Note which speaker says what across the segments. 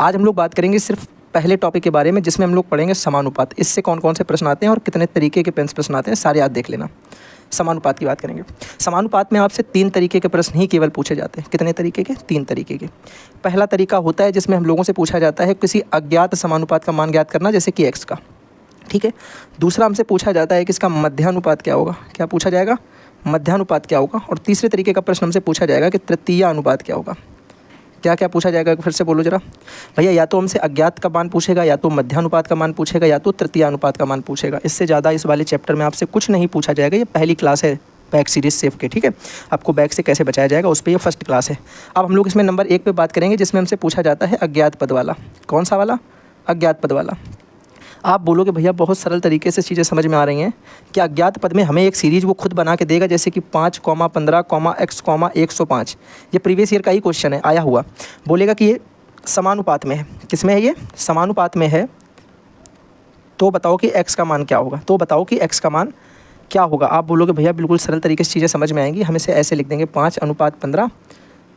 Speaker 1: आज हम लोग बात करेंगे सिर्फ पहले टॉपिक के बारे में, जिसमें हम लोग पढ़ेंगे समानुपात। इससे कौन कौन से प्रश्न आते हैं और कितने तरीके के प्रश्न आते हैं, सारे याद देख लेना। समानुपात की बात करेंगे। समानुपात में आपसे 3 तरीके के प्रश्न ही केवल पूछे जाते हैं। कितने तरीके के? 3 तरीके के। पहला तरीका होता है जिसमें हम लोगों से पूछा जाता है किसी अज्ञात समानुपात का मान ज्ञात करना, जैसे कि x का, ठीक है। दूसरा हमसे पूछा जाता है कि इसका मध्यानुपात क्या होगा। क्या पूछा जाएगा? मध्यानुपात क्या होगा। और तीसरे तरीके का प्रश्न हमसे पूछा जाएगा कि तृतीय अनुपात क्या होगा। क्या क्या पूछा जाएगा, फिर से बोलो जरा भैया। या तो हमसे अज्ञात का मान पूछेगा, या तो मध्यानुपात का मान पूछेगा, या तो तृतीय अनुपात का मान पूछेगा। इससे ज़्यादा इस वाले चैप्टर में आपसे कुछ नहीं पूछा जाएगा। ये पहली क्लास है बैक सीरीज सेफ के, ठीक है। आपको बैक से कैसे बचाया जाएगा उस पर ये फर्स्ट क्लास है। अब हम लोग इसमें नंबर 1 पे बात करेंगे, जिसमें हमसे पूछा जाता है अज्ञात पद वाला। कौन सा वाला? अज्ञात पद वाला। आप बोलोगे भैया बहुत सरल तरीके से चीज़ें समझ में आ रही हैं कि अज्ञात पद में हमें एक सीरीज वो खुद बना के देगा, जैसे कि 5, 15, x, 105। ये प्रीवियस ईयर का ही क्वेश्चन है, आया हुआ। बोलेगा कि ये समानुपात में है। किस में है ये? समानुपात में है। तो बताओ कि x का मान क्या होगा। तो बताओ कि x का मान क्या होगा। आप बोलोगे भैया बिल्कुल सरल तरीके से चीज़ें समझ में आएंगी। हम इसे ऐसे लिख देंगे 5:15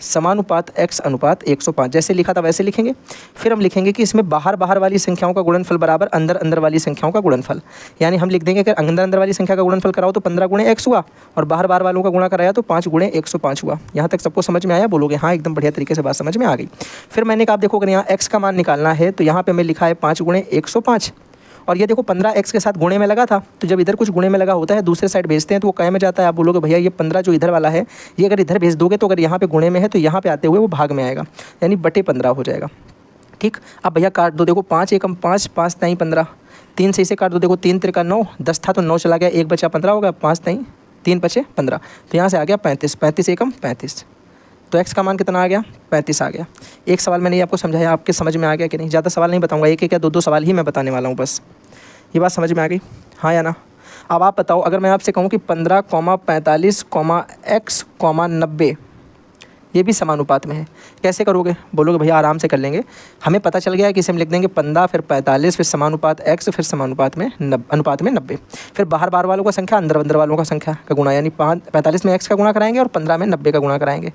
Speaker 1: समानुपात x अनुपात 105। जैसे लिखा था वैसे लिखेंगे। फिर हम लिखेंगे कि इसमें बाहर बाहर वाली संख्याओं का गुणनफल बराबर अंदर अंदर वाली संख्याओं का गुणनफल। यानी हम लिख देंगे कि अंदर अंदर वाली संख्या का गुणनफल कराओ तो 15 × x हुआ, और बाहर बाहर वालों का गुणा कराया तो 5 × 105 हुआ। यहाँ तक सबको समझ में आया? बोलोगे हाँ, एकदम बढ़िया तरीके से बात समझ में आ गई। फिर मैंने कहा आप देखो, अगर यहाँ x का मान निकालना है तो यहाँ पर हमें लिखा है 5 × 105, और ये देखो 15x के साथ गुणे में लगा था। तो जब इधर कुछ गुणे में लगा होता है, दूसरे साइड भेजते हैं तो वो कै में जाता है। आप बोलोगे भैया ये 15 जो इधर वाला है, ये अगर इधर भेज दोगे तो अगर यहाँ पे गुणे में है तो यहाँ पे आते हुए वो भाग में आएगा, यानी बटे 15 हो जाएगा, ठीक। अब भैया काट दो। देखो 5 एकम 5, 5 ताई 15, 3 से इसे काट दो। देखो 3 त्रिका 9, 10 था तो 9 चला गया, 1 बचा 15 होगा, 5 ताई 3 बचे 15, तो यहाँ से आ गया 35, 35 एकम 35। तो x का मान कितना आ गया? 35 आ गया। एक सवाल मैंने ये आपको समझाया, आपके समझ में आ गया कि नहीं? ज़्यादा सवाल नहीं बताऊंगा, एक या दो सवाल ही मैं बताने वाला हूँ बस। ये बात समझ में आ गई, हाँ या ना? अब आप बताओ, अगर मैं आपसे कहूँ कि 15, 45, x, 90 ये भी समानुपात में है, कैसे करोगे? बोलोगे भैया आराम से कर लेंगे। हमें पता चल गया है कि इसे हम लिख देंगे 15, फिर 45, फिर समानुपात x, फिर समानुपात में अनुपात में 90। फिर बाहर बाहर वालों का संख्या अंदर अंदर वालों का संख्या का गुणा, यानी 45 में x का गुणा कराएंगे और 15 में 90 का गुणा कराएंगे।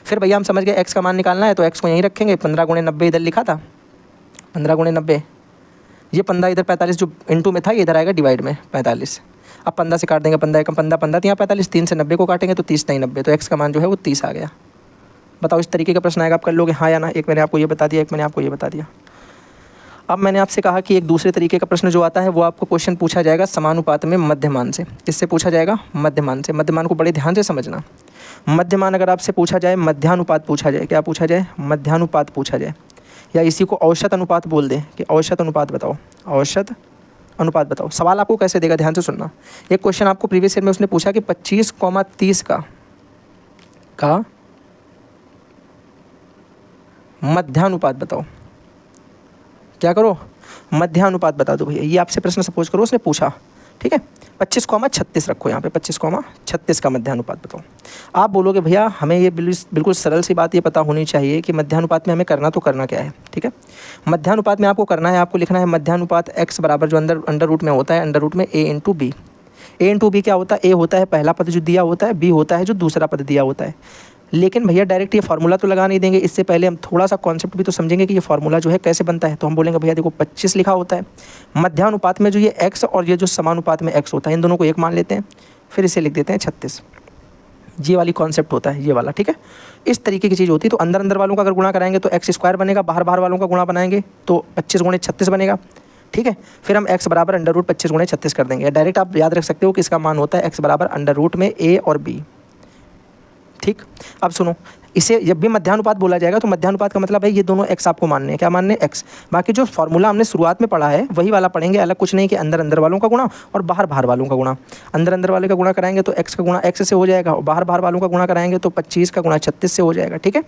Speaker 1: फिर भैया हम समझ गए x का मान निकालना है तो x को यहीं रखेंगे। 15 × 90 इधर लिखा था, 15 × 90, ये 15 इधर 45 जो इंटू में था, ये इधर आएगा डिवाइड में 45। अब 15 से काट देंगे, 15 एकम 15, 15 यहाँ 45, 3 से 90 को काटेंगे तो 30 ताई 90, तो x का मान जो है वो 30 आ गया। बताओ इस तरीके का प्रश्न आएगा, आप कर लोगे हाँ या ना? एक मैंने आपको ये बता दिया, एक मैंने आपको ये बता दिया। अब मैंने आपसे कहा कि एक दूसरे तरीके का प्रश्न जो आता है वो आपको क्वेश्चन पूछा जाएगा समानुपात में मध्यमान से। किससे पूछा जाएगा? मध्यमान से। मध्यमान को बड़े ध्यान से समझना। मध्यमान अगर आपसे पूछा जाए, मध्यानुपात पूछा जाए, क्या पूछा जाए? मध्यानुपात पूछा जाए, या इसी को औसत अनुपात बोल दें कि औसत अनुपात बताओ, औसत अनुपात बताओ। सवाल आपको कैसे देगा, ध्यान से सुनना। एक क्वेश्चन आपको प्रीवियस ईयर में उसने पूछा कि 25,30 का मध्यानुपात बताओ। क्या करो? मध्यानुपात बता दो भैया। ये आपसे प्रश्न सपोज करो उसने पूछा, ठीक है। 25,36 रखो यहाँ पे, 25,36 का मध्यानुपात बताओ। आप बोलोगे भैया हमें ये बिल्कुल सरल सी बात ये पता होनी चाहिए कि मध्यानुपात में हमें करना तो करना क्या है, ठीक है। मध्यानुपात में आपको करना है, आपको लिखना है मध्यानुपात x बराबर जो अंडर रूट में होता है, अंडर रूट में a into B. a into B क्या होता है? a होता है पहला पद जो दिया होता है, b होता है जो दूसरा पद दिया होता है। लेकिन भैया डायरेक्ट ये फार्मूला तो लगा नहीं देंगे, इससे पहले हम थोड़ा सा कॉन्सेप्ट भी तो समझेंगे कि ये फार्मूला जो है कैसे बनता है। तो हम बोलेंगे भैया देखो 25 लिखा होता है, मध्यानुपात में जो ये x और ये जो समानुपात में x होता है, इन दोनों को एक मान लेते हैं, फिर इसे लिख देते हैं 36। ये वाली कॉन्सेप्ट होता है, ये वाला, ठीक है। इस तरीके की चीज़ होती है। तो अंदर अंदर वालों का अगर गुणा कराएंगे तो x² बनेगा, बाहर बाहर वालों का गुणा बनाएंगे तो 25 × 36 बनेगा, ठीक है। फिर हम x बराबर अंडर रूट 25 × 36 कर देंगे। डायरेक्ट आप याद रख सकते हो कि इसका मान होता है x बराबर अंडर रूट में a और b, ठीक। अब सुनो, इसे जब भी मध्यानुपात बोला जाएगा तो मध्यानुपात का मतलब है ये दोनों x आपको मानने हैं। क्या मानने? x। बाकी जो फॉर्मूला हमने शुरुआत में पढ़ा है वही वाला पढ़ेंगे, अलग कुछ नहीं कि अंदर अंदर वालों का गुणा और बाहर बाहर वालों का गुणा। अंदर अंदर वाले का गुणा कराएंगे तो x का गुणा x से हो जाएगा, और बाहर बाहर वालों का गुणा कराएंगे तो 25 का गुणा 36 से हो जाएगा, ठीक है।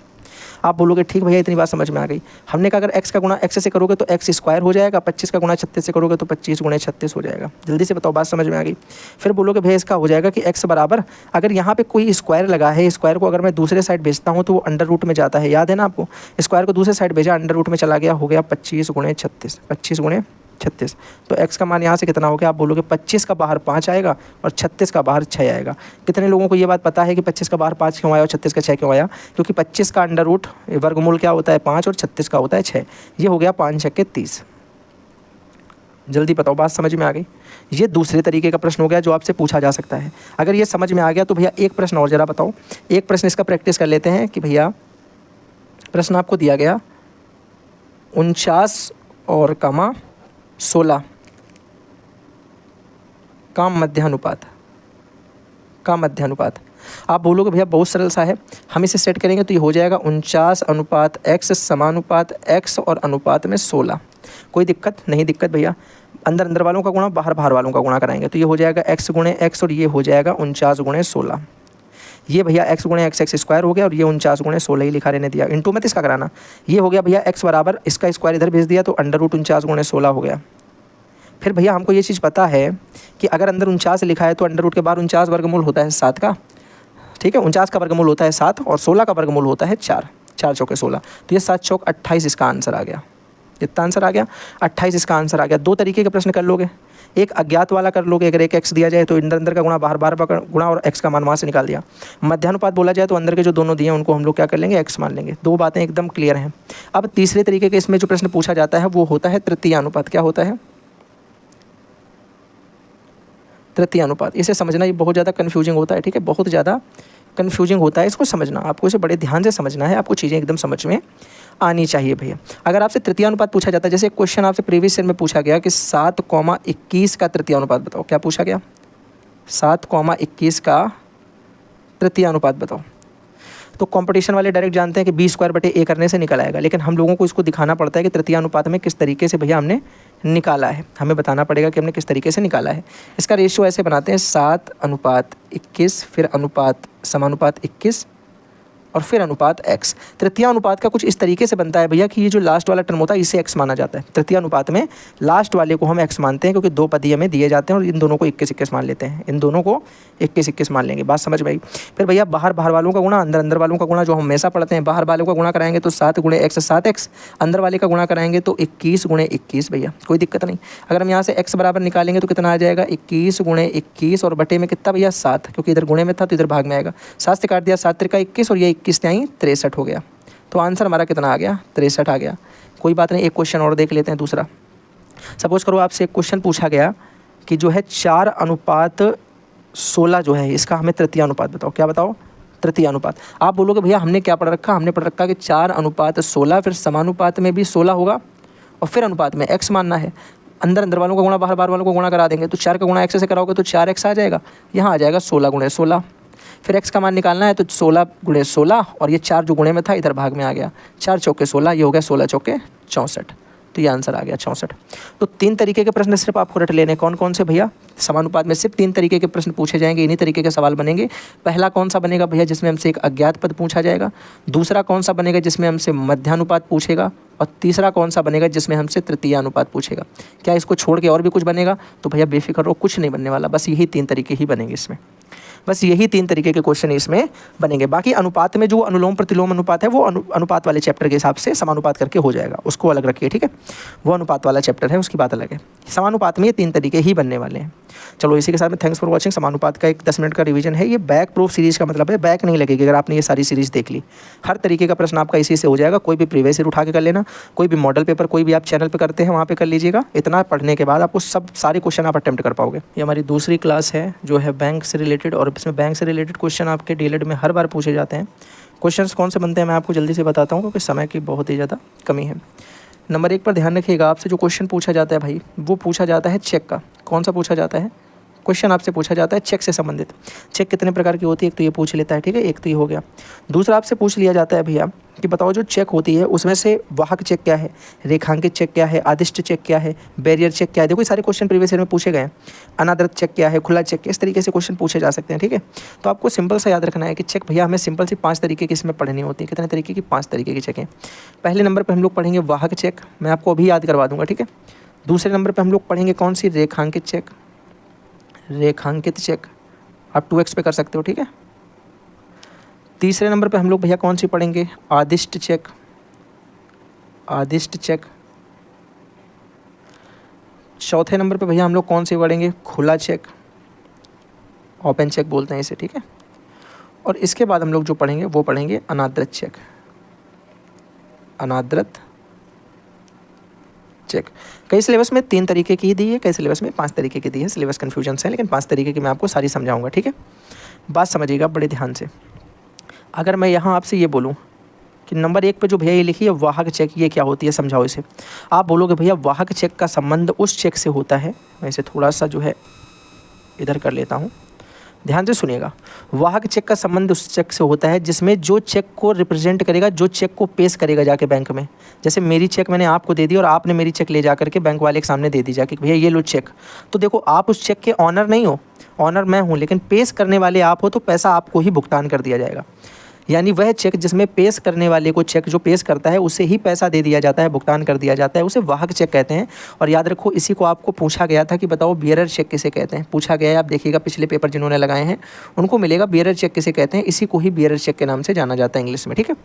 Speaker 1: आप बोलोगे ठीक भैया इतनी बात समझ में आ गई। हमने कहा अगर x का गुणा x से करोगे तो x² हो जाएगा, 25 का गुणा 36 से करोगे तो 25 × 36 हो जाएगा। जल्दी से बताओ, बात समझ में आ गई। फिर बोलोगे भैया इसका हो जाएगा कि x बराबर, अगर यहाँ पे कोई स्क्वायर लगा है, स्क्वायर को अगर मैं दूसरे साइड भेजता हूँ तो वो अंडर रूट में जाता है, याद है ना आपको। स्क्वायर को दूसरे साइड भेजा, अंडर रूट में चला गया, हो गया 25 × 36, 25 × 36। तो x का मान यहाँ से कितना हो गया, आप बोलोगे 25 का बाहर 5 आएगा और 36 का बाहर 6 आएगा। कितने लोगों को ये बात पता है कि 25 का बाहर 5 क्यों आया और 36 का 6 क्यों आया? क्योंकि 25 का अंडर रूट वर्गमूल क्या होता है 5 और 36 का होता है 6। ये हो गया 5 छक्के 30। जल्दी बताओ, बात समझ में आ गई? ये दूसरे तरीके का प्रश्न हो गया जो आपसे पूछा जा सकता है। अगर ये समझ में आ गया तो भैया एक प्रश्न और ज़रा बताओ, एक प्रश्न इसका प्रैक्टिस कर लेते हैं कि भैया प्रश्न आपको दिया गया 49 और 16 का मध्यानुपात, आप बोलोगे भैया बहुत सरल सा है, हम इसे सेट करेंगे तो ये हो जाएगा 49 अनुपात x समानुपात x और अनुपात में 16। कोई दिक्कत नहीं? दिक्कत भैया, अंदर अंदर वालों का गुणा बाहर बाहर वालों का गुणा कराएंगे तो ये हो जाएगा x गुणे x और ये हो जाएगा 49 गुणे 16। ये भैया x गुणे x स्क्वायर हो गया और ये 49 गुणे 16 ही लिखा रहने दिया, इंटू मत इसका कराना। ये हो गया भैया x बराबर इसका स्क्वायर इधर भेज दिया तो अंडर रूट 49 गुणे 16 हो गया। फिर भैया हमको ये चीज़ पता है कि अगर अंदर 49 लिखा है तो अंडर रूट के बाहर 49 वर्गमूल होता है 7 का, ठीक है, 49 का वर्गमूल होता है 7 और 16 का वर्गमूल होता है 4, 4 चौके 16, तो ये 7 चौक 28 इसका आंसर आ गया। कितना आंसर आ गया? 28 इसका आंसर आ गया। दो तरीके के प्रश्न कर लोगे, एक अज्ञात वाला कर लोगे, अगर एक x दिया जाए तो अंदर अंदर का गुणा बाहर बाहर का गुणा और x का मान वहाँ से निकाल दिया। मध्यानुपात बोला जाए तो अंदर के जो दोनों दिए हैं उनको हम लोग क्या कर लेंगे, x मान लेंगे। दो बातें एकदम क्लियर हैं। अब तीसरे तरीके के इसमें जो प्रश्न पूछा जाता है वो होता है तृतीय अनुपात। क्या होता है? तृतीय अनुपात। इसे समझना ये बहुत ज़्यादा कन्फ्यूजिंग होता है, ठीक है, बहुत ज़्यादा कन्फ्यूजिंग होता है, इसको समझना आपको, इसे बड़े ध्यान से समझना है, आपको चीज़ें एकदम समझ में आनी चाहिए भैया। अगर आपसे तृतीय अनुपात पूछा जाता है, जैसे एक क्वेश्चन आपसे प्रीवियस ईयर में पूछा गया कि 7,21 का तृतीय अनुपात बताओ, क्या पूछा गया? 7,21 का तृतीय अनुपात बताओ। तो कंपटीशन वाले डायरेक्ट जानते हैं कि b² करने से निकल आएगा, लेकिन हम लोगों को इसको दिखाना पड़ता है कि तृतीय अनुपात में किस तरीके से भैया हमने निकाला है, हमें बताना पड़ेगा कि हमने किस तरीके से निकाला है। इसका रेशियो ऐसे बनाते हैं 7:21, फिर अनुपात समानुपात 21 और फिर अनुपात x। तृतीय अनुपात का कुछ इस तरीके से बनता है भैया कि ये जो लास्ट वाला टर्म होता है इसे x माना जाता है। तृतीय अनुपात में लास्ट वाले को हम x मानते हैं क्योंकि दो पद हमें दिए जाते हैं और इन दोनों को 21-21 मान लेते हैं, इन दोनों को 21-21 मान लेंगे। बात समझ में आई? फिर भैया बाहर बाहर वालों का गुणा, अंदर अंदर वालों का गुणा, जो हम हमेशा पढ़ते हैं, बाहर वालों का गुणा कराएंगे तो 7 गुणे x 7x, अंदर वाले का गुणा कराएंगे तो 21 गुणे 21 भैया, कोई दिक्कत नहीं। अगर हम यहाँ से x बराबर निकालेंगे तो कितना आ जाएगा, 21 गुणे 21 और बटे में कितना भैया 7, क्योंकि इधर गुणे में था तो इधर भाग में आएगा, 7 से काट दिया, 7 त्रिका 21 और ये 21 त्याई 63 हो गया। तो आंसर हमारा कितना आ गया, 63 आ गया। कोई बात नहीं, एक क्वेश्चन और देख लेते हैं दूसरा। सपोज करो आपसे एक क्वेश्चन पूछा गया कि जो है 4:16 जो है इसका हमें तृतीय अनुपात बताओ। क्या बताओ? तृतीय अनुपात। आप बोलोगे भैया हमने क्या पढ़ रखा, हमने पढ़ रखा कि 4:16, फिर समानुपात में भी 16 होगा और फिर अनुपात में x मानना है। अंदर अंदर वालों का गुणा बाहर बाहर वालों को गुणा करा देंगे तो 4 का गुणा x से कराओगे तो 4x आ जाएगा, यहाँ आ जाएगा 16 गुणे 16। फिर x का मान निकालना है तो 16 गुणे 16 और ये 4 जो गुणे में था इधर भाग में आ गया, 4 चौके 16, ये हो गया 16 चौके 64, तो ये आंसर आ गया 64। तो 3 तरीके के प्रश्न सिर्फ आपको रट लेने, कौन कौन से भैया? समानुपात में सिर्फ 3 तरीके के प्रश्न पूछे जाएंगे, इन्हीं तरीके के सवाल बनेंगे। पहला कौन सा बनेगा भैया, जिसमें हमसे एक अज्ञात पद पूछा जाएगा। दूसरा कौन सा बनेगा, जिसमें हमसे मध्यानुपात पूछेगा। और तीसरा कौन सा बनेगा, जिसमें हमसे तृतीय अनुपात पूछेगा। क्या इसको छोड़ के और भी कुछ बनेगा? तो भैया बेफिक्र रहो, कुछ नहीं बनने वाला, बस यही 3 तरीके ही बनेंगे इसमें, बस यही 3 तरीके के क्वेश्चन इसमें बनेंगे। बाकी अनुपात में जो अनुलोम प्रतिलोम अनुपात है वो अनुपात वाले चैप्टर के हिसाब से समानुपात करके हो जाएगा, उसको अलग रखिए, ठीक है, वो अनुपात वाला चैप्टर है, उसकी बात अलग है। समानुपात में ये 3 तरीके ही बनने वाले हैं। चलो इसी के साथ में थैंक्स फॉर वॉचिंग। समानुपात का एक 10 मिनट का रिवीजन है, ये बैक प्रूफ सीरीज का मतलब है बैक नहीं लगेगी अगर आपने ये सारी सीरीज देख ली। हर तरीके का प्रश्न आपका इसी से हो जाएगा, कोई भी प्रीवियस ईयर उठा के कर लेना, कोई भी मॉडल पेपर कोई भी आप चैनल पर करते हैं वहाँ पर कर लीजिएगा। इतना पढ़ने के बाद आपको सब सारे क्वेश्चन आप अटेम्प्ट कर पाओगे। ये हमारी दूसरी क्लास है जो है बैंक से रिलेटेड, और इसमें बैंक से रिलेटेड क्वेश्चन आपके डीएलएड में हर बार पूछे जाते हैं। क्वेश्चंस कौन से बनते हैं मैं आपको जल्दी से बताता हूँ क्योंकि समय की बहुत ही ज़्यादा कमी है। नंबर 1 पर ध्यान रखिएगा, आपसे जो क्वेश्चन पूछा जाता है भाई वो पूछा जाता है चेक का। कौन सा पूछा जाता है क्वेश्चन? आपसे पूछा जाता है चेक से संबंधित। चेक कितने प्रकार की होती है, एक तो ये पूछ लेता है, ठीक है, एक तो ये हो गया। दूसरा आपसे पूछ लिया जाता है भैया कि बताओ जो चेक होती है उसमें से वाहक चेक क्या है, रेखांकित चेक क्या है, आदिष्ट चेक क्या है, बैरियर चेक क्या है। देखो सारे क्वेश्चन प्रीवियस ईयर में पूछे गए हैं। अनादृत चेक क्या है, खुला चेक, इस तरीके से क्वेश्चन पूछे जा सकते हैं, ठीक है। तो आपको सिंपल सा याद रखना है कि चेक भैया हमें सिंपल सी 5 तरीके की इसमें पढ़नी होती है। कितने तरीके की? 5 तरीके की चेक हैं। पहले नंबर पर हम लोग पढ़ेंगे वाहक चेक, मैं आपको अभी याद करवा दूंगा, ठीक है। दूसरे नंबर पर हम लोग पढ़ेंगे कौन सी? रेखांकित चेक, रेखांकित चेक आप 2x पे कर सकते हो, ठीक है। तीसरे नंबर पे हम लोग भैया कौन सी पढ़ेंगे? आदिष्ट चेक, आदिष्ट चेक। चौथे नंबर पे भैया हम लोग कौन सी पढ़ेंगे, खुला चेक, ओपन चेक बोलते हैं इसे, ठीक है। और इसके बाद हम लोग जो पढ़ेंगे वो पढ़ेंगे अनादृत चेक, अनादृत चेक। कई सिलेबस में 3 तरीके की ही दी है, कई सिलेबस में 5 तरीके की दी है, सिलेबस कन्फ्यूजन है, लेकिन 5 तरीके की मैं आपको सारी समझाऊंगा, ठीक है। बात समझिएगा बड़े ध्यान से। अगर मैं यहाँ आपसे ये बोलूँ कि नंबर 1 पे जो भैया ये लिखी है वाहक चेक, ये क्या होती है, समझाओ इसे। आप बोलोगे भैया वाहक चेक का संबंध उस चेक से होता है, मैं इसे थोड़ा सा जो है इधर कर लेता हूँ, ध्यान से सुनिएगा। वाहक चेक का संबंध उस चेक से होता है जिसमें जो चेक को रिप्रेजेंट करेगा, जो चेक को पेश करेगा जाके बैंक में। जैसे मेरी चेक मैंने आपको दे दी और आपने मेरी चेक ले जा करके बैंक वाले के सामने दे दी जाके, भैया ये लो चेक। तो देखो आप उस चेक के ऑनर नहीं हो, ऑनर मैं हूँ, लेकिन पेश करने वाले आप हो, तो पैसा आपको ही भुगतान कर दिया जाएगा। यानी वह चेक जिसमें पेश करने वाले को, चेक जो पेश करता है उसे ही पैसा दे दिया जाता है, भुगतान कर दिया जाता है, उसे वाहक चेक कहते हैं। और याद रखो इसी को आपको पूछा गया था कि बताओ बियरर चेक किसे कहते हैं, पूछा गया है। आप देखिएगा पिछले पेपर जिन्होंने लगाए हैं उनको मिलेगा बियरर चेक किसे कहते हैं, इसी को ही बियरर चेक के नाम से जाना जाता है इंग्लिश में, ठीक है।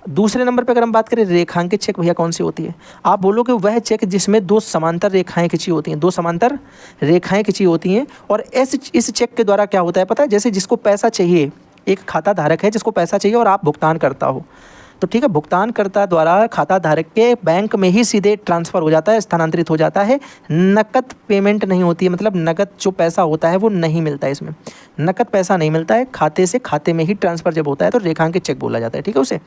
Speaker 1: दूसरे नंबर पर अगर हम बात करें रेखांकित चेक, भैया कौन सी होती है। आप बोलोगे वह चेक जिसमें 2 समांतर रेखाएं खिंची होती हैं, 2 समांतर रेखाएं खिंची होती हैं। और इस चेक के द्वारा क्या होता है पता है, जैसे जिसको पैसा चाहिए, एक खाता धारक है जिसको पैसा चाहिए और आप भुगतान करता हो, तो ठीक है, भुगतानकर्ता द्वारा खाता धारक के बैंक में ही सीधे ट्रांसफ़र हो जाता है, स्थानांतरित हो जाता है, नकद पेमेंट नहीं होती है। मतलब नकद जो पैसा होता है वो नहीं मिलता है, इसमें नकद पैसा नहीं मिलता है, खाते से खाते में ही ट्रांसफ़र जब होता है तो रेखांकित चेक बोला जाता है, ठीक है। उसे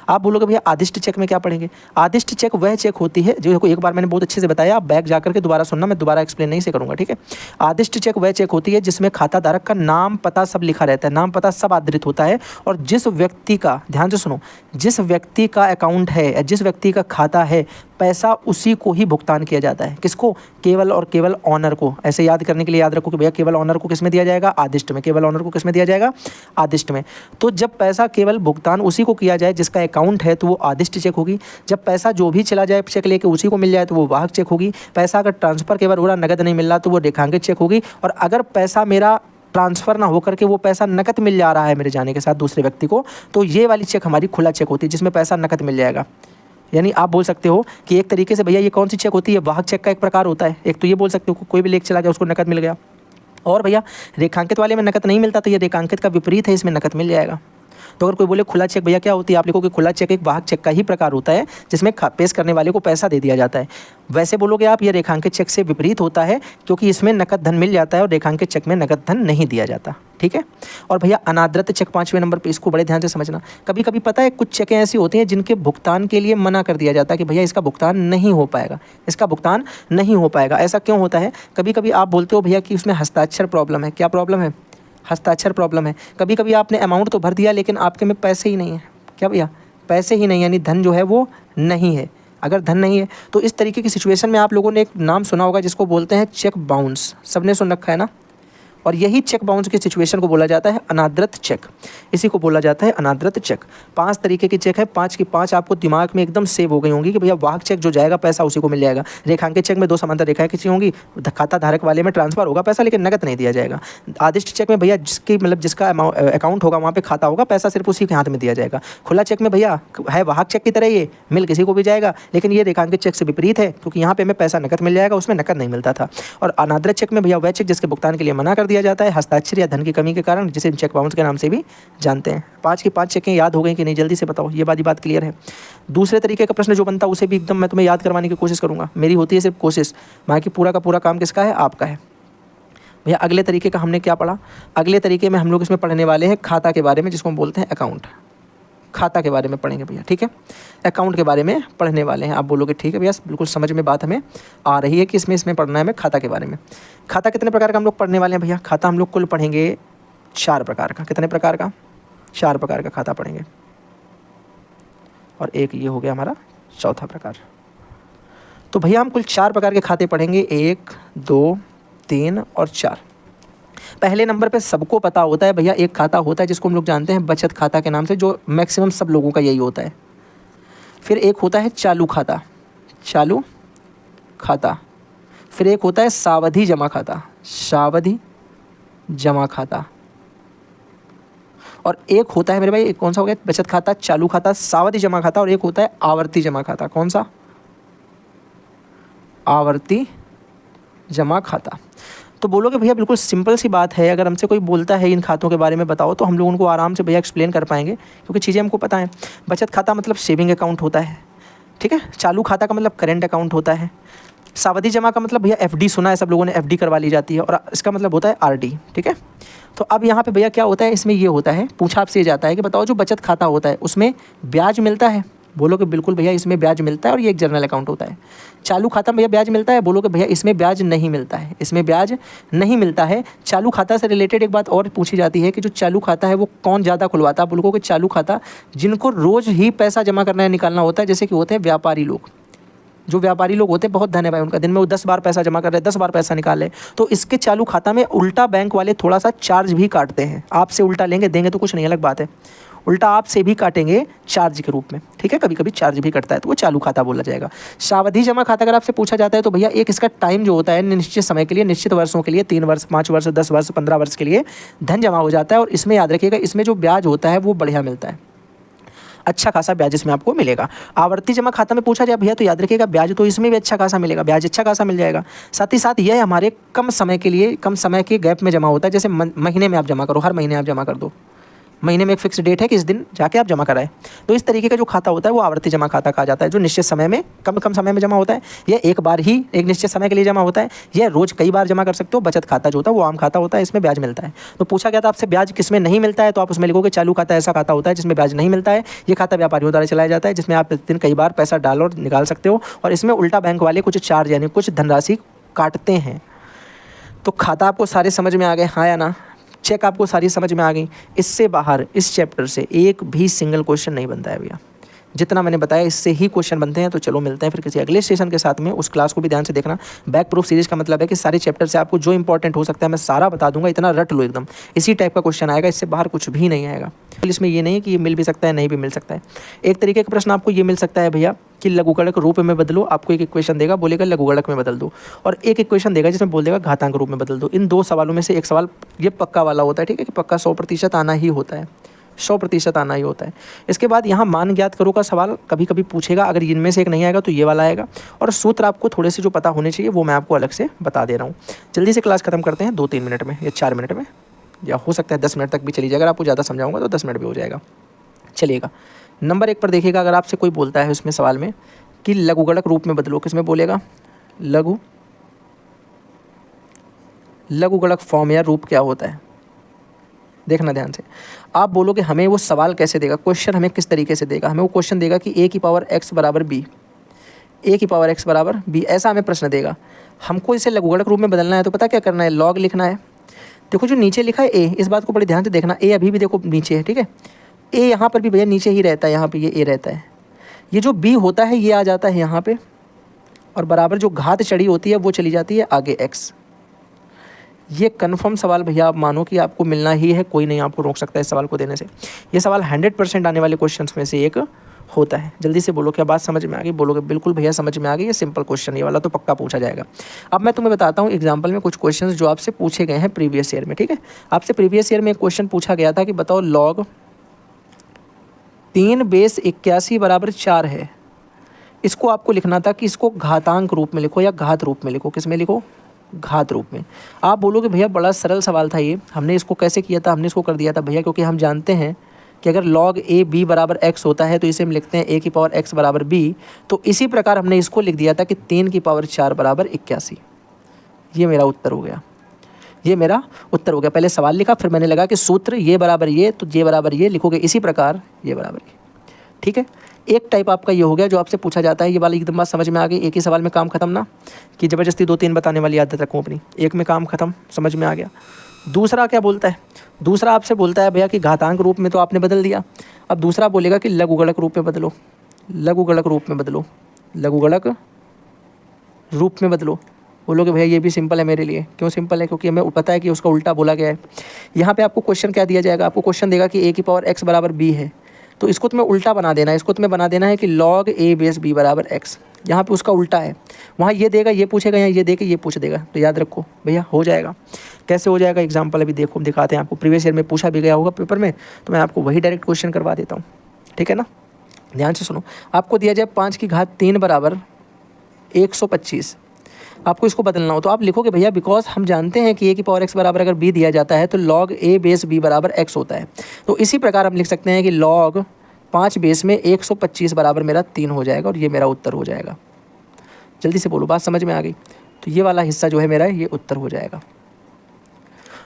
Speaker 1: आप बोलोगे भैया आदिष्ट चेक में क्या पढ़ेंगे। आदिष्ट चेक वह चेक होती है जो एक बार मैंने बहुत अच्छे से बताया, आप बैक जाकर के दोबारा सुनना, मैं दोबारा एक्सप्लेन नहीं से करूँगा, ठीक है। आदिष्ट चेक वह चेक होती है जिसमें खाता धारक का नाम पता सब लिखा रहता है, नाम पता सब आधारित होता है, और जिस व्यक्ति का, ध्यान से सुनो, जिस व्यक्ति का अकाउंट है, जिस व्यक्ति का खाता है, पैसा उसी को ही भुगतान किया जाता है। किसको, केवल और केवल ऑनर को। ऐसे याद करने के लिए याद रखो कि भैया केवल ऑनर को किस में दिया जाएगा, आदिष्ट में। केवल ऑनर को किस में दिया जाएगा, आदिष्ट में। तो जब पैसा केवल भुगतान उसी को किया जाए जिसका अकाउंट है, तो वो आदिष्ट चेक होगी। जब पैसा जो भी चला जाए चेक लेके उसी को मिल जाए तो वो वाहक चेक होगी। पैसा अगर ट्रांसफ़र केवल हो रहा, नगद नहीं मिल रहा, तो वो रेखांकित चेक होगी। और अगर पैसा मेरा ट्रांसफ़र ना होकर के वो पैसा नकद मिल जा रहा है मेरे जाने के साथ दूसरे व्यक्ति को, तो ये वाली चेक हमारी खुला चेक होती है जिसमें पैसा नकद मिल जाएगा। यानी आप बोल सकते हो कि एक तरीके से भैया ये कौन सी चेक होती है, वाहक चेक का एक प्रकार होता है। एक तो ये बोल सकते हो कोई भी लेके चला गया उसको नकद मिल गया, और भैया रेखांकित वाले में नकद नहीं मिलता, तो ये रेखांकित का विपरीत है, इसमें नकद मिल जाएगा। तो अगर कोई बोले खुला चेक भैया क्या होती है, आप लिखोगे खुला चेक एक वाहक चेक का ही प्रकार होता है जिसमें पेश करने वाले को पैसा दे दिया जाता है। वैसे बोलोगे आप ये रेखांकित चेक से विपरीत होता है क्योंकि इसमें नकद धन मिल जाता है और रेखांकित चेक में नकद धन नहीं दिया जाता, ठीक है। और भैया अनादृत चेक 5वें नंबर पे, इसको बड़े ध्यान से समझना। कभी कभी पता है कुछ चेकें ऐसी होती हैं जिनके भुगतान के लिए मना कर दिया जाता है कि भैया इसका भुगतान नहीं हो पाएगा, इसका भुगतान नहीं हो पाएगा। ऐसा क्यों होता है, कभी कभी आप बोलते हो भैया कि उसमें हस्ताक्षर प्रॉब्लम है। क्या प्रॉब्लम है, हस्ताक्षर प्रॉब्लम है। कभी कभी आपने अमाउंट तो भर दिया लेकिन आपके में पैसे ही नहीं है। क्या भैया, पैसे ही नहीं, यानी धन जो है वो नहीं है। अगर धन नहीं है तो इस तरीके की सिचुएशन में आप लोगों ने एक नाम सुना होगा जिसको बोलते हैं चेक बाउंस, सबने सुन रखा है ना। और यही चेक बाउंस की सिचुएशन को बोला जाता है अनादृत चेक, इसी को बोला जाता है अनादृत चेक। 5 तरीके की चेक है, 5 की 5 आपको दिमाग में एकदम सेव हो गई होंगी कि भैया वाहक चेक जो जाएगा पैसा उसी को मिल जाएगा। रेखांकित चेक में 2 समांतर रेखाएं खींची होंगी, खाता धारक वाले में ट्रांसफर होगा पैसा लेकिन नकद नहीं दिया जाएगा। आदिष्ट चेक में भैया जिसकी मतलब जिसका अकाउंट होगा वहाँ पे खाता होगा, पैसा सिर्फ उसी के हाथ में दिया जाएगा। खुला चेक में भैया है वाहक चेक की तरह, ये मिल किसी को भी जाएगा, लेकिन ये रेखांकित चेक से विपरीत है क्योंकि यहाँ पे हमें पैसा नकद मिल जाएगा, उसमें नकद नहीं मिलता था। और अनादृत चेक में भैया वह चेक जिसके भुगतान के लिए मना कर दिया जाता है हस्ताक्षर या धन की कमी के कारण, जिसे चेक बाउंस के नाम से भी जानते हैं। 5 की 5 चेकें याद हो गई कि नहीं, जल्दी से बताओ, ये बात क्लियर है। दूसरे तरीके का प्रश्न जो बनता है उसे भी एकदम मैं तुम्हें याद करवाने की कोशिश करूंगा, मेरी होती है सिर्फ कोशिश, बाकी पूरा का पूरा काम किसका है, आपका है। भैया अगले तरीके का हमने क्या पढ़ा, अगले तरीके में हम लोग इसमें पढ़ने वाले हैं खाता के बारे में, जिसको हम बोलते हैं अकाउंट। खाता के बारे में पढ़ेंगे भैया, ठीक है, अकाउंट के बारे में पढ़ने वाले हैं। आप बोलोगे ठीक है भैया, बिल्कुल समझ में बात हमें आ रही है कि इसमें पढ़ना है हमें खाता के बारे में। खाता कितने प्रकार का हम लोग पढ़ने वाले हैं भैया, खाता हम लोग कुल पढ़ेंगे 4 प्रकार का। कितने प्रकार का, 4 प्रकार का खाता पढ़ेंगे, और एक ये हो गया हमारा चौथा प्रकार। तो भैया हम कुल 4 प्रकार के खाते पढ़ेंगे, 1, 2, 3 और 4। पहले नंबर पे सबको पता होता है भैया, एक खाता होता है जिसको हम लोग जानते हैं बचत खाता के नाम से, जो मैक्सिमम सब लोगों का यही होता है। फिर एक होता है चालू खाता, चालू खाता। फिर एक होता है सावधि जमा खाता, सावधि जमा खाता। और एक होता है मेरे भाई, कौन सा हो गया, बचत खाता, चालू खाता, सावधि जमा खाता, और एक होता है आवर्ती जमा खाता। कौन सा, आवर्ती जमा खाता। तो बोलोगे भैया बिल्कुल सिंपल सी बात है, अगर हमसे कोई बोलता है इन खातों के बारे में बताओ तो हम लोग उनको आराम से भैया एक्सप्लेन कर पाएंगे, क्योंकि चीज़ें हमको पता है। बचत खाता मतलब सेविंग अकाउंट होता है, ठीक है। चालू खाता का मतलब करेंट अकाउंट होता है। सावधि जमा का मतलब भैया एफडी सुना है सब लोगों ने, एफडी करवा ली जाती है, और इसका मतलब होता है आरडी, ठीक है। तो अब यहाँ पे भैया क्या होता है, इसमें ये होता है, पूछा आपसे ये जाता है कि बताओ जो बचत खाता होता है उसमें ब्याज मिलता है। बोलोगे बिल्कुल भैया इसमें ब्याज मिलता है और ये एक जनरल अकाउंट होता है। चालू खाता में भैया ब्याज मिलता है। बोलोगे भैया इसमें ब्याज नहीं मिलता है, इसमें ब्याज नहीं मिलता है। चालू खाता से रिलेटेड एक बात और पूछी जाती है कि जो चालू खाता है वो कौन ज़्यादा खुलवाता है। बोलोगे चालू खाता जिनको रोज़ ही पैसा जमा करना है, निकालना होता है, जैसे कि होते हैं व्यापारी लोग। जो व्यापारी लोग होते हैं बहुत धन है भाई उनका, दिन में वो 10 बार पैसा जमा कर रहे हैं, 10 बार पैसा निकाल रहे हैं, तो इसके चालू खाता में उल्टा बैंक वाले थोड़ा सा चार्ज भी काटते हैं। आपसे उल्टा लेंगे, देंगे तो कुछ नहीं, अलग बात है, उल्टा आपसे भी काटेंगे चार्ज के रूप में, ठीक है। कभी कभी चार्ज भी कटता है, तो वो चालू खाता बोला जाएगा। सावधि जमा खाता अगर आपसे पूछा जाता है तो भैया एक इसका टाइम जो होता है निश्चित समय के लिए, निश्चित वर्षों के लिए, 3 वर्ष, 5 वर्ष, 10 वर्ष, 15 वर्ष के लिए धन जमा हो जाता है। और इसमें याद रखिएगा इसमें जो ब्याज होता है वो बढ़िया मिलता है, अच्छा खासा ब्याज इसमें आपको मिलेगा। आवर्ती जमा खाता में पूछा जाए भैया तो याद रखिएगा ब्याज तो इसमें भी अच्छा खासा मिलेगा, ब्याज अच्छा खासा मिल जाएगा। साथ ही साथ यह हमारे कम समय के लिए, कम समय के गैप में जमा होता है, जैसे महीने में आप जमा करो, हर महीने आप जमा कर दो, महीने में एक फिक्स डेट है कि इस दिन जाके आप जमा कराएं। तो इस तरीके का जो खाता होता है वो आवर्ती जमा खाता कहा जाता है, जो निश्चित समय में कम समय में जमा होता है। यह एक बार ही एक निश्चित समय के लिए जमा होता है, यह रोज कई बार जमा कर सकते हो। बचत खाता जो होता है वो आम खाता होता है, इसमें ब्याज मिलता है। तो पूछा गया था आपसे ब्याज किसमें नहीं मिलता है, तो आप उसमें लिखोगे चालू खाता ऐसा खाता होता है जिसमें ब्याज नहीं मिलता है। ये खाता व्यापारियों द्वारा चलाया जाता है, जिसमें आप दिन कई बार पैसा डाल और निकाल सकते हो, और इसमें उल्टा बैंक वाले कुछ चार्ज यानी कुछ धनराशि काटते हैं। तो खाता आपको सारे समझ में आ गए, हाँ या ना? चेक आपको सारी समझ में आ गई। इससे बाहर इस चैप्टर से एक भी सिंगल क्वेश्चन नहीं बनता है भैया, जितना मैंने बताया इससे ही क्वेश्चन बनते हैं। तो चलो मिलते हैं फिर किसी अगले सेशन के साथ में, उस क्लास को भी ध्यान से देखना। बैक प्रूफ सीरीज का मतलब है कि सारे चैप्टर से आपको जो इंपॉर्टेंट हो सकता है मैं सारा बता दूंगा, इतना रट लो एकदम, इसी टाइप का क्वेश्चन आएगा, इससे बाहर कुछ भी नहीं आएगा। इसमें ये नहीं कि ये मिल भी सकता है, नहीं भी मिल सकता है। एक तरीके का प्रश्न आपको ये मिल सकता है भैया कि लघुगणक रूप में बदलो, आपको एक इक्वेशन देगा, बोलेगा लघुगणक में बदल दो, और एक इक्वेशन देगा जिसमें बोल देगा घातांक रूप में बदल दो। इन दो सवालों में से एक सवाल ये पक्का वाला होता है, ठीक है, कि पक्का 100% आना ही होता है, 100% आना ही होता है। इसके बाद यहाँ मान ज्ञात करो का सवाल कभी कभी पूछेगा, अगर इनमें से एक नहीं आएगा तो ये वाला आएगा, और सूत्र आपको थोड़े से जो पता होने चाहिए वो मैं आपको अलग से बता दे रहा हूँ। जल्दी से क्लास खत्म करते हैं 2-3 मिनट में या 4 मिनट में, या हो सकता है 10 मिनट तक भी चली जाएगा। अगर आपको ज़्यादा समझाऊंगा तो 10 मिनट भी हो जाएगा। चलिएगा नंबर 1 पर देखिएगा, अगर आपसे कोई बोलता है उसमें सवाल में कि लघुगणक रूप में बदलो, किसमें बोलेगा? लघुगणक फॉर्म या रूप क्या होता है, देखना ध्यान से। आप बोलोगे हमें वो सवाल कैसे देगा, क्वेश्चन हमें किस तरीके से देगा। हमें वो क्वेश्चन देगा कि a की पावर x बराबर b, a की पावर x बराबर b, ऐसा हमें प्रश्न देगा। हमको इसे लघुगणक रूप में बदलना है तो पता क्या करना है, लॉग लिखना है। देखो जो नीचे लिखा है a, इस बात को बड़े ध्यान से देखना, a अभी भी देखो नीचे है, ठीक है, a यहाँ पर भी भैया नीचे ही रहता है, यहाँ पे ये a रहता है। ये जो b होता है ये आ जाता है यहाँ पे, और बराबर जो घात चढ़ी होती है वो चली जाती है आगे x। ये कन्फर्म सवाल भैया आप मानो कि आपको मिलना ही है, कोई नहीं आपको रोक सकता है इस सवाल को देने से। ये सवाल 100% आने वाले क्वेश्चंस में से एक होता है। जल्दी से बोलो क्या बात समझ में आ गई? बोलोगे बिल्कुल भैया समझ में आ गई, ये सिंपल क्वेश्चन, ये वाला तो पक्का पूछा जाएगा। अब मैं तुम्हें बताता हूँ एग्जाम्पल में कुछ क्वेश्चन जो आपसे पूछे गए हैं प्रीवियस ईयर में, ठीक है। आपसे प्रीवियस ईयर में एक क्वेश्चन पूछा गया था कि बताओ log 3 बेस 81 बराबर 4 है। इसको आपको लिखना था कि इसको घातांक रूप में लिखो या घात रूप में लिखो। किस में लिखो? घात रूप में। आप बोलोगे भैया बड़ा सरल सवाल था ये, हमने इसको कैसे किया था? हमने इसको कर दिया था भैया क्योंकि हम जानते हैं कि अगर log a b बराबर x होता है तो इसे हम लिखते हैं a की पावर x बराबर b। तो इसी प्रकार हमने इसको लिख दिया था कि 3 की पावर 4 बराबर 81। ये मेरा उत्तर हो गया, ये मेरा उत्तर हो गया। पहले सवाल लिखा, फिर मैंने लगा कि सूत्र ये बराबर ये, तो ये बराबर ये लिखोगे, इसी प्रकार ये बराबर ये, ठीक है। एक टाइप आपका ये हो गया जो आपसे पूछा जाता है, ये वाली एकदम बात समझ में आ गई। एक ही सवाल में काम खत्म ना, कि ज़बरदस्ती 2-3 बताने वाली आदत रखूँ अपनी। एक में काम खत्म, समझ में आ गया। दूसरा क्या बोलता है? दूसरा आपसे बोलता है भैया कि घातांक रूप में तो आपने बदल दिया, अब दूसरा बोलेगा कि लघुगणक रूप में बदलो, लघुगणक रूप में बदलो, लघुगणक रूप में बदलो। बोलोगे भैया ये भी सिंपल है मेरे लिए। क्यों सिंपल है? क्योंकि हमें पता है कि उसका उल्टा बोला गया है। यहाँ पे आपको क्वेश्चन क्या दिया जाएगा? आपको क्वेश्चन देगा कि a की पावर x बराबर b है, तो इसको तुम्हें उल्टा बना देना है। इसको तुम्हें बना देना है कि log a बेस b बराबर x। यहाँ पे उसका उल्टा है, वहाँ ये देगा ये पूछेगा, यहाँ ये दे के ये पूछ देगा। तो याद रखो भैया हो जाएगा। कैसे हो जाएगा? एग्जाम्पल अभी देखो दिखाते हैं आपको। प्रीवियस ईयर में पूछा भी गया होगा पेपर में, तो मैं आपको वही डायरेक्ट क्वेश्चन करवा देता हूँ, ठीक है ना। ध्यान से सुनो। आपको दिया जाए 5 की घात 3 बराबर 125। आपको इसको बदलना हो तो आप लिखोगे भैया बिकॉज हम जानते हैं कि a की पावर x बराबर अगर b दिया जाता है तो log a बेस b बराबर x होता है। तो इसी प्रकार हम लिख सकते हैं कि log 5 बेस में 125 बराबर मेरा 3 हो जाएगा और ये मेरा उत्तर हो जाएगा। जल्दी से बोलो, बात समझ में आ गई? तो ये वाला हिस्सा जो है मेरा ये उत्तर हो जाएगा।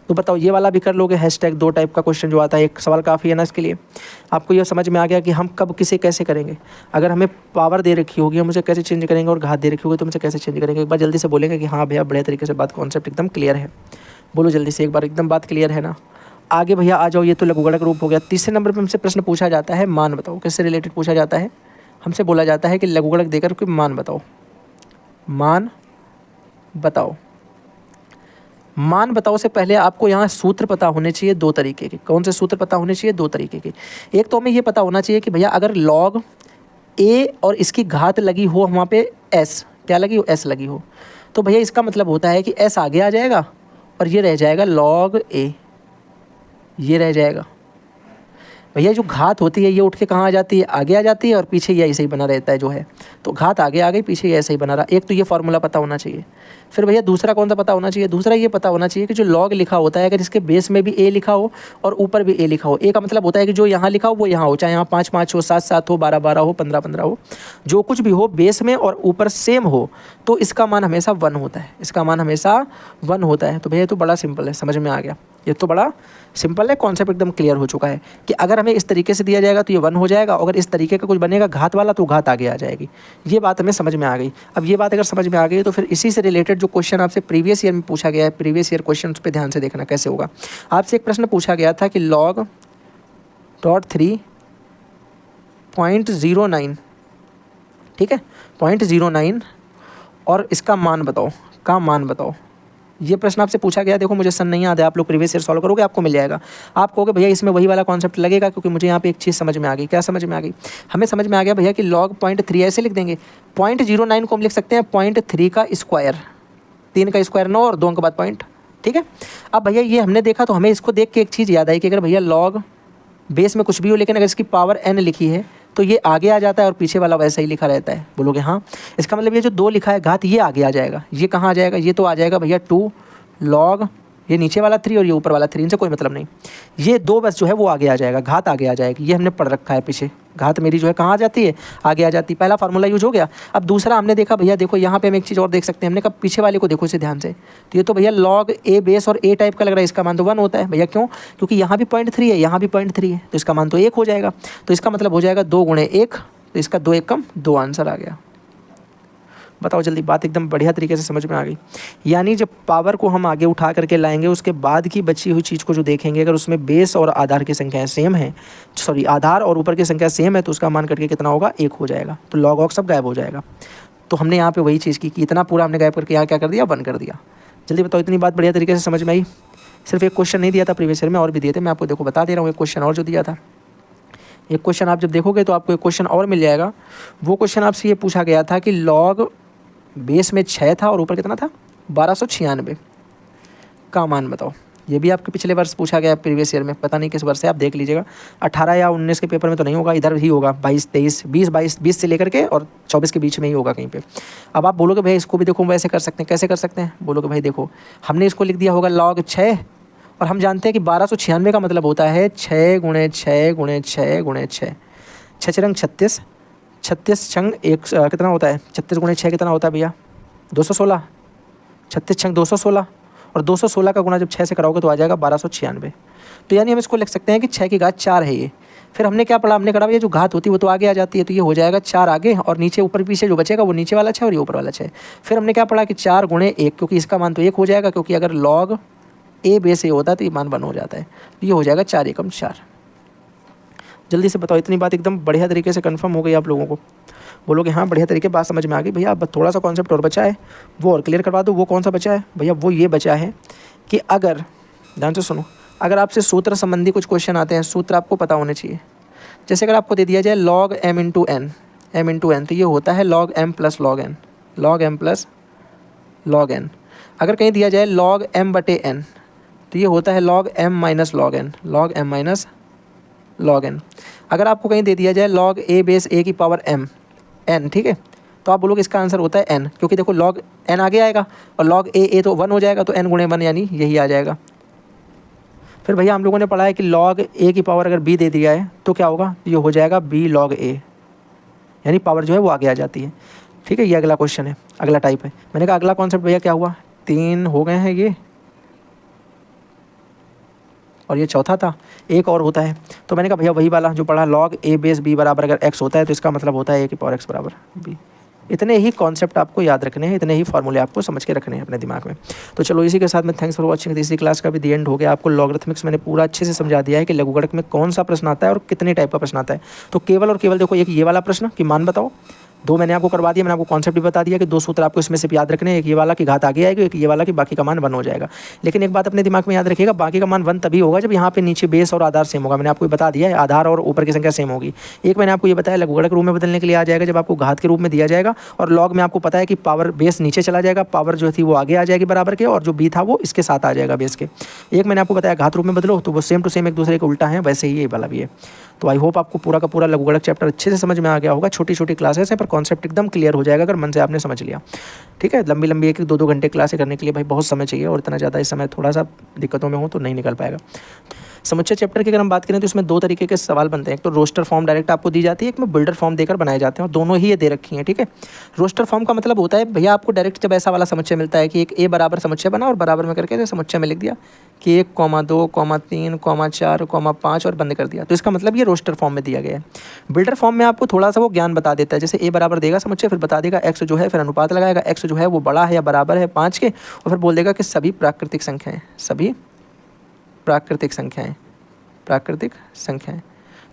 Speaker 1: तो बताओ ये वाला भी कर लोगे? हैशटैग 2 टाइप का क्वेश्चन जो आता है, एक सवाल काफ़ी है ना इसके लिए। आपको ये समझ में आ गया कि हम कब किसे कैसे करेंगे। अगर हमें पावर दे रखी होगी हम उसे कैसे चेंज करेंगे और घात दे रखी होगी तो हम उसे कैसे चेंज करेंगे। एक बार जल्दी से बोलेंगे कि हाँ भैया बढ़िया तरीके से बात कॉन्सेप्ट एकदम क्लियर है। बोलो जल्दी से एक बार, एकदम बात क्लियर है ना? आगे भैया आ जाओ, ये तो लघुगणक रूप हो गया। तीसरे नंबर पर हमसे प्रश्न पूछा जाता है मान बताओ। किससे रिलेटेड पूछा जाता है? हमसे बोला जाता है कि लघुगणक देकर कोई मान बताओ। मान बताओ। मान बताओ से पहले आपको यहाँ सूत्र पता होने चाहिए 2 तरीके के। कौन से सूत्र पता होने चाहिए? 2 तरीके के। एक तो हमें ये पता होना चाहिए कि भैया अगर log a और इसकी घात लगी हो वहाँ पे s, क्या लगी हो? s लगी हो, तो भैया इसका मतलब होता है कि s आगे आ जाएगा और ये रह जाएगा log a, ये रह जाएगा। भैया जो घात होती है ये उठ के कहाँ आ जाती है? आगे आ जाती है और पीछे ये ऐसे ही बना रहता है जो है। तो घात आगे आ गई, पीछे ये ऐसे ही बना रहा। एक तो ये फार्मूला पता होना चाहिए। फिर भैया दूसरा कौन सा पता होना चाहिए? दूसरा ये पता होना चाहिए कि जो log लिखा होता है अगर इसके बेस में भी a लिखा हो और ऊपर भी a लिखा हो। a का मतलब होता है कि जो यहाँ लिखा हो वो यहाँ हो, चाहे यहाँ 5 5 हो, 7 7 हो, 12 12 हो, 15 15 हो, जो कुछ भी हो बेस में और ऊपर सेम हो तो इसका मान हमेशा 1 होता है। इसका मान हमेशा 1 होता है। तो भैया तो बड़ा सिंपल है, समझ में आ गया? ये तो बड़ा सिंपल है, कॉन्सेप्ट एकदम क्लियर हो चुका है कि अगर हमें इस तरीके से दिया जाएगा तो ये 1 हो जाएगा, अगर इस तरीके का कुछ बनेगा घात वाला तो घात आगे आ जाएगी। ये बात हमें समझ में आ गई। अब ये बात अगर समझ में आ गई तो फिर इसी से रिलेटेड जो क्वेश्चन आपसे प्रीवियस ईयर में पूछा गया है, प्रीवियस ईयर क्वेश्चन उस पर ध्यान से देखना कैसे होगा। आपसे एक प्रश्न पूछा गया था कि log .3 0.09, ठीक है 0.09 और इसका मान बताओ, का मान बताओ। ये प्रश्न आपसे पूछा गया। देखो मुझे सन नहीं याद है, आप लोग प्रीवियस ईयर सॉल्व करोगे आपको मिल जाएगा। आप कहोगे भैया इसमें वही वाला कॉन्सेप्ट लगेगा, क्योंकि मुझे यहाँ पे एक चीज़ समझ में आ गई। क्या समझ में आ गई? हमें समझ में आ गया भैया कि log 0.3 ऐसे लिख देंगे। 0.09 को हम लिख सकते हैं 0.3 का स्क्वायर, 3 का स्क्वायर 9 और 2 के बाद पॉइंट, ठीक है। अब भैया ये हमने देखा तो हमें इसको देख के एक चीज़ याद आई कि अगर भैया log बेस में कुछ भी हो लेकिन अगर इसकी पावर n लिखी है तो ये आगे आ जाता है और पीछे वाला वैसा ही लिखा रहता है। बोलोगे हाँ, इसका मतलब ये जो 2 लिखा है घात ये आगे आ जाएगा। ये कहाँ आ जाएगा? ये तो आ जाएगा भैया 2 log, ये नीचे वाला 3 और ये ऊपर वाला 3, इनसे कोई मतलब नहीं। ये 2 बस जो है वो आगे आ जाएगा, घात आगे आ जाएगी। ये हमने पढ़ रखा है पीछे, घात मेरी जो है कहाँ आ जाती है? आगे आ जाती है। पहला फार्मूला यूज हो गया। अब दूसरा हमने देखा भैया, देखो यहाँ पे हम एक चीज़ और देख सकते हैं। हमने कहा पीछे वाले को देखो इसे ध्यान से, तो ये तो भैया log a बेस और a टाइप का लग रहा है। इसका मान तो 1 होता है भैया। क्यों? क्योंकि यहाँ भी 0.3 है, यहाँ भी 0.3 है, तो इसका मान तो 1 हो जाएगा। तो इसका मतलब हो जाएगा 2 गुणे 1, तो इसका 2 1 कम 2 आंसर आ गया। बताओ जल्दी, बात एकदम बढ़िया तरीके से समझ में आ गई। यानी जब पावर को हम आगे उठा करके लाएंगे उसके बाद की बची हुई चीज़ को जो देखेंगे, अगर उसमें बेस और आधार की संख्याएं सेम है, सॉरी आधार और ऊपर की संख्या सेम है, तो उसका मान करके कितना होगा? 1 हो जाएगा। तो log ऑफ सब गायब हो जाएगा। तो हमने यहाँ पे वही चीज़ की कि इतना पूरा हमने गायब करके यहाँ क्या कर दिया? 1 कर दिया। जल्दी बताओ, इतनी बात बढ़िया तरीके से समझ में आई? सिर्फ एक क्वेश्चन नहीं दिया था प्रीवियस ईयर में, और भी दिए थे। मैं आपको देखो बता दे रहा हूँ, एक क्वेश्चन और जो दिया था। एक क्वेश्चन आप जब देखोगे तो आपको एक क्वेश्चन और मिल जाएगा। वो क्वेश्चन आपसे ये पूछा गया था कि log बेस में 6 था और ऊपर कितना था? 1296 का मान बताओ। ये भी आपके पिछले वर्ष पूछा गया प्रीवियस ईयर में, पता नहीं किस वर्ष से, आप देख लीजिएगा। 18 या 19 के पेपर में तो नहीं होगा, इधर ही होगा 22 23 20 से लेकर के और 24 के बीच में ही होगा कहीं पे। अब आप बोलोगे भैया इसको भी देखो वैसे कर सकते हैं, कैसे कर सकते हैं? बोलोगे भाई देखो हमने इसको लिख दिया होगा log 6, और हम जानते हैं कि 1296 का मतलब होता है 6 गुणे 6 गुणे 6 गुणे 6, 6 रंग 36, 36 छंग एक कितना होता है? 36 गुणे 6 कितना होता है भैया? 216। 36 छंग 216, और 216 का गुणा जब 6 से कराओगे तो आ जाएगा 1296। तो यानी हम इसको लिख सकते हैं कि 6 की घात 4 है ये। फिर हमने क्या पढ़ा? हमने कहा भैया जो घात होती है वो तो आगे आ जाती है, तो ये हो जाएगा 4 आगे और नीचे ऊपर पीछे जो बचेगा वो नीचे वाला 6 और ये ऊपर वाला 6। फिर हमने क्या पढ़ा कि 4 गुणे 1, क्योंकि इसका मान तो 1 हो जाएगा, क्योंकि अगर log a बेस a होता है तो ये मान 1 हो जाता है। तो ये हो जाएगा 4 एकम 4। जल्दी से बताओ, इतनी बात एकदम बढ़िया तरीके से कंफर्म हो गई आप लोगों को? बोलोगे हाँ बढ़िया तरीके बात समझ में आ गई भैया। अब थोड़ा सा कॉन्सेप्ट और बचा है, वो और क्लियर करवा दो। वो कौन सा बचा है भैया? वो ये बचा है कि अगर, ध्यान से सुनो, अगर आपसे सूत्र संबंधी कुछ क्वेश्चन आते हैं, सूत्र आपको पता होने चाहिए। जैसे अगर आपको दे दिया जाए log m इंटू n, तो ये होता है log m plus log n, log m plus log n। अगर कहीं दिया जाए log m बटे n, तो ये होता है log m minus log n, log m minus log n। अगर आपको कहीं दे दिया जाए log a बेस a की पावर m n, ठीक है, तो आप बोलोगे इसका आंसर होता है n, क्योंकि देखो log n आगे आएगा और log a तो 1 हो जाएगा, तो n गुणे 1 यानी यही आ जाएगा। फिर भैया हम लोगों ने पढ़ा है कि log a की पावर अगर b दे दिया है तो क्या होगा, ये हो जाएगा b log a, यानी पावर जो है वो आगे आ जाती है। ठीक है, ये अगला क्वेश्चन है, अगला टाइप है। मैंने कहा अगला कॉन्सेप्ट भैया क्या हुआ, 3 हो गए हैं ये, और ये चौथा था, एक और होता है। तो मैंने कहा भैया वही वाला जो पढ़ा, log a बेस b बराबर अगर x होता है तो इसका मतलब होता है a की पावर x बराबर b। इतने ही कॉन्सेप्ट आपको याद रखने हैं, इतने ही फॉर्मूले आपको समझ के रखने हैं अपने दिमाग में। तो चलो इसी के साथ में थैंक्स फॉर वॉचिंग, तीसरी क्लास का भी दी एंड हो गया। आपको लॉगरिथमिक्स मैंने पूरा अच्छे से समझा दिया है कि लघुगणक में कौन सा प्रश्न आता है और कितने टाइप का प्रश्न आता है। तो केवल और केवल देखो, एक ये वाला प्रश्न कि मान बताओ, 2 मैंने आपको करवा दिया, मैंने आपको कॉन्सेप्ट भी बता दिया कि 2 सूत्र आपको इसमें से याद रखने हैं, एक ये वाला की घात आगे आएगी, एक ये वाला की बाकी का मान 1 हो जाएगा। लेकिन एक बात अपने दिमाग में याद रखिएगा, बाकी का मान 1 तभी होगा जब यहाँ पे नीचे बेस और आधार सेम होगा। मैंने आपको बता दिया है आधार और ऊपर की संख्या सेम होगी। एक मैंने आपको ये बताया लघुगणक रूप में बदलने के लिए आ जाएगा जब आपको घात के रूप में दिया जाएगा, और लॉग में आपको पता है कि पावर बेस नीचे चला जाएगा, पावर जो थी वो आगे आ जाएगी बराबर के, और जो बी था वो इसके साथ आ जाएगा बेस के। एक मैंने आपको बताया घात रूप में बदलो, तो वो सेम टू सेम एक दूसरे के उल्टा है, वैसे ही ये वाला भी है। तो आई होप आपको पूरा का पूरा लघुगणक चैप्टर अच्छे से समझ में आ गया होगा। छोटी छोटी क्लासेस हैं पर कॉन्सेप्ट एकदम क्लियर हो जाएगा अगर मन से आपने समझ लिया। ठीक है, लंबी लंबी 1-1, 2-2 घंटे क्लासें करने के लिए भाई बहुत समय चाहिए, और इतना ज़्यादा इस समय थोड़ा सा दिक्कतों में हो तो नहीं निकल पाएगा। समुच्चय चैप्टर की अगर हम बात करें तो इसमें 2 तरीके के सवाल बनते हैं। एक तो रोस्टर फॉर्म डायरेक्ट आपको दी जाती है, एक में बिल्डर फॉर्म देकर बनाए जाते हैं, और दोनों ही ये दे रखी हैं। ठीक है, रोस्टर फॉर्म का मतलब होता है भैया आपको डायरेक्ट जब ऐसा वाला समुच्चय मिलता है कि एक a बराबर समुच्चय बना और बराबर में करके समुच्चय में लिख दिया कि 1, 2, 3, 4, 5 और बंद कर दिया, तो इसका मतलब ये रोस्टर फॉर्म में दिया गया है। बिल्डर फॉर्म में आपको थोड़ा सा वो ज्ञान बता देता है, जैसे a बराबर देगा समुच्चय, फिर बता देगा x जो है, फिर अनुपात लगाएगा x जो है वो बड़ा है या बराबर है 5 के, और फिर बोल देगा कि सभी प्राकृतिक संख्याएं, सभी प्राकृतिक संख्याएं, प्राकृतिक संख्याएं।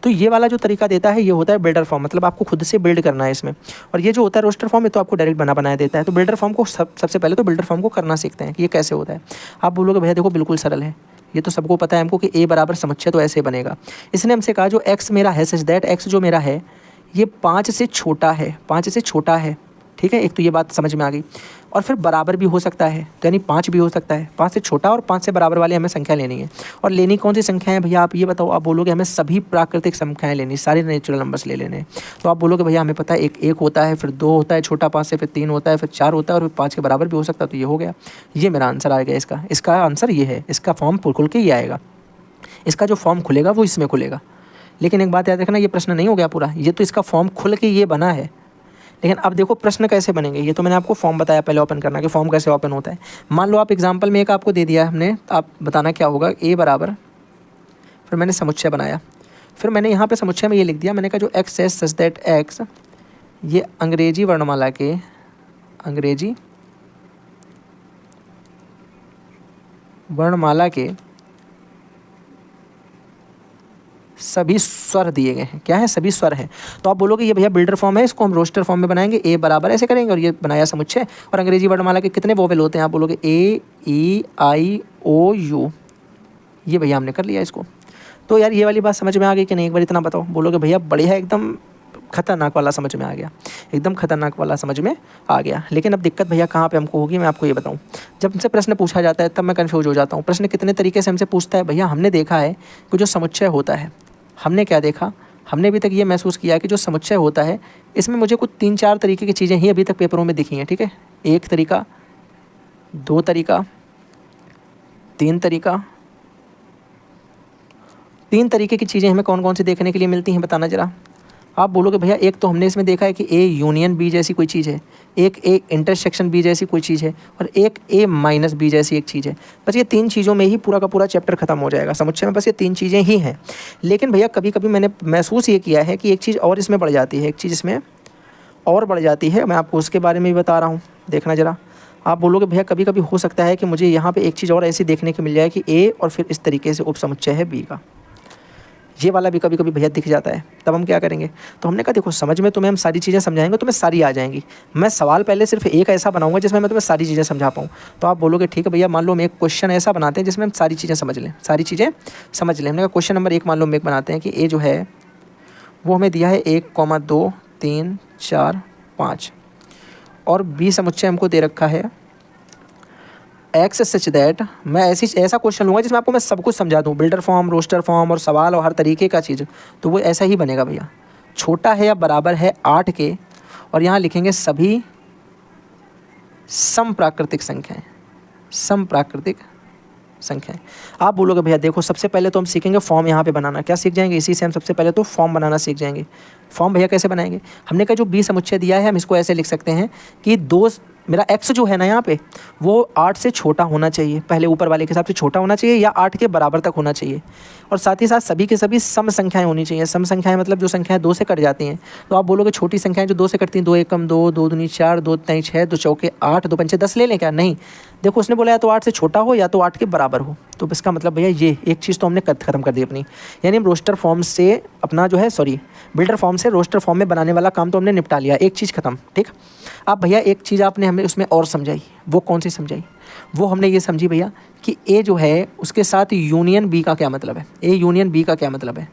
Speaker 1: तो ये वाला जो तरीका देता है ये होता है बिल्डर फॉर्म, मतलब आपको खुद से बिल्ड करना है इसमें। और ये जो होता है रोस्टर फॉर्म, ये तो आपको डायरेक्ट बनाया देता है। तो बिल्डर फॉर्म को सबसे पहले तो बिल्डर फॉर्म को करना सीखते हैं कि ये कैसे होता है। आप बोलोगे भैया देखो बिल्कुल सरल है, ये तो सबको पता है हमको कि a बराबर समुच्चय तो ऐसे बनेगा। इसने हमसे कहा जो x मेरा है सच दैट x जो मेरा है ये 5 से छोटा है, 5 से छोटा है। ठीक है, एक तो ये बात समझ में आ गई। और फिर बराबर भी हो सकता है, तो यानी 5 भी हो सकता है, 5 से छोटा और 5 से बराबर वाले हमें संख्या लेनी है। और लेनी कौन सी संख्या है भैया, आप ये बताओ। आप बोलोगे हमें सभी प्राकृतिक संख्याएं लेनी, सारे नेचुरल नंबर्स ले लेने। तो आप बोलोगे भैया हमें पता है एक होता है, फिर 2 होता है छोटा 5 से, फिर 3 होता है, फिर 4 होता है, और फिर 5 के बराबर भी हो सकता है। तो ये हो गया, ये मेरा आंसर आ गया इसका। इसका आंसर ये है, इसका फॉर्म खुल के ही आएगा। इसका जो फॉर्म खुलेगा वो इसमें खुलेगा। लेकिन एक बात याद रखना, ये प्रश्न नहीं हो गया पूरा, ये तो इसका फॉर्म खुल के ये बना है। लेकिन अब देखो प्रश्न कैसे बनेंगे, ये तो मैंने आपको फॉर्म बताया पहले ओपन करना कि फॉर्म कैसे ओपन होता है। मान लो आप एग्जांपल में एक आपको दे दिया है हमने, तो आप बताना क्या होगा, a बराबर, फिर मैंने समुच्चय बनाया, फिर मैंने यहाँ पे समुच्चय में ये लिख दिया, मैंने कहा जो x है सच दैट x, ये अंग्रेजी वर्णमाला के, अंग्रेजी वर्णमाला के सभी स्वर दिए गए हैं। क्या है, सभी स्वर हैं। तो आप बोलोगे ये भैया बिल्डर फॉर्म है, इसको हम रोस्टर फॉर्म में बनाएंगे, a बराबर ऐसे करेंगे, और ये बनाया समुच्चय। और अंग्रेजी वर्णमाला के कितने वोवेल होते हैं, आप बोलोगे a e i o u, ये भैया हमने कर लिया इसको। तो यार ये वाली बात समझ में आ गई कि नहीं, एक बार इतना बताओ। बोलोगे भैया बढ़िया, एकदम खतरनाक वाला समझ में आ गया, एकदम खतरनाक वाला समझ में आ गया। लेकिन अब दिक्कत भैया कहाँ पे हमको होगी, मैं आपको ये बताऊँ। जब हमसे प्रश्न पूछा जाता है तब मैं कन्फ्यूज हो जाता हूँ। प्रश्न कितने तरीके से हमसे पूछता है भैया, हमने देखा है कि जो समुच्चय होता है, हमने क्या देखा, हमने अभी तक ये महसूस किया कि जो समुच्चय होता है इसमें मुझे कुछ 3-4 तरीके की चीज़ें ही अभी तक पेपरों में दिखी हैं। ठीक है, 1 तरीका, 2 तरीका, 3 तरीका, 3 तरीके की चीज़ें हमें कौन कौन सी देखने के लिए मिलती हैं, बताना ज़रा। आप बोलोगे भैया एक तो हमने इसमें देखा है कि ए यूनियन बी जैसी कोई चीज़ है, एक ए इंटरसेक्शन बी जैसी कोई चीज़ है, और एक ए माइनस बी जैसी एक चीज़ है। बस ये 3 चीज़ों में ही पूरा का पूरा चैप्टर खत्म हो जाएगा। समुच्चय में बस ये 3 चीज़ें ही हैं। लेकिन भैया कभी कभी मैंने महसूस ये किया है कि एक चीज़ और इसमें बढ़ जाती है, एक चीज़ इसमें और बढ़ जाती है। मैं आपको उसके बारे में भी बता रहा हूँ, देखना ज़रा। आप बोलोगे भैया कभी कभी हो सकता है कि मुझे यहाँ पर एक चीज़ और ऐसी देखने को मिल जाए कि ए और फिर इस तरीके से उप समुच्चय है बी का, ये वाला भी कभी कभी भैया दिख जाता है। तब हम क्या करेंगे, तो हमने कहा देखो समझ में तुम्हें हम सारी चीज़ें समझाएंगे, तुम्हें सारी आ जाएंगी। मैं सवाल पहले सिर्फ एक ऐसा बनाऊंगा जिसमें मैं तुम्हें सारी चीज़ें समझा पाऊँ। तो आप बोलोगे ठीक है भैया, मान लो हम एक क्वेश्चन ऐसा बनाते हैं जिसमें हम सारी चीज़ें समझ लें, सारी चीज़ें समझ लें। हमने कहा क्वेश्चन नंबर 1 मान लो हम एक बनाते हैं कि ए जो है वो हमें दिया है 1, 2, 3, 4, 5, और बी समुच्चय हमको दे रखा है एक्स सच दैट। मैं ऐसा क्वेश्चन लूँगा जिसमें आपको मैं सब कुछ समझा दूँ, बिल्डर फॉर्म, रोस्टर फॉर्म और सवाल और हर तरीके का चीज़, तो वो ऐसा ही बनेगा भैया। छोटा है या बराबर है 8 के, और यहाँ लिखेंगे सभी समप्राकृतिक संख्याएं, समप्राकृतिक संख्याएं। आप बोलोगे भैया देखो सबसे पहले तो हम सीखेंगे फॉर्म यहाँ पे बनाना। क्या सीख जाएंगे? इसी से हम सबसे पहले तो फॉर्म बनाना सीख जाएंगे। फॉर्म भैया कैसे बनाएंगे? हमने कहा जो बी समुच्चय दिया है हम इसको ऐसे लिख सकते हैं कि मेरा x जो है ना यहाँ पे वो 8 से छोटा होना चाहिए, पहले ऊपर वाले के हिसाब से छोटा होना चाहिए या 8 के बराबर तक होना चाहिए, और साथ ही साथ सभी के सभी सम संख्याएं होनी चाहिए। सम संख्याएं मतलब जो संख्याएं 2 से कट जाती हैं। तो आप बोलोगे छोटी संख्याएं जो 2 से कटती हैं, 2 एकम 2, 2 दूनी 4, 2 तिहाई 6, 2 चौके 8, 2 पंचे 10 ले लें क्या? नहीं, देखो उसने बोला या तो 8 से छोटा हो या तो 8 के बराबर हो। तो इसका मतलब भैया ये एक चीज़ तो हमने खत्म कर दी अपनी, यानी हम रोस्टर फॉर्म से अपना जो है बिल्डर फॉर्म से रोस्टर फॉर्म में बनाने वाला काम तो हमने निपटा लिया, एक चीज़ खत्म। ठीक। अब भैया एक चीज़ आपने हमें उसमें और समझाई, वो कौन सी समझाई? वो हमने ये समझी भैया कि ए जो है उसके साथ यूनियन बी का क्या मतलब है। ए यूनियन बी का क्या मतलब है?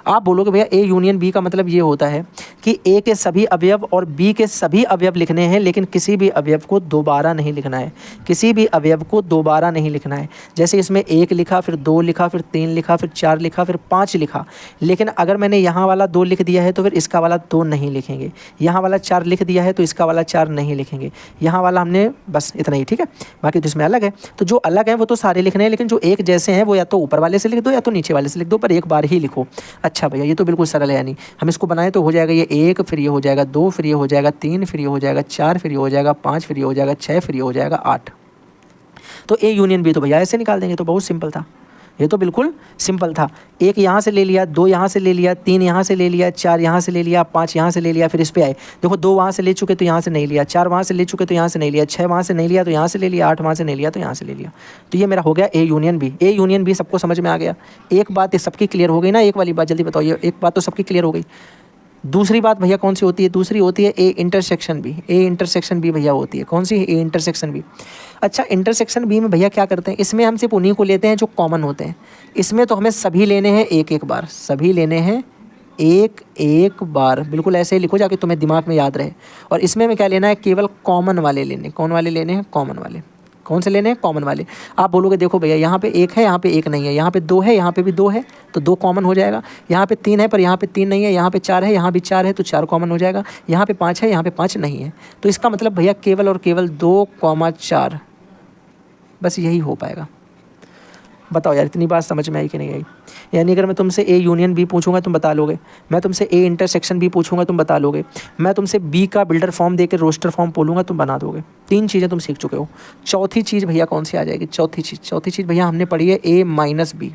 Speaker 1: आप बोलोगे भैया ए यूनियन बी का मतलब ये होता है कि ए के सभी अवयव और बी के सभी अवयव लिखने हैं, लेकिन किसी भी अवयव को दोबारा नहीं लिखना है, किसी भी अवयव को दोबारा नहीं लिखना है। जैसे इसमें 1 लिखा, फिर 2 लिखा, फिर 3 लिखा, फिर 4 लिखा, फिर 5 लिखा, लेकिन अगर मैंने यहाँ वाला 2 लिख दिया है तो फिर इसका वाला 2 नहीं लिखेंगे। यहाँ वाला 4 लिख दिया है तो इसका वाला 4 नहीं लिखेंगे। यहाँ वाला हमने बस इतना ही, ठीक है। बाकी तो इसमें अलग है, तो जो अलग है वो तो सारे लिखने हैं, लेकिन जो एक जैसे हैं वो या तो ऊपर वाले से लिख दो या तो नीचे वाले से लिख दो, पर एक बार ही लिखो। अच्छा भैया ये तो बिल्कुल सरल है, यानी हम इसको बनाएं तो हो जाएगा ये 1, फिर ये हो जाएगा 2, फिर ये हो जाएगा 3, फिर ये हो जाएगा 4, फिर ये हो जाएगा 5, फिर ये हो जाएगा 6, फिर ये हो जाएगा 8। तो ए यूनियन बी तो भैया ऐसे निकाल देंगे, तो बहुत सिंपल था, ये तो बिल्कुल सिंपल था। 1 यहाँ से ले लिया, 2 यहाँ से ले लिया, 3 यहाँ से ले लिया, 4 यहाँ से ले लिया, 5 यहाँ से ले लिया, फिर इस पे आए। देखो 2 वहाँ से ले चुके तो यहाँ से नहीं लिया, 4 वहाँ से ले चुके तो यहाँ से नहीं लिया, 6 वहाँ से नहीं लिया तो यहाँ से ले लिया, 8 वहाँ से नहीं लिया तो यहाँ से ले लिया। तो ये मेरा हो गया A union B. A union B सबको समझ में आ गया। एक बात सबकी क्लियर हो गई ना? एक वाली बात जल्दी बताओ, ये एक बात तो सबकी क्लियर हो गई। दूसरी बात भैया कौन सी होती है? दूसरी होती है A intersection B. A intersection B भैया होती है कौन सी? A intersection B. अच्छा इंटरसेक्शन बी में भैया क्या करते हैं? इसमें हम सिर्फ उन्हीं को लेते हैं जो कॉमन होते हैं। इसमें तो हमें सभी लेने हैं एक एक बार, सभी लेने हैं एक एक बार, बिल्कुल ऐसे ही लिखो जाके तुम्हें दिमाग में याद रहे। और इसमें हमें क्या लेना है? केवल कॉमन वाले लेने। कौन वाले लेने हैं? कॉमन वाले। कौन से लेने हैं? कॉमन वाले। आप बोलोगे देखो भैया यहाँ पे 1 है, यहाँ पे 1 नहीं है, यहाँ पे 2 है, यहाँ पे भी 2 है, तो 2 कॉमन हो जाएगा। यहाँ पे 3 है पर यहाँ पे 3 नहीं है, यहाँ पे 4 है, यहाँ भी 4 है, तो 4 कॉमन हो जाएगा। यहाँ पे 5 है, यहाँ पे 5 नहीं है, तो इसका मतलब भैया केवल और केवल 2,4, बस यही हो पाएगा। बताओ यार इतनी बात समझ में आई कि नहीं आई? यानी अगर मैं तुमसे ए यूनियन बी पूछूंगा तुम बता लोगे, मैं तुमसे ए इंटरसेक्शन बी पूछूंगा तुम बता लोगे, मैं तुमसे बी का बिल्डर फॉर्म देकर रोस्टर फॉर्म बोलूँगा तुम बना दोगे। 3 चीज़ें तुम सीख चुके हो। चौथी चीज़ भैया कौन सी आ जाएगी? चौथी चीज़ भैया हमने पढ़ी है ए माइनस बी।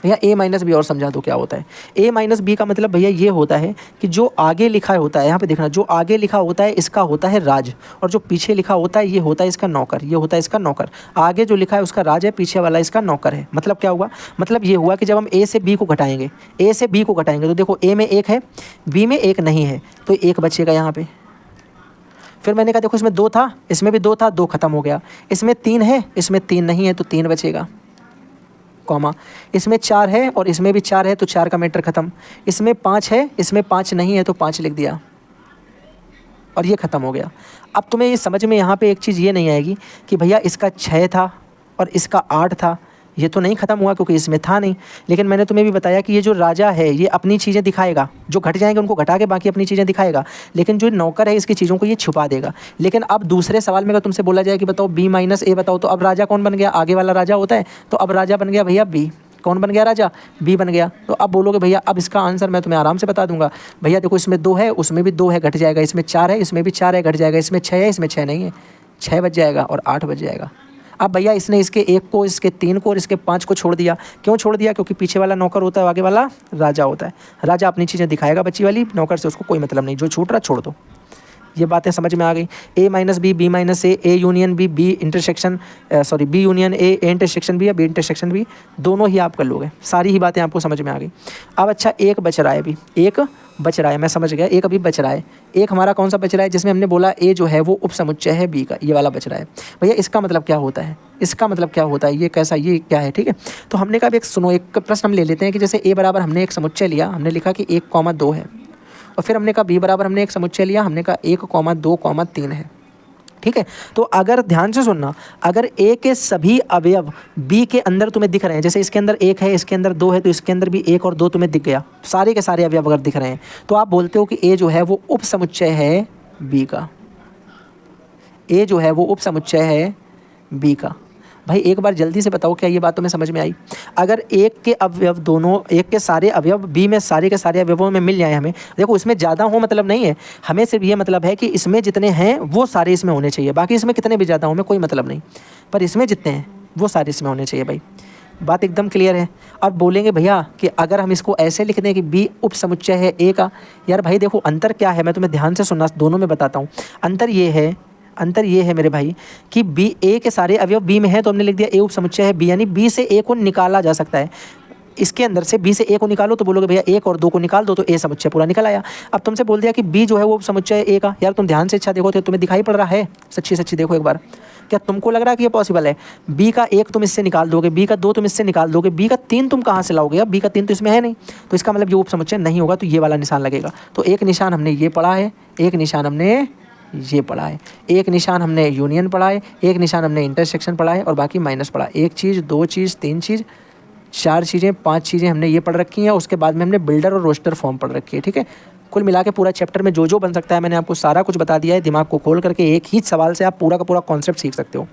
Speaker 1: भैया ए माइनस बी और समझा दो क्या होता है। ए माइनस बी का मतलब भैया ये होता है कि जो आगे लिखा होता है, यहाँ पे देखना, जो आगे लिखा होता है इसका होता है राज, और जो पीछे लिखा होता है ये होता है इसका नौकर। ये होता है इसका नौकर। आगे जो लिखा है उसका राज है, पीछे वाला इसका नौकर है। मतलब क्या हुआ? मतलब ये हुआ कि जब हम ए से बी को घटाएंगे, ए से बी को घटाएंगे तो देखो ए में 1 है, बी में 1 नहीं है, तो 1 बचेगा यहाँ पे। फिर मैंने कहा देखो इसमें 2 था, इसमें भी 2 था, 2 खत्म हो गया। इसमें 3 है, इसमें 3 नहीं है, तो 3 बचेगा, कॉमा। इसमें 4 है और इसमें भी 4 है, तो 4 का मैटर खत्म। इसमें 5 है, इसमें 5 नहीं है, तो 5 लिख दिया और ये ख़त्म हो गया। अब तुम्हें ये समझ में यहाँ पे एक चीज़ ये नहीं आएगी कि भैया इसका 6 था और इसका 8 था, ये तो नहीं ख़त्म हुआ क्योंकि इसमें था नहीं। लेकिन मैंने तुम्हें भी बताया कि ये जो राजा है ये अपनी चीज़ें दिखाएगा, जो घट जाएंगे उनको घटा के बाकी अपनी चीज़ें दिखाएगा, लेकिन जो नौकर है इसकी चीज़ों को ये छुपा देगा। लेकिन अब दूसरे सवाल में अगर तुमसे बोला जाए कि बताओ बी माइनस ए बताओ, तो अब राजा कौन बन गया? आगे वाला राजा होता है, तो अब राजा बन गया भैया बी। कौन बन गया? राजा, बी बन गया। तो अब बोलोगे भैया अब इसका आंसर मैं तुम्हें आराम से बता दूंगा। भैया देखो इसमें 2 है, उसमें भी 2 है, घट जाएगा। इसमें 4 है, इसमें भी 4 है, घट जाएगा। इसमें 6 है, इसमें 6 नहीं है, 6 बच जाएगा और 8 बच जाएगा। अब भैया इसने इसके 1 को, इसके 3 को और इसके 5 को छोड़ दिया। क्यों छोड़ दिया? क्योंकि पीछे वाला नौकर होता है, आगे वाला राजा होता है। राजा अपनी चीज़ें दिखाएगा बच्ची वाली, नौकर से उसको कोई मतलब नहीं, जो छूट रहा छोड़ दो। ये बातें समझ में आ गई। A minus B, B minus A union B, B intersection B union A intersection B या बी इंटरसेक्शन बी, दोनों ही आप कर लोगे। सारी ही बातें आपको समझ में आ गई। अब अच्छा एक बच रहा है, अभी एक बच रहा है, मैं समझ गया, एक अभी बच रहा है। एक हमारा कौन सा बच रहा है? जिसमें हमने बोला ए जो है वो उपसमुच्चय है बी का, ये वाला बच रहा है। भैया इसका मतलब क्या होता है? इसका मतलब क्या होता है? ये कैसा, ये क्या है? ठीक है, तो हमने कहा एक सुनो, एक प्रश्न हम ले लेते हैं कि जैसे ए बराबर हमने एक समुच्चय लिया, हमने लिखा कि 1,2 है, और फिर हमने कहा बी बराबर हमने एक समुच्चय लिया, हमने कहा 1,2,3 है। ठीक है। तो अगर ध्यान से सुनना, अगर ए के सभी अवयव बी के अंदर तुम्हें दिख रहे हैं, जैसे इसके अंदर 1 है, इसके अंदर 2 है, तो इसके अंदर भी 1 और 2 तुम्हें दिख गया, सारे के सारे अवयव अगर दिख रहे हैं, तो आप बोलते हो कि ए जो है वो उप समुच्चय है बी का। ए जो है वो उप समुच्चय है बी का। भाई एक बार जल्दी से बताओ, क्या ये बात तुम्हें समझ में आई? अगर एक के अवयव दोनों, एक के सारे अवयव बी में सारे के सारे अवयवों में मिल जाए हमें, देखो इसमें ज़्यादा हो मतलब नहीं है, हमें सिर्फ ये मतलब है कि इसमें जितने हैं वो सारे इसमें होने चाहिए, बाकी इसमें कितने भी ज़्यादा हो हमें कोई मतलब नहीं, पर इसमें जितने हैं वो सारे इसमें होने चाहिए। भाई बात एकदम क्लियर है। अब बोलेंगे भैया कि अगर हम इसको ऐसे लिख दें कि बी उप समुच्चय है ए का, यार भाई देखो अंतर क्या है, मैं तुम्हें ध्यान से सुनना, दोनों में बताता हूँ। अंतर ये है मेरे भाई कि बी, ए के सारे अवयव बी में है तो हमने लिख दिया ए उप समुच्चय है बी, यानी बी से ए को निकाला जा सकता है। इसके अंदर से बी से ए को निकालो तो बोलोगे भैया 1 और 2 को निकाल दो तो ए समुच्चय पूरा निकल आया। अब तुमसे बोल दिया कि बी जो है वो समुच्चय है ए का, यार तुम ध्यान से अच्छा देखो तो तुम्हें दिखाई पड़ रहा है, सच्ची देखो एक बार, क्या तुमको लग रहा है कि ये पॉसिबल है? बी का 1 तुम इससे निकाल दोगे, बी का 2 तुम इससे निकाल दोगे, बी का 3 तुम कहाँ से लाओगे? अब बी का 3 तो इसमें है नहीं, तो इसका मतलब ये उप समुच्चय नहीं होगा, तो ये वाला निशान लगेगा। तो एक निशान हमने ये पढ़ा है, एक निशान हमने ये पढ़ा है, एक निशान हमने यूनियन पढ़ा है, एक निशान हमने इंटरसेक्शन पढ़ा है और बाकी माइनस पढ़ा। 1 चीज़, 2 चीज़, 3 चीज़, 4 चीज़ें, 5 चीज़ें हमने ये पढ़ रखी हैं। उसके बाद में हमने बिल्डर और रोस्टर फॉर्म पढ़ रखी है। ठीक है, कुल मिला के पूरा चैप्टर में जो जो बन सकता है मैंने आपको सारा कुछ बता दिया है। दिमाग को खोल करके एक ही सवाल से आप पूरा का पूरा कॉन्सेप्ट सीख सकते हो।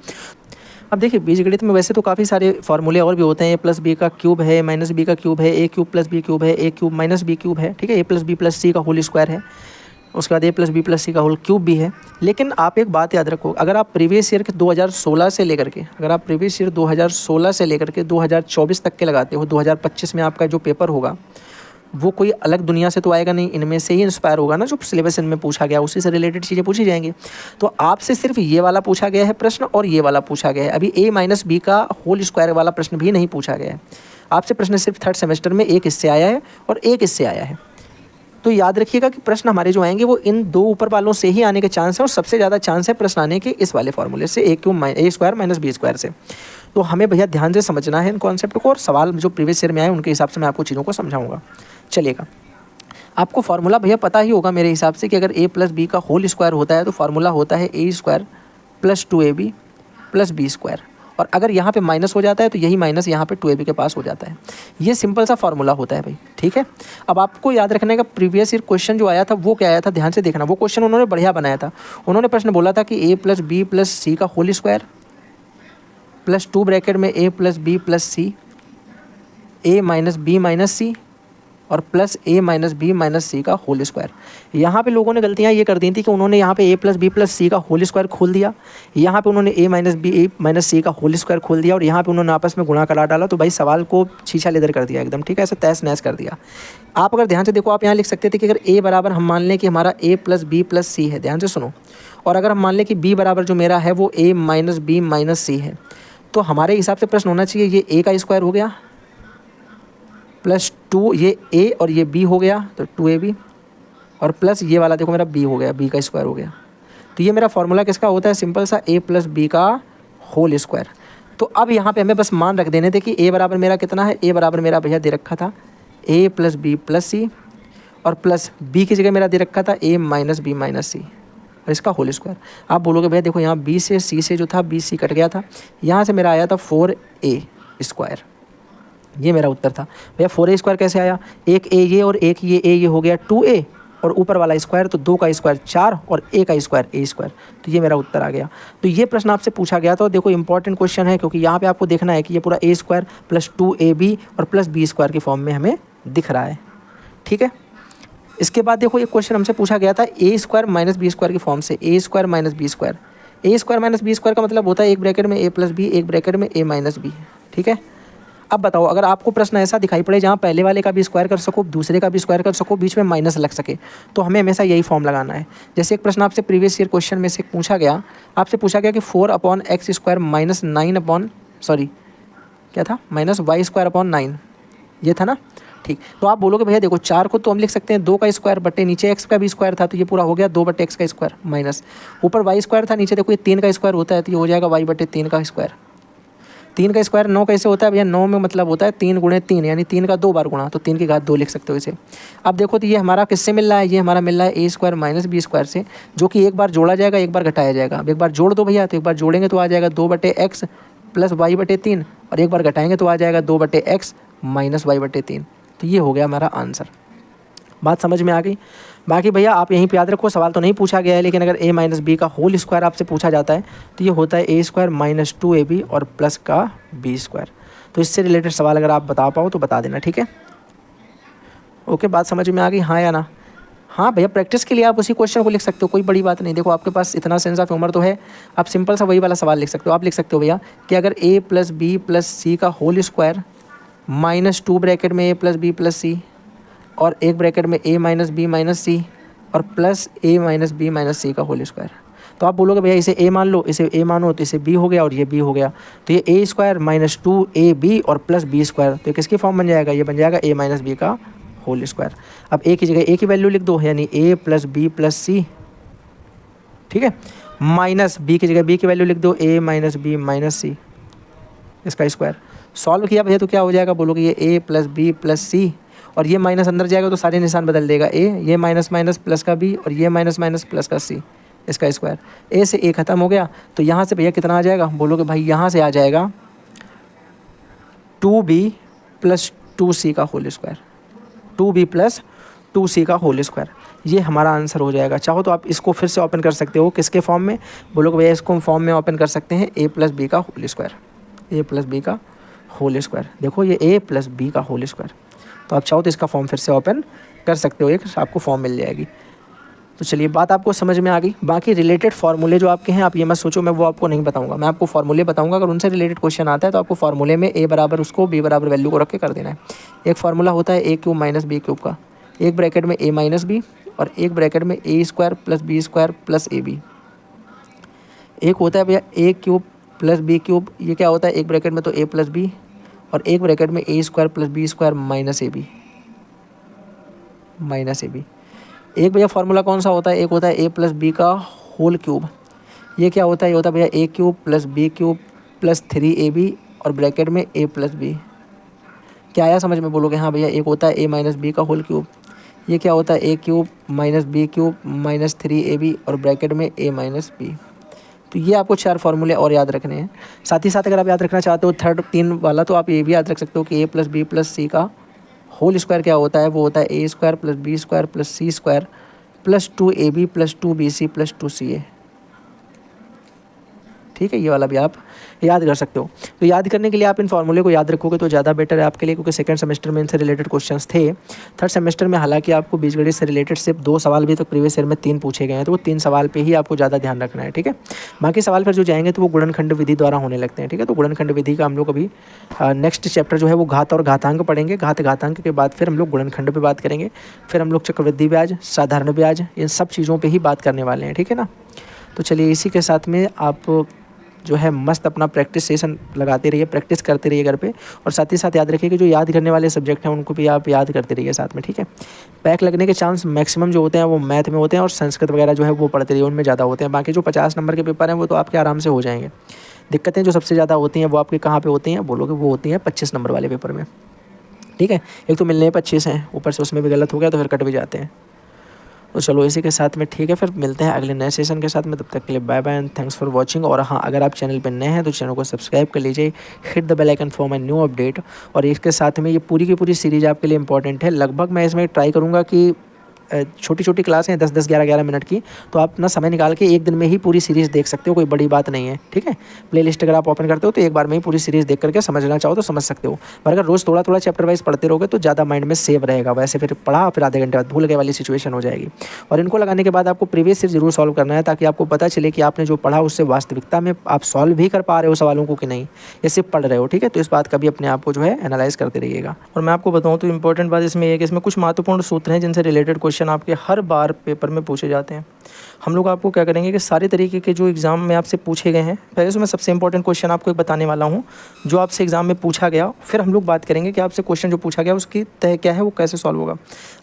Speaker 1: अब देखिए बीजगणित में वैसे तो काफ़ी सारे फार्मूले और भी होते हैं। ए प्लस बी का क्यूब है, माइनस बी का क्यूब है, ए क्यूब प्लस बी क्यूब है, ए क्यूब माइनस बी क्यूब है। ठीक है, ए प्लस बी प्लस सी का होल स्क्वायर है, उसके बाद ए प्लस बी प्लस सी का होल क्यूब भी है। लेकिन आप एक बात याद रखो, अगर आप प्रीवियस ईयर के 2016 से लेकर के, अगर आप प्रीवियस ईयर 2016 से लेकर के 2024 तक के लगाते हो, 2025 में आपका जो पेपर होगा वो कोई अलग दुनिया से तो आएगा नहीं, इनमें से ही इंस्पायर होगा ना, जो सिलेबस इनमें पूछा गया उसी से रिलेटेड चीज़ें पूछी जाएंगी। तो आपसे सिर्फ ये वाला पूछा गया है प्रश्न और ये वाला पूछा गया है। अभी ए माइनस बी का होल स्क्वायर वाला प्रश्न भी नहीं पूछा गया है। आपसे प्रश्न सिर्फ 3rd सेमेस्टर में एक इससे आया है और एक इससे आया है। तो याद रखिएगा कि प्रश्न हमारे जो आएंगे वो इन 2 ऊपर वालों से ही आने के चांस है और सबसे ज़्यादा चांस है प्रश्न आने के इस वाले फार्मूले से, ए क्यूब ए स्क्वायर माइनस बी स्क्वायर से। तो हमें भैया ध्यान से समझना है इन कॉन्सेप्ट को, और सवाल जो प्रीवियस ईयर में आए उनके हिसाब से मैं आपको चीज़ों को समझाऊंगा। चलिएगा, आपको फार्मूला भैया पता ही होगा मेरे हिसाब से कि अगर ए प्लस बी का होल स्क्वायर होता है तो फार्मूला होता है A square plus 2ab plus B square, और अगर यहाँ पे माइनस हो जाता है तो यही माइनस यहाँ पे 2ab के पास हो जाता है। ये सिंपल सा फार्मूला होता है भाई। ठीक है, अब आपको याद रखने का प्रीवियस ईयर क्वेश्चन जो आया था वो क्या आया था, ध्यान से देखना। वो क्वेश्चन उन्होंने बढ़िया बनाया था। उन्होंने प्रश्न बोला था कि ए प्लस बी प्लस सी का होल स्क्वायर प्लस 2 ब्रैकेट में ए प्लस बी प्लस सी, ए माइनस बी माइनस सी और प्लस ए माइनस बी माइनस सी का होल स्क्वायर। यहाँ पे लोगों ने गलतियाँ ये कर दी थी कि उन्होंने यहाँ पे ए प्लस बी प्लस सी का होल स्क्वायर खोल दिया, यहाँ पे उन्होंने ए माइनस बी माइनस सी का होल स्क्वायर खोल दिया और यहाँ पे उन्होंने आपस में गुणा करा डाला। तो भाई सवाल को छीछा लेदर कर दिया एकदम। ठीक है, ऐसे तहस नहस कर दिया। आप अगर ध्यान से देखो, आप यहाँ लिख सकते थे कि अगर ए बराबर हम मान लें कि हमारा ए प्लस बी प्लस सी है, ध्यान से सुनो, और अगर हम मान लें कि बी बराबर जो मेरा है वो ए माइनस बी माइनस सी है, तो हमारे हिसाब से प्रश्न होना चाहिए ये ए का स्क्वायर हो गया प्लस 2 ये ए और ये बी हो गया तो 2ab, और प्लस ये वाला देखो मेरा बी हो गया, बी का स्क्वायर हो गया। तो ये मेरा फॉर्मूला किसका होता है, सिंपल सा ए प्लस बी का होल स्क्वायर। तो अब यहाँ पे हमें बस मान रख देने थे कि ए बराबर मेरा कितना है, ए बराबर मेरा भैया दे रखा था ए प्लस बी प्लस सी, और प्लस बी की जगह मेरा दे रखा था ए माइनस बी माइनस सी और इसका होल स्क्वायर। आप बोलोगे भैया देखो यहाँ बी से सी से जो था बी सी कट गया था, यहाँ से मेरा आया था 4a स्क्वायर, ये मेरा उत्तर था। भैया 4a स्क्वायर कैसे आया, एक ए ये और एक ये हो गया 2a और ऊपर वाला स्क्वायर तो 2 का स्क्वायर 4 और a का स्क्वायर a स्क्वायर, तो ये मेरा उत्तर आ गया। तो ये प्रश्न आपसे पूछा गया था। देखो इंपॉर्टेंट क्वेश्चन है क्योंकि यहाँ पे आपको देखना है कि ये पूरा a स्क्वायर प्लस 2ab और प्लस b स्क्वायर की फॉर्म में हमें दिख रहा है। ठीक है, इसके बाद देखो ये क्वेश्चन हमसे पूछा गया था ए स्क्वायर माइनस बी स्क्वायर की फॉर्म से, ए स्क्वायर माइनस बी स्क्वायर। ए स्क्वायर माइनस बी स्क्वायर का मतलब होता है एक ब्रैकेट में ए प्लस बी, एक ब्रैकेट में ए माइनस बी। ठीक है, अब बताओ अगर आपको प्रश्न ऐसा दिखाई पड़े जहाँ पहले वाले का भी स्क्वायर कर सको, दूसरे का भी स्क्वायर कर सको, बीच में माइनस लग सके, तो हमें हमेशा यही फॉर्म लगाना है। जैसे एक प्रश्न आपसे प्रीवियस ईयर क्वेश्चन में से पूछा गया, आपसे पूछा गया कि 4/x स्क्वायर माइनस 9 क्या था माइनस वाई स्क्वायर अपॉन 9, ये था ना। ठीक, तो आप बोलोगे भैया देखो 4 को तो हम लिख सकते हैं 2 का स्क्वायर बटे नीचे x का भी स्क्वायर था, तो ये पूरा हो गया 2 बटे x का स्क्वायर माइनस ऊपर y स्क्वायर था, नीचे देखो ये 3 का स्क्वायर होता है तो ये हो जाएगा y बटे 3 का स्क्वायर। 3 का स्क्वायर 9 कैसे होता है भैया? 9 में मतलब होता है 3 गुणे 3, यानी 3 का 2 बार गुणा, तो 3 की घात 2 लिख सकते हो इसे। अब देखो तो ये हमारा किससे मिल रहा है? ये हमारा मिल रहा है A square minus B square से, जो कि एक बार जोड़ा जाएगा एक बार घटाया जाएगा। अब एक बार जोड़ दो भैया, तो एक बार जोड़ेंगे तो आ जाएगा 2/x प्लस y/3, और एक बार घटाएंगे तो आ जाएगा 2/x माइनस y/3। तो ये हो गया हमारा आंसर। बात समझ में आ गई? बाकी भैया आप यहीं पे याद रखो, सवाल तो नहीं पूछा गया है, लेकिन अगर a माइनस बी का होल स्क्वायर आपसे पूछा जाता है तो ये होता है a स्क्वायर माइनस 2ab और प्लस का b स्क्वायर। तो इससे रिलेटेड सवाल अगर आप बता पाओ तो बता देना, ठीक है? ओके, बात समझ में आ गई, हाँ या ना? हाँ भैया, प्रैक्टिस के लिए आप उसी क्वेश्चन को लिख सकते हो, कोई बड़ी बात नहीं। देखो आपके पास इतना सेंस ऑफ ह्यूमर तो है, आप सिंपल सा वही वाला सवाल लिख सकते हो। आप लिख सकते हो भैया कि अगर a plus B plus C का होल स्क्वायर माइनस 2 ब्रैकेट में a plus B plus C और एक ब्रैकेट में a minus B minus C और plus a minus B minus C का होल स्क्वायर, तो आप बोलोगे भैया इसे a मान लो, इसे a मानो, तो इसे b हो गया और ये b हो गया, तो ये a स्क्वायर माइनस 2ab और प्लस b स्क्वायर, तो ये किसकी फॉर्म बन जाएगा? ये बन जाएगा a माइनस बी का होल स्क्वायर। अब a की जगह a की वैल्यू लिख दो, यानी a प्लस बी प्लस सी, ठीक है, माइनस b की जगह b की वैल्यू लिख दो, a माइनस बी माइनस सी, इसका स्क्वायर। सॉल्व किया भैया तो क्या हो जाएगा? बोलोगे ये a plus B plus C, और ये माइनस अंदर जाएगा तो सारे निशान बदल देगा, a, ये माइनस माइनस प्लस का b और ये माइनस माइनस प्लस का c, इसका स्क्वायर। a से a ख़त्म हो गया, तो यहाँ से भैया कितना आ जाएगा? बोलोगे भाई यहाँ से आ जाएगा 2b प्लस 2c का whole square, 2b plus 2c का होल स्क्वायर, ये हमारा आंसर हो जाएगा। चाहो तो आप इसको फिर से ओपन कर सकते हो, किसके फॉर्म में? बोलोगे भैया इसको हम फॉर्म में ओपन कर सकते हैं a प्लस बी का whole square, a plus B का होल स्क्वायर। देखो ये a प्लस बी का होल स्क्वायर, तो आप चाहो तो इसका फॉर्म फिर से ओपन कर सकते हो, एक आपको फॉर्म मिल जाएगी। तो चलिए बात आपको समझ में आ गई। बाकी रिलेटेड फार्मूले जो आपके हैं, आप ये मत सोचो मैं वो आपको नहीं बताऊंगा, मैं आपको फार्मूले बताऊंगा। अगर उनसे रिलेटेड क्वेश्चन आता है तो आपको फार्मूले में a बराबर उसको b बराबर वैल्यू को रख के कर देना है। एक फार्मूला होता है a cube minus B cube का, एक ब्रैकेट में a माइनस बी और एक ब्रैकेट में a square plus B square plus ab। एक होता है भैया a cube plus B cube, ये क्या होता है? एक ब्रैकेट में तो a प्लस बी और एक ब्रैकेट में a square plus B square minus ab, minus ab। एक भैया फार्मूला कौन सा होता है? एक होता है a प्लस बी का होल क्यूब, ये क्या होता है? ये होता है भैया a cube plus B cube plus 3ab और ब्रैकेट में a प्लस बी। क्या आया समझ में? बोलोगे हाँ भैया। एक होता है a माइनस बी का होल क्यूब, ये क्या होता है? a cube minus B cube minus 3ab और ब्रैकेट में a माइनस बी। तो ये आपको 4 फार्मूले और याद रखने हैं। साथ ही साथ अगर आप याद रखना चाहते हो थर्ड 3 वाला, तो आप ये भी याद रख सकते हो कि a plus B plus C का होल स्क्वायर क्या होता है? वो होता है a square plus B square plus C square plus 2ab plus 2bc plus 2ca। ठीक है, ये वाला भी आप याद कर सकते हो। तो याद करने के लिए आप इन फार्मूले को याद रखोगे तो ज़्यादा बेटर है आपके लिए, क्योंकि सेकंड सेमेस्टर में इनसे रिलेटेड क्वेश्चंस थे। थर्ड सेमेस्टर में हालांकि आपको बीजगणित से रिलेटेड सिर्फ 2 सवाल भी तक प्रीवियस ईयर में 3 पूछे गए हैं, तो वो 3 सवाल पे ही आपको ज़्यादा ध्यान रखना है, ठीक है। बाकी सवाल फिर जो जाएंगे तो वो गुणनखंड विधि द्वारा होने लगते हैं, ठीक है। तो गुणनखंड विधि का हम लोग अभी नेक्स्ट चैप्टर जो है वो घात और घातांक पढ़ेंगे। घात घातांक के बाद फिर हम लोग गुणनखंड पर बात करेंगे, फिर हम लोग चक्रवृद्धि ब्याज, साधारण ब्याज, इन सब चीज़ों पर ही बात करने वाले हैं, ठीक है ना। तो चलिए इसी के साथ में आप जो है मस्त अपना प्रैक्टिस सेशन लगाते रहिए, प्रैक्टिस करते रहिए घर पे, और साथ ही साथ याद रखिए कि जो याद करने वाले सब्जेक्ट हैं उनको भी आप याद करते रहिए साथ में, ठीक है। बैक लगने के चांस मैक्सिमम जो होते हैं वो मैथ में होते हैं और संस्कृत वगैरह जो है वो पढ़ते रहिए, उनमें ज़्यादा होते हैं। बाकी जो 50 नंबर के पेपर हैं वो तो आपके आराम से हो जाएंगे। दिक्कतें जो सबसे ज़्यादा होती हैं वो आपके कहाँ पर होती हैं? बोलोगे वो होती हैं 25 नंबर वाले पेपर में, ठीक है। एक तो मिलने 25 हैं, ऊपर से उसमें भी गलत हो गया तो फिर कट भी जाते हैं। तो चलो इसी के साथ में ठीक है, फिर मिलते हैं अगले नए सेशन के साथ में। तब तक के लिए bye bye and thanks for watching. और हाँ, अगर आप चैनल पर नए हैं तो चैनल को सब्सक्राइब कर लीजिए, hit the bell icon for my new update. और इसके साथ में ये पूरी की पूरी सीरीज आपके लिए इंपॉर्टेंट है। लगभग मैं इसमें ट्राई करूँगा कि छोटी छोटी क्लास हैं 10-10 11-11 मिनट की, तो आप अपना समय निकाल के एक दिन में ही पूरी सीरीज़ देख सकते हो, कोई बड़ी बात नहीं है, ठीक है। प्लेलिस्ट अगर आप ओपन करते हो तो एक बार में ही पूरी सीरीज़ देख करके समझना चाहो तो समझ सकते हो। पर अगर रोज़ थोड़ा थोड़ा चैप्टर वाइज पढ़ते रहोगे तो ज़्यादा माइंड में सेव रहेगा। वैसे फिर पढ़ा फिर आधे घंटे बाद भूल गए वाली सिचुएशन हो जाएगी। और इनको लगाने के बाद आपको प्रीवियस ईयर जरूर सॉल्व करना है, ताकि आपको पता चले कि आपने जो पढ़ा उससे वास्तविकता में आप सॉल्व भी कर पा रहे हो सवालों को कि नहीं, या सिर्फ पढ़ रहे हो, ठीक है। तो इस बात का भी अपने आप को जो है एनालाइज करते रहिएगा। और मैं आपको बताऊँ तो इंपॉर्टेंट बात इसमें है कि इसमें कुछ महत्वपूर्ण सूत्र हैं जिनसे रिलेटेड क्वेश्चन आपके हर बार पेपर में पूछे जाते हैं। हम लोग आपको क्या करेंगे कि सारे तरीके के जो एग्जाम में आपसे पूछे गए हैं, पहले से मैं सबसे इंपॉर्टेंट क्वेश्चन आपको एक बताने वाला हूं जो आपसे एग्जाम में पूछा गया। फिर हम लोग बात करेंगे कि आपसे क्वेश्चन जो पूछा गया उसकी तय क्या है, वो कैसे सॉल्व होगा।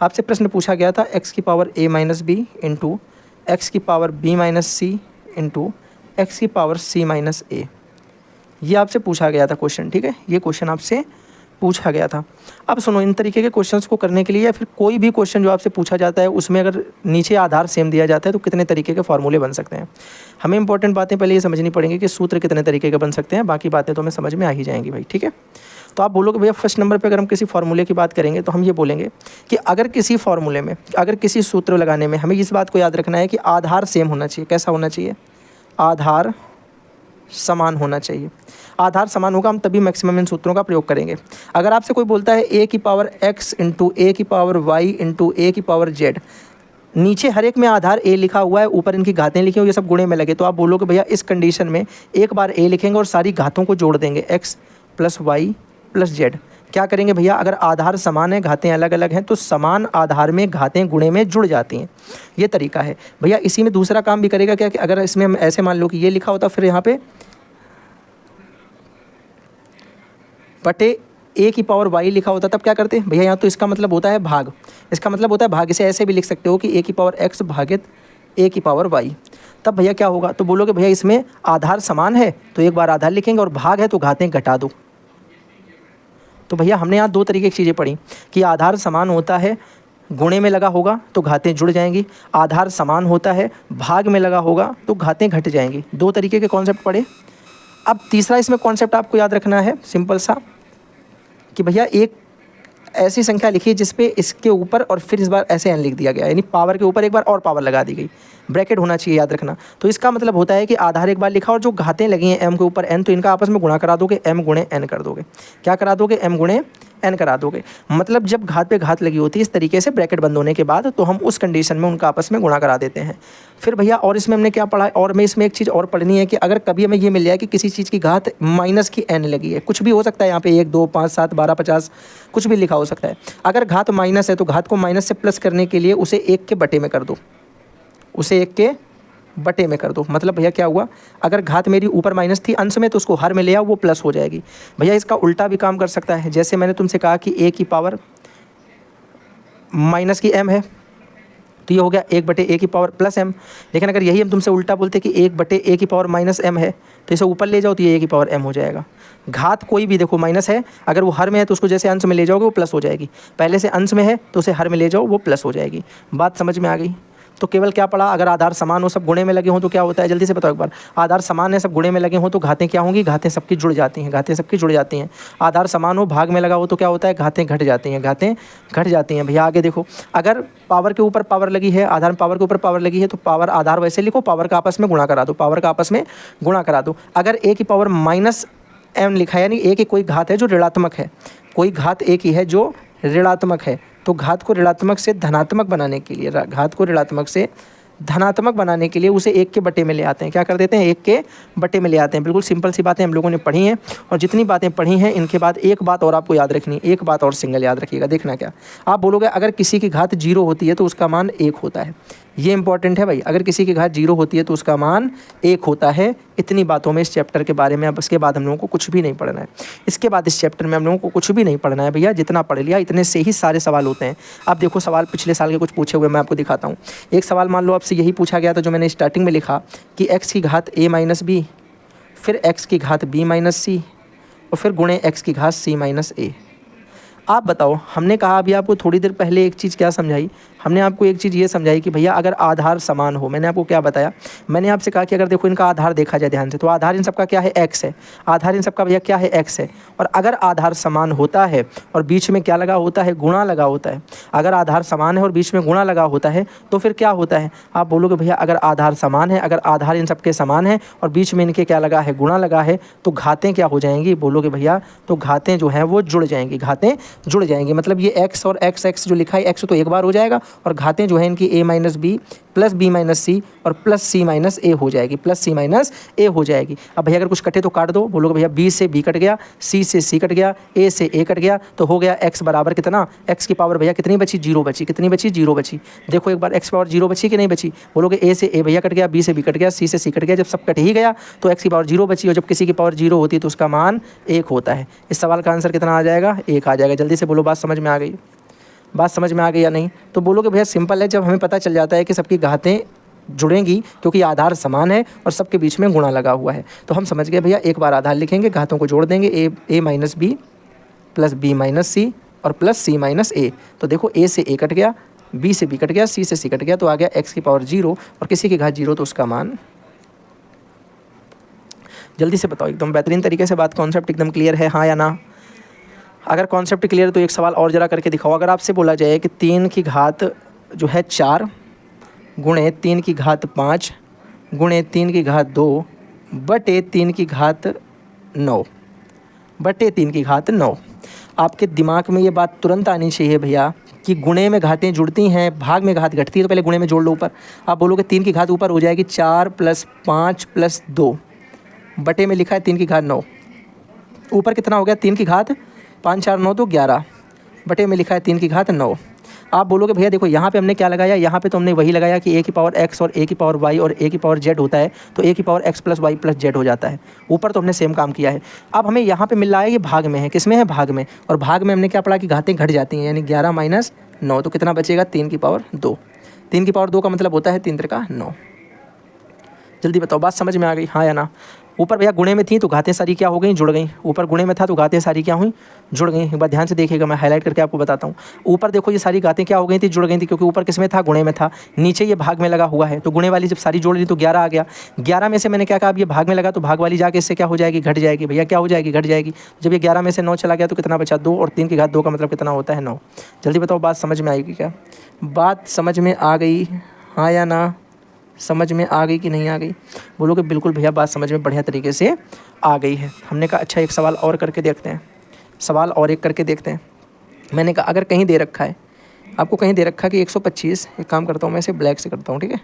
Speaker 1: आपसे प्रश्न पूछा गया था x की power a minus B into X की power b minus C into X की पावर c माइनस ए। ये आपसे पूछा गया था क्वेश्चन, ठीक है, ये क्वेश्चन आपसे पूछा गया था। अब सुनो, इन तरीके के क्वेश्चंस को करने के लिए या फिर कोई भी क्वेश्चन जो आपसे पूछा जाता है उसमें अगर नीचे आधार सेम दिया जाता है तो कितने तरीके के फॉर्मूले बन सकते हैं। हमें इंपॉर्टेंट बातें पहले ये समझनी पड़ेंगी कि सूत्र कितने तरीके के बन सकते हैं, बाकी बातें तो हमें समझ में आ ही जाएंगी भाई, ठीक है। तो आप बोलोगे भैया फर्स्ट नंबर पे अगर हम किसी फॉर्मूले की बात करेंगे तो हम ये बोलेंगे कि अगर किसी फॉर्मूले में, अगर किसी सूत्र लगाने में हमें इस बात को याद रखना है कि आधार सेम होना चाहिए। कैसा होना चाहिए? आधार समान होना चाहिए। आधार समान होगा हम तभी मैक्सिमम इन सूत्रों का प्रयोग करेंगे। अगर आपसे कोई बोलता है ए की पावर x इंटू ए की पावर y इंटू ए की पावर z, नीचे हर एक में आधार a लिखा हुआ है, ऊपर इनकी घातें लिखी हुई, ये सब गुणे में लगे, तो आप बोलोगे भैया इस कंडीशन में एक बार a लिखेंगे और सारी घातों को जोड़ देंगे, x plus y plus z। क्या करेंगे भैया? अगर आधार समान है, घातें अलग अलग हैं, तो समान आधार में घातें गुणे में जुड़ जाती हैं। ये तरीका है भैया। इसी में दूसरा काम भी करेगा क्या कि अगर इसमें हम ऐसे मान लो कि ये लिखा होता, फिर यहाँ पे बटे ए की पावर वाई लिखा होता, तब क्या करते भैया? यहाँ तो इसका मतलब होता है भाग, इसका मतलब होता है भाग। इसे ऐसे भी लिख सकते हो कि ए की पावर एक्स भागित ए की पावर वाई। तब भैया क्या होगा? तो बोलोगे भैया इसमें आधार समान है तो एक बार आधार लिखेंगे और भाग है तो घातें घटा दो। तो भैया हमने यहाँ दो तरीके की चीज़ें पढ़ी कि आधार समान होता है, गुणे में लगा होगा तो घातें जुड़ जाएंगी, आधार समान होता है, भाग में लगा होगा तो घातें घट जाएंगी। दो तरीके के कॉन्सेप्ट पढ़े। अब तीसरा इसमें कॉन्सेप्ट आपको याद रखना है सिंपल सा, कि भैया एक ऐसी संख्या लिखिए जिसपे इसके ऊपर और फिर इस बार ऐसे n लिख दिया गया, यानी पावर के ऊपर एक बार और पावर लगा दी गई, ब्रैकेट होना चाहिए, याद रखना। तो इसका मतलब होता है कि आधार एक बार लिखा और जो घातें लगी हैं m के ऊपर n, तो इनका आपस में गुणा करा दोगे, m गुणे n कर दोगे। क्या करा दोगे? m गुणे n करा दोगे। मतलब जब घात पे घात लगी होती है इस तरीके से ब्रैकेट बंद होने के बाद, तो हम उस कंडीशन में उनका आपस में गुणा करा देते हैं। फिर भैया और इसमें हमने क्या पढ़ा? और मैं इसमें एक चीज़ और पढ़नी है कि अगर कभी हमें ये मिल जाए कि किसी चीज़ की घात माइनस की n लगी है, कुछ भी हो सकता है यहाँ पे 1 2 5 7 12 50 कुछ भी लिखा हो सकता है। अगर घात माइनस है तो घात को माइनस से प्लस करने के लिए उसे 1 के बटे में कर दो, उसे 1 के बटे में कर दो। मतलब भैया क्या हुआ? अगर घात मेरी ऊपर माइनस थी अंश में तो उसको हर में ले आओ, वो प्लस हो जाएगी। भैया इसका उल्टा भी काम कर सकता है। जैसे मैंने तुमसे कहा कि a की पावर माइनस की m है तो ये हो गया 1 बटे a की पावर प्लस m। लेकिन अगर यही हम तुमसे उल्टा बोलते कि 1 बटे a की पावर माइनस m है तो इसे ऊपर ले जाओ तो ये a की पावर m हो जाएगा। घात कोई भी देखो माइनस है, अगर वो हर में है तो उसको जैसे अंश में ले जाओगे वो प्लस हो जाएगी, पहले से अंश में है तो उसे हर में ले जाओ वो प्लस हो जाएगी। बात समझ में आ गई? तो केवल क्या पढ़ा? अगर आधार समान हो, सब गुणे में लगे हों तो क्या होता है? जल्दी से बताओ एक बार। आधार समान है, सब गुणे में लगे हों तो घातें क्या होंगी? घातें सबकी जुड़ जाती हैं, घातें सबकी जुड़ जाती हैं। आधार समान हो, भाग में लगा हो तो क्या होता है? घातें घट जाती हैं, घातें घट जाती हैं। भैया आगे देखो, अगर पावर के ऊपर पावर लगी है, आधार पावर के ऊपर पावर लगी है तो पावर आधार वैसे लिखो, पावर का आपस में गुणा करा दो, पावर का आपस में गुणा करा दो। अगर a की पावर माइनस m लिखा है, यानी a की कोई घात है जो ऋणात्मक है, कोई घात a की है जो ऋणात्मक है, तो घात को ऋणात्मक से धनात्मक बनाने के लिए, घात को ऋणात्मक से धनात्मक बनाने के लिए उसे 1 के बटे में ले आते हैं। क्या कर देते हैं? 1 के बटे में ले आते हैं। बिल्कुल सिंपल सी बातें हम लोगों ने पढ़ी हैं, और जितनी बातें पढ़ी हैं इनके बाद एक बात और आपको याद रखनी, एक बात और सिंगल याद रखिएगा। देखना क्या, आप बोलोगे अगर किसी की घात 0 होती है तो उसका मान 1 होता है। ये इंपॉर्टेंट है भाई, अगर किसी की घात 0 होती है तो उसका मान 1 होता है। इतनी बातों में इस चैप्टर के बारे में, अब इसके बाद हम लोगों को कुछ भी नहीं पढ़ना है। इसके बाद इस चैप्टर में हम लोगों को कुछ भी नहीं पढ़ना है भैया, जितना पढ़ लिया इतने से ही सारे सवाल होते हैं। आप देखो सवाल पिछले साल के कुछ पूछे हुए मैं आपको दिखाता हूँ। एक सवाल मान लो आपसे यही पूछा गया था जो मैंने स्टार्टिंग में लिखा कि x की घात a माइनस बी, फिर x की घात b माइनस सी, और फिर गुणे x की घात c माइनस a। आप बताओ, हमने कहा अभी आपको थोड़ी देर पहले एक चीज़ क्या समझाई? हमने आपको एक चीज़ ये समझाई कि भैया अगर आधार समान हो, मैंने आपको क्या बताया? मैंने आपसे कहा कि अगर देखो इनका आधार देखा जाए ध्यान से, तो आधार इन सबका क्या है? x है। आधार इन सबका भैया क्या है? x है। और अगर आधार समान होता है और बीच में क्या लगा होता है? गुणा लगा होता है। अगर आधार समान है और बीच में गुणा लगा होता है तो फिर क्या होता है? आप बोलोगे भैया अगर आधार समान है, अगर आधार इन सबके समान है और बीच में इनके क्या लगा है? गुणा लगा है, तो घातें क्या हो जाएंगी? बोलोगे भैया तो घातें जो हैं वो जुड़ जाएंगी, घातें जुड़ जाएंगी। मतलब ये x और x जो लिखा है, x तो एक बार हो जाएगा और घातें जो है इनकी a minus B plus B minus C और प्लस सी माइनस ए हो जाएगी, प्लस सी माइनस ए हो जाएगी। अब भैया अगर कुछ कटे तो काट दो। बोलोगे भैया b से b कट गया, c से c कट गया, a से a कट गया, तो हो गया x बराबर कितना? x की पावर भैया कितनी बची? 0 बची। कितनी बची? 0 बची। देखो एक बार x पावर 0 बची कि नहीं बची? बोलोगे a से a भैया कट गया, b से b कट गया, c से c कट गया। जब सब कट ही गया तो x की पावर 0 बची, और जब किसी की पावर 0 होती है तो उसका मान 1 होता है। इस सवाल का आंसर कितना आ जाएगा? 1 आ जाएगा। जल्दी से बोलो, बात समझ में आ गई? बात समझ में आ गई या नहीं? तो बोलोगे भैया सिंपल है, जब हमें पता चल जाता है कि सबकी घातें जुड़ेंगी क्योंकि आधार समान है और सबके बीच में गुणा लगा हुआ है। तो हम समझ गए भैया, एक बार आधार लिखेंगे, घातों को जोड़ देंगे, A minus B plus B minus C और प्लस सी माइनस ए। तो देखो ए से ए कट गया, बी से बी कट गया, सी से सी कट गया, तो आ गया एक्स की पावर 0 और किसी की घात 0 तो उसका मान। जल्दी से बताओ, एकदम बेहतरीन तरीके से बात, कॉन्सेप्ट एकदम क्लियर है हाँ या ना? अगर कॉन्सेप्ट क्लियर है तो एक सवाल और जरा करके दिखाओ। अगर आपसे बोला जाए कि 3 की घात जो है 4 गुणे 3 की घात 5 गुणे 3 की घात 2 बटे 3 की घात 9 बटे 3 की घात 9, आपके दिमाग में ये बात तुरंत आनी चाहिए भैया कि गुणे में घातें जुड़ती हैं, भाग में घात घटती है, तो पहले गुणे में जोड़ लो ऊपर। आप बोलोगे 3 की घात ऊपर हो जाएगी 4 + 5 + 2 बटे में लिखा है 3 की घात 9, ऊपर कितना हो गया 3 की घात 5 4 9 तो 11 बटे में लिखा है 3 की घात 9। आप बोलोगे भैया देखो यहाँ पे हमने क्या लगाया, यहाँ पे तो हमने वही लगाया कि ए की पावर x और ए की पावर y और ए की पावर z होता है, तो ए की पावर x + y + z हो जाता है। ऊपर तो हमने सेम काम किया है। अब हमें यहाँ पे मिल रहा है ये भाग में है, किस में है भाग में, और भाग में हमने क्या पढ़ा कि घातें घट जाती हैं, यानी 11 - 9 तो कितना बचेगा 3 की पावर 2। 3 की पावर 2 का मतलब होता है 3 × 9। जल्दी बताओ, बात समझ में आ गई हाँ या ना? ऊपर भैया गुणे में थी तो घातें सारी क्या हो गई, जुड़ गई। ऊपर गुणे में था तो घातें सारी क्या हुई, जुड़ गई। एक बार ध्यान से देखिएगा, मैं हाईलाइट करके आपको बताता हूँ। ऊपर देखो ये सारी घातें क्या हो गई थी, जुड़ गई थी, क्योंकि ऊपर किस में था, गुणे में था। नीचे ये भाग में लगा हुआ है, तो गुणे वाली जब सारी जोड़ ली तो 11 आ गया। 11 में से मैंने क्या कहा, अब ये भाग में लगा तो भाग वाली जाके इससे क्या हो जाएगी, घट जाएगी। भैया क्या हो जाएगी, घट जाएगी। जब ये 11 में से 9 चला गया तो कितना बचा 2, और 3 की घात 2 का मतलब कितना होता है 9। जल्दी बताओ, बात समझ में आएगी क्या? बात समझ में आ गई हाँ या ना? समझ में आ गई कि नहीं आ गई? बोलोगे बिल्कुल भैया बात समझ में बढ़िया तरीके से आ गई है। हमने कहा अच्छा एक सवाल और करके देखते हैं, सवाल और एक करके देखते हैं। मैंने कहा अगर कहीं दे रखा है, आपको कहीं दे रखा है कि 125, एक काम करता हूँ मैं इसे ब्लैक से करता हूँ, ठीक है।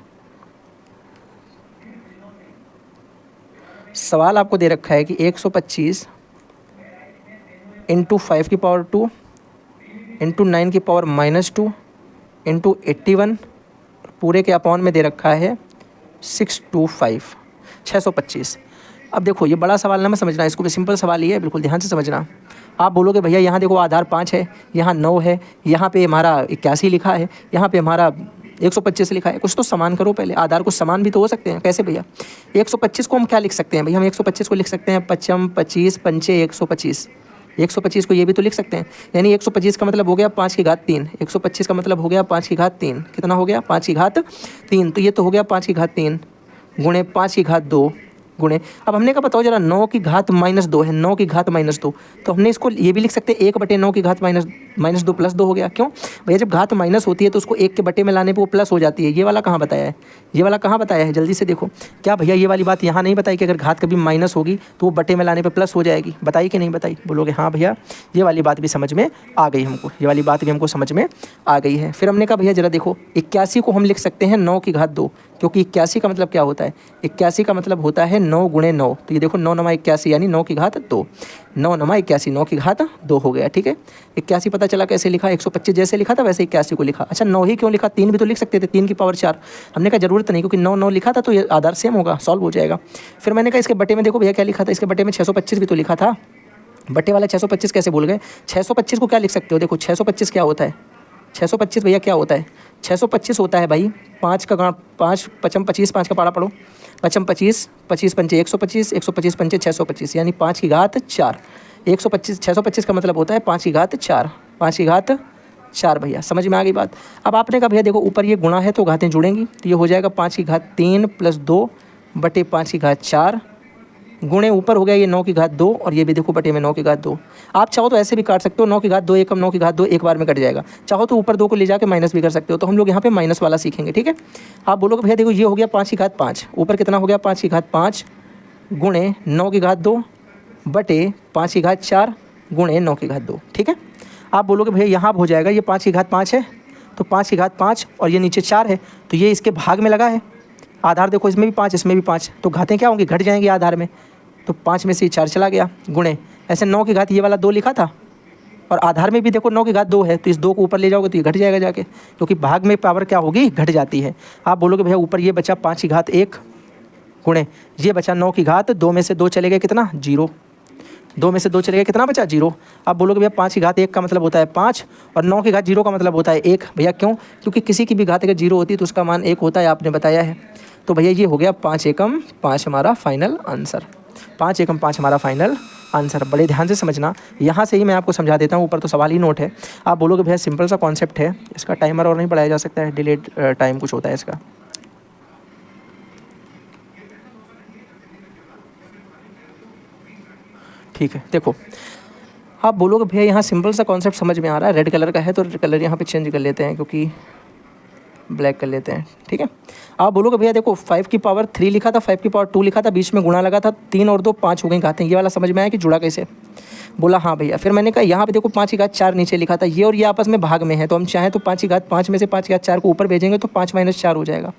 Speaker 1: सवाल आपको दे रखा है कि 125 × 5 की पावर 2 × 9 की पावर -2 × 81 पूरे के अपॉन में दे रखा है 625 625। अब देखो ये बड़ा सवाल ना मैं समझना, इसको भी सिंपल सवाल ही है, बिल्कुल ध्यान से समझना। आप बोलोगे भैया यहाँ देखो आधार 5 है, यहाँ 9 है, यहाँ पे हमारा 81 लिखा है, यहाँ पे हमारा 125 लिखा है। कुछ तो समान करो पहले, आधार कुछ समान भी तो हो सकते हैं। कैसे भैया? 125 को हम क्या लिख सकते हैं भैया? हम 125 को लिख सकते हैं 55 25 पंचे 125। 125 को ये भी तो लिख सकते हैं, यानी 125 का मतलब हो गया 5 की घात 3। 125 का मतलब हो गया 5 की घात 3। कितना हो गया 5 की घात 3, तो ये तो हो गया 5 की घात 3 गुणे 5 की घात 2 गुणे, अब हमने कहा बताओ जरा 9 की घात -2 है, 9 की घात -2, तो हमने इसको ये भी लिख सकते हैं 1/9 की घात -2 + 2 हो गया। क्यों भैया? जब घात माइनस होती है तो उसको 1 के बटे में लाने पे वो प्लस हो जाती है। ये वाला कहाँ बताया है, ये वाला कहाँ बताया है? जल्दी से देखो, क्या भैया ये वाली बात यहाँ नहीं बताई कि अगर घात कभी माइनस होगी तो वो बटे में लाने पर प्लस हो जाएगी? बताई कि नहीं बताई? बोलोगे हाँ भैया ये वाली बात भी समझ में आ गई हमको, ये वाली बात भी हमको समझ में आ गई है। फिर हमने कहा भैया जरा देखो 81 को हम लिख सकते हैं 9 की घात 2, क्योंकि 81 का मतलब क्या होता है, 81 का मतलब होता है 9 × 9, तो ये देखो 9 9 81 यानी 9 की घात 2, 9 9 81 9 की घात 2 हो गया। ठीक है, 81 पता चला कैसे लिखा, 125 जैसे लिखा था वैसे 81 को लिखा। अच्छा 9 ही क्यों लिखा, 3 भी तो लिख सकते थे, 3 की पावर 4। हमने कहा जरूरत नहीं, क्योंकि 9 9 लिखा था तो ये आधार सेम होगा, सॉल्व हो जाएगा। फिर मैंने कहा इसके बटे में देखो भैया क्या लिखा था, इसके बटे में 625 भी तो लिखा था, बटे वाला 625 कैसे भूल गए? 625 को क्या लिख सकते हो, देखो 625 क्या होता है, 625 भैया क्या होता है, 625 होता है भाई 5 का गण 5 पचम 25, 5 का पारा पढ़ो, पचम 25, 25 पंचे 125, 125 पंचे 625 यानी 5 की घात 4। 125 625 का मतलब होता है 5 की घात 4, 5 की घात 4। भैया समझ में आ गई बात? अब आपने कहा भैया देखो ऊपर ये गुणा है तो घातें जुड़ेंगी, तो ये हो जाएगा 5 की घात 3 + 2 बटे 5 की घात 4 गुणे ऊपर हो गया ये 9 की घात 2 और ये भी देखो बटे में 9 की घात 2। आप चाहो तो ऐसे भी काट सकते हो, 9 की घात 2 एकम 9 की घात 2 एक बार में कट जाएगा, चाहो तो ऊपर 2 को ले जाके माइनस भी कर सकते हो। तो हम लोग यहाँ पे माइनस वाला सीखेंगे। ठीक है, आप बोलोगे भैया देखो ये हो गया 5 की घात 5, ऊपर कितना हो गया 5 की घात 5 गुणे 9 की घात 2 बटे 5 की घात 4 गुणे 9 की घात 2। ठीक है, आप बोलोगे भैया यहाँ हो जाएगा ये 5 की घात 5 है तो 5 की घात 5 और ये नीचे 4 है तो ये इसके भाग में लगा है। आधार देखो इसमें भी 5 इसमें भी 5, तो घातें क्या होंगी, घट जाएंगी आधार में, तो 5 में से 4 चला गया गुणे ऐसे 9 की घात ये वाला 2 लिखा था और आधार में भी देखो 9 की घात 2 है, तो इस 2 को ऊपर ले जाओगे तो ये घट जाएगा जाके, क्योंकि भाग में पावर क्या होगी, घट जाती है। आप बोलोगे भैया ऊपर ये बचा 5 की घात 1 गुणे ये बचा 9 की घात 2 में से 2 चले गए कितना 0, 2 में से 2 चले गए, कितना बचा 0। आप बोलोगे भैया 5 की घात 1 का मतलब होता है 5 और 9 की घात 0 का मतलब होता है 1। भैया क्यों? क्योंकि किसी की भी घात अगर 0 होती है तो उसका मान 1 होता है, आपने बताया है। तो भैया ये हो गया 5 एकम 5 हमारा फाइनल आंसर। 5 एकम 5 हमारा फाइनल आंसर। बड़े ध्यान से समझना, यहाँ से ही मैं आपको समझा देता हूँ, ऊपर तो सवाल ही नोट है। आप बोलोगे भैया सिंपल सा कॉन्सेप्ट है, इसका टाइमर और नहीं बढ़ाया जा सकता है, डिलेड टाइम कुछ होता है इसका। ठीक है, देखो आप बोलोगे भैया यहाँ सिंपल सा कॉन्सेप्ट समझ में आ रहा है, रेड कलर का है तो रेड कलर यहाँ पे चेंज कर लेते हैं, क्योंकि ब्लैक कर लेते हैं। ठीक है, आप बोलोगे भैया देखो 5 की पावर 3 लिखा था, 5 की पावर 2 लिखा था, बीच में गुणा लगा था, 3 और 2 5 हो गई घातें। ये वाला समझ में आया कि जुड़ा कैसे? बोला हाँ भैया। फिर मैंने कहा यहाँ पे देखो 5 की घात 4 नीचे लिखा था, ये और ये आपस में भाग में है, तो हम चाहें तो 5 की घात 5 में से 5 की घात 4 को ऊपर भेजेंगे तो 5 - 4 हो जाएगा।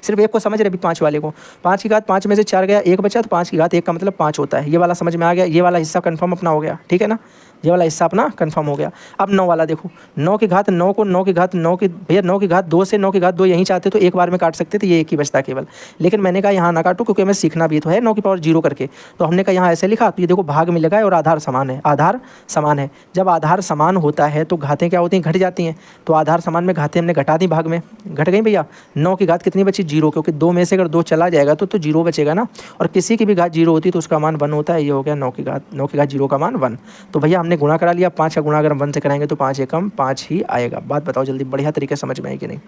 Speaker 1: सिर्फ एक को समझ रहे अभी 5 वाले को, 5 की घात 5 में से 4 गया, 1 बचा, तो 5 की घात 1 का मतलब 5 होता है। ये वाला समझ में आ गया, ये वाला हिस्सा कन्फर्म अपना हो गया। ठीक है ना, ये वाला हिस्सा अपना कंफर्म हो गया। अब 9 वाला देखो, 9 की घात 9 को 9 की घात 9 की भैया 9 की घात 2 से 9 की घात 2 यहीं चाहते तो एक बार में काट सकते थे, ये एक ही बचता केवल। लेकिन मैंने कहा यहाँ ना काटो, क्योंकि हमें सीखना भी तो है 9 की पावर 0 करके। तो हमने कहा यहाँ ऐसे लिखा, तो ये देखो भाग में लगा है और आधार समान है, आधार समान है। जब आधार समान होता है तो घातें क्या होती हैं? घट जाती हैं। तो आधार समान में घातें हमने घटा दी, भाग में घट गई भैया। 9 की घात कितनी बची? 0, क्योंकि 2 में से अगर 2 चला जाएगा तो 0 बचेगा ना, और किसी की भी घात 0 होती है तो उसका मान 1 होता है। ये हो गया 9 की घात 0 का मान 1। तो भैया हमने गुणा करा लिया, 5 का गुणा अगर हम 1 से कराएंगे तो 5 एकम 5 ही आएगा। बात बताओ जल्दी, बढ़िया तरीके से समझ में आई कि नहीं?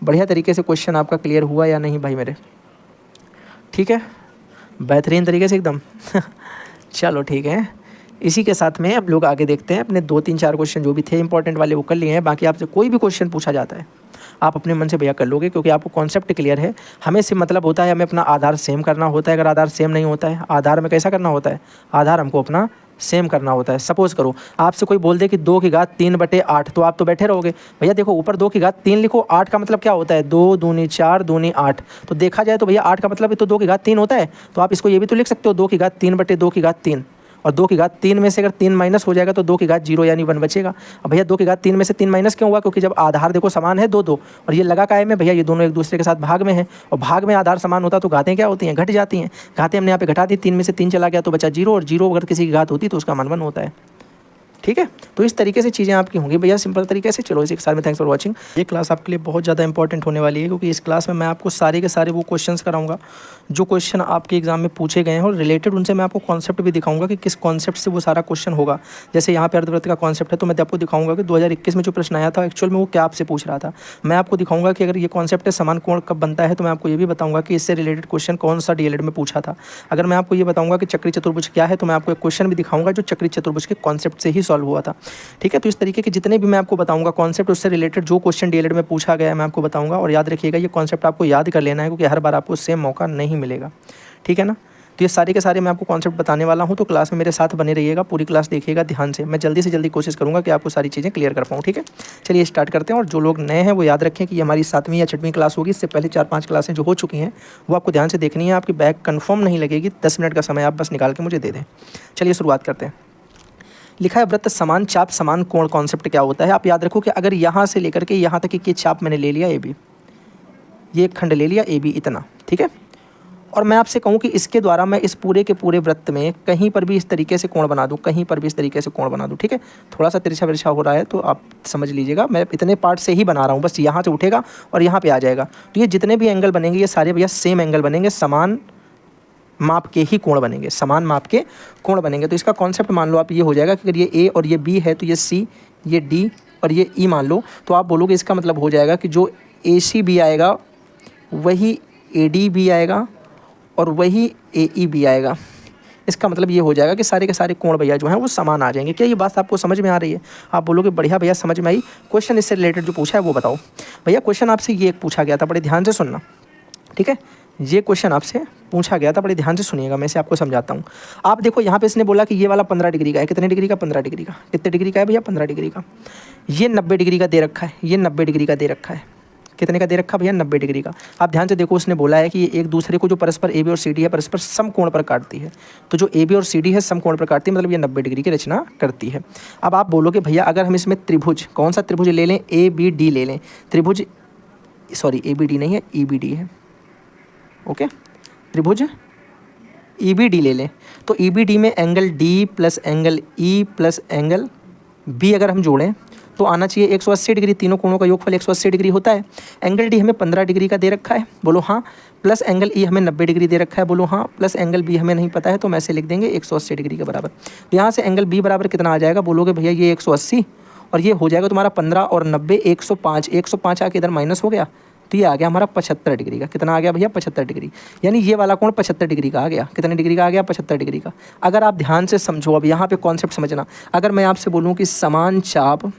Speaker 1: बढ़िया तरीके से क्वेश्चन आपका क्लियर हुआ या नहीं भाई मेरे? ठीक है, बेहतरीन तरीके से एकदम चलो ठीक है, इसी के साथ में अब लोग आगे देखते हैं। अपने 2-3-4 क्वेश्चन जो भी थे इंपॉर्टेंट वाले वो कर लिए हैं। बाकी आपसे कोई भी क्वेश्चन पूछा जाता है आप अपने मन से भैया कर लोगे, क्योंकि आपको कॉन्सेप्ट क्लियर है। हमें सिर्फ मतलब होता है हमें अपना आधार सेम करना होता है। अगर आधार सेम नहीं होता है, आधार में कैसा करना होता है? आधार हमको अपना सेम करना होता है। सपोज करो आपसे कोई बोल दे कि 2 की घात 3/8, तो आप तो बैठे रहोगे। भैया देखो ऊपर 2 की घात 3 लिखो, 8 का मतलब क्या होता है? 2 दूनी 4 दूनी 8। तो देखा जाए तो भैया 8 का मतलब तो 2 की घात 3 होता है। तो आप इसको ये भी तो लिख सकते हो 2 की घात 3/2 की घात 3। और 2 की घात 3 में से अगर 3 माइनस हो जाएगा तो 2 की घात 0 यानी 1 बचेगा। अब भैया 2 की घात 3 में से 3 माइनस क्यों हुआ? क्योंकि जब आधार देखो समान है 2 2 और ये लगा काय में भैया, ये दोनों एक दूसरे के साथ भाग में है, और भाग में आधार समान होता तो घातें क्या होती हैं? घट जाती हैं। घातें हमने यहाँ पे घटा दी, 3 में से 3 चला गया तो बचा 0, और 0 अगर किसी की घात होती तो उसका मान 1 होता है। ठीक है, तो इस तरीके से चीज़ें आपकी होंगी भैया, सिंपल तरीके से। चलो इसी के साथ में थैंक्स फॉर वाचिंग। ये क्लास आपके लिए बहुत ज़्यादा इंपॉर्टेंट होने वाली है, क्योंकि इस क्लास में मैं आपको सारे के सारे वो क्वेश्चंस कराऊंगा जो क्वेश्चन आपके एग्जाम में पूछे गए हैं, और रिलेटेड उनसे मैं आपको कॉन्सेप्ट भी दिखाऊंगा कि किस कॉन्सेप्ट से वो सारा क्वेश्चन होगा। जैसे यहाँ पे अर्धवृत्त का कॉन्सेप्ट है, तो मैं आपको दिखाऊंगा कि 2021 में जो प्रश्न आया था एक्चुअल में वो क्या आपसे पूछ रहा था। मैं आपको दिखाऊंगा कि अगर ये कॉन्सेप्ट है समान कोण कब बनता है, तो मैं आपको ये भी बताऊंगा कि इससे रिलेटेड क्वेश्चन कौन सा डीएलएड में पूछा था। अगर मैं आपको ये बताऊंगा कि चक्री चतुर्भुज क्या है, तो मैं आपको एक क्वेश्चन भी दिखाऊंगा जो चक्री चतुर्भुज के कॉन्सेप्ट से ही सॉल्व हुआ था। ठीक है, तो इस तरीके के जितने भी मैं आपको बताऊंगा कॉन्सेप्ट, उससे रिलेटेड जो क्वेश्चन डीएलएड में पूछा गया है मैं आपको बताऊंगा। और याद रखिएगा ये कॉन्सेप्ट आपको याद कर लेना है, क्योंकि हर बार आपको सेम मौका नहीं मिलेगा। ठीक है ना, तो ये सारे के सारे मैं आपको कॉन्सेप्ट बताने वाला हूँ, तो क्लास में मेरे साथ बने रहिएगा, पूरी क्लास देखिएगा ध्यान से। मैं जल्दी से जल्दी कोशिश करूँगा कि आपको सारी चीज़ें क्लियर कर पाऊँ। ठीक है, चलिए स्टार्ट करते हैं। और जो लोग नए हैं वो याद रखें कि ये हमारी 7वीं या 6वीं क्लास होगी। इससे पहले 4-5 क्लासें जो हो चुकी हैं वो आपको ध्यान से देखनी है। आपकी बैग कन्फर्म नहीं लगेगी, 10 मिनट का समय आप बस निकाल के मुझे दे दें। चलिए शुरुआत करते हैं। लिखा है वृत्त समान चाप समान कोण, कॉन्सेप्ट क्या होता है? आप याद रखो कि अगर यहाँ से लेकर के यहाँ तक की चाप मैंने ले लिया AB, ये एक खंड ले लिया AB इतना, ठीक है, और मैं आपसे कहूँ कि इसके द्वारा मैं इस पूरे के पूरे वृत्त में कहीं पर भी इस तरीके से कोण बना दूँ, कहीं पर भी इस तरीके से कोण बना दूँ। ठीक है, थोड़ा सा तिरछा विरछा हो रहा है तो आप समझ लीजिएगा, मैं इतने पार्ट से ही बना रहा हूँ, बस यहाँ से उठेगा और यहाँ पे आ जाएगा। तो ये जितने भी एंगल बनेंगे ये सारे भैया सेम एंगल बनेंगे, समान माप के ही कोण बनेंगे, समान माप के कोण बनेंगे। तो इसका कॉन्सेप्ट मान लो आप ये हो जाएगा कि अगर ये A और ये B है तो ये C, ये D और ये E मान लो, तो आप बोलोगे इसका मतलब हो जाएगा कि जो AC भी आएगा वही AD भी आएगा और वही AE भी आएगा। इसका मतलब ये हो जाएगा कि सारे के सारे कोण भैया जो हैं वो समान आ जाएंगे। क्या ये बात आपको समझ में आ रही है? आप बोलोगे बढ़िया भैया समझ में आई। क्वेश्चन इससे रिलेटेड जो पूछा है वो बताओ। भैया क्वेश्चन आपसे ये एक पूछा गया था, बड़े ध्यान से सुनना। ठीक है, ये क्वेश्चन आपसे पूछा गया था, बड़े ध्यान से सुनिएगा, मैं इसे आपको समझाता हूँ। आप देखो यहाँ पे इसने बोला कि ये वाला 15 डिग्री का है। कितने डिग्री का? 15 डिग्री का। कितने डिग्री का है भैया? 15 डिग्री का। ये 90 डिग्री का दे रखा है, ये 90 डिग्री का दे रखा है। कितने का दे रखा भैया? 90 डिग्री का। आप ध्यान से देखो, उसने बोला है कि ये एक दूसरे को जो परस्पर AB और CD है परस्पर समकोण पर काटती है। तो जो AB और CD है समकोण पर काटती है, मतलब ये 90 डिग्री की रचना करती है। अब आप बोलोगे भैया अगर हम इसमें त्रिभुज, कौन सा त्रिभुज ले लें? ABD ले लें। त्रिभुज, सॉरी ABD नहीं है, EBD है। ओके, त्रिभुज ई बी डी ले लें तो ई बी डी में angle D plus angle E plus angle B अगर हम जोड़ें तो आना चाहिए 180 डिग्री। तीनों कोणों का योगफल 180 डिग्री होता है। एंगल डी हमें 15 डिग्री का दे रखा है, बोलो हाँ। प्लस एंगल ई हमें 90 डिग्री दे रखा है, बोलो हाँ। प्लस एंगल बी हमें नहीं पता है तो हम ऐसे लिख देंगे 180 डिग्री के बराबर। तो यहाँ से एंगल बी बराबर कितना आ जाएगा, बोलोगे भैया ये 180 और ये हो जाएगा तुम्हारा 15 और 90 105। 105 आके इधर माइनस हो गया तो ये आ गया हमारा 75 डिग्री का। कितना आ गया भैया 75 डिग्री। यानी ये वाला कोण 75 डिग्री का आ गया। कितने डिग्री का आ गया 75 डिग्री का। अगर आप ध्यान से समझो, अब यहाँ पे कॉन्सेप्ट समझना। अगर मैं आपसे बोलूँ कि समान चाप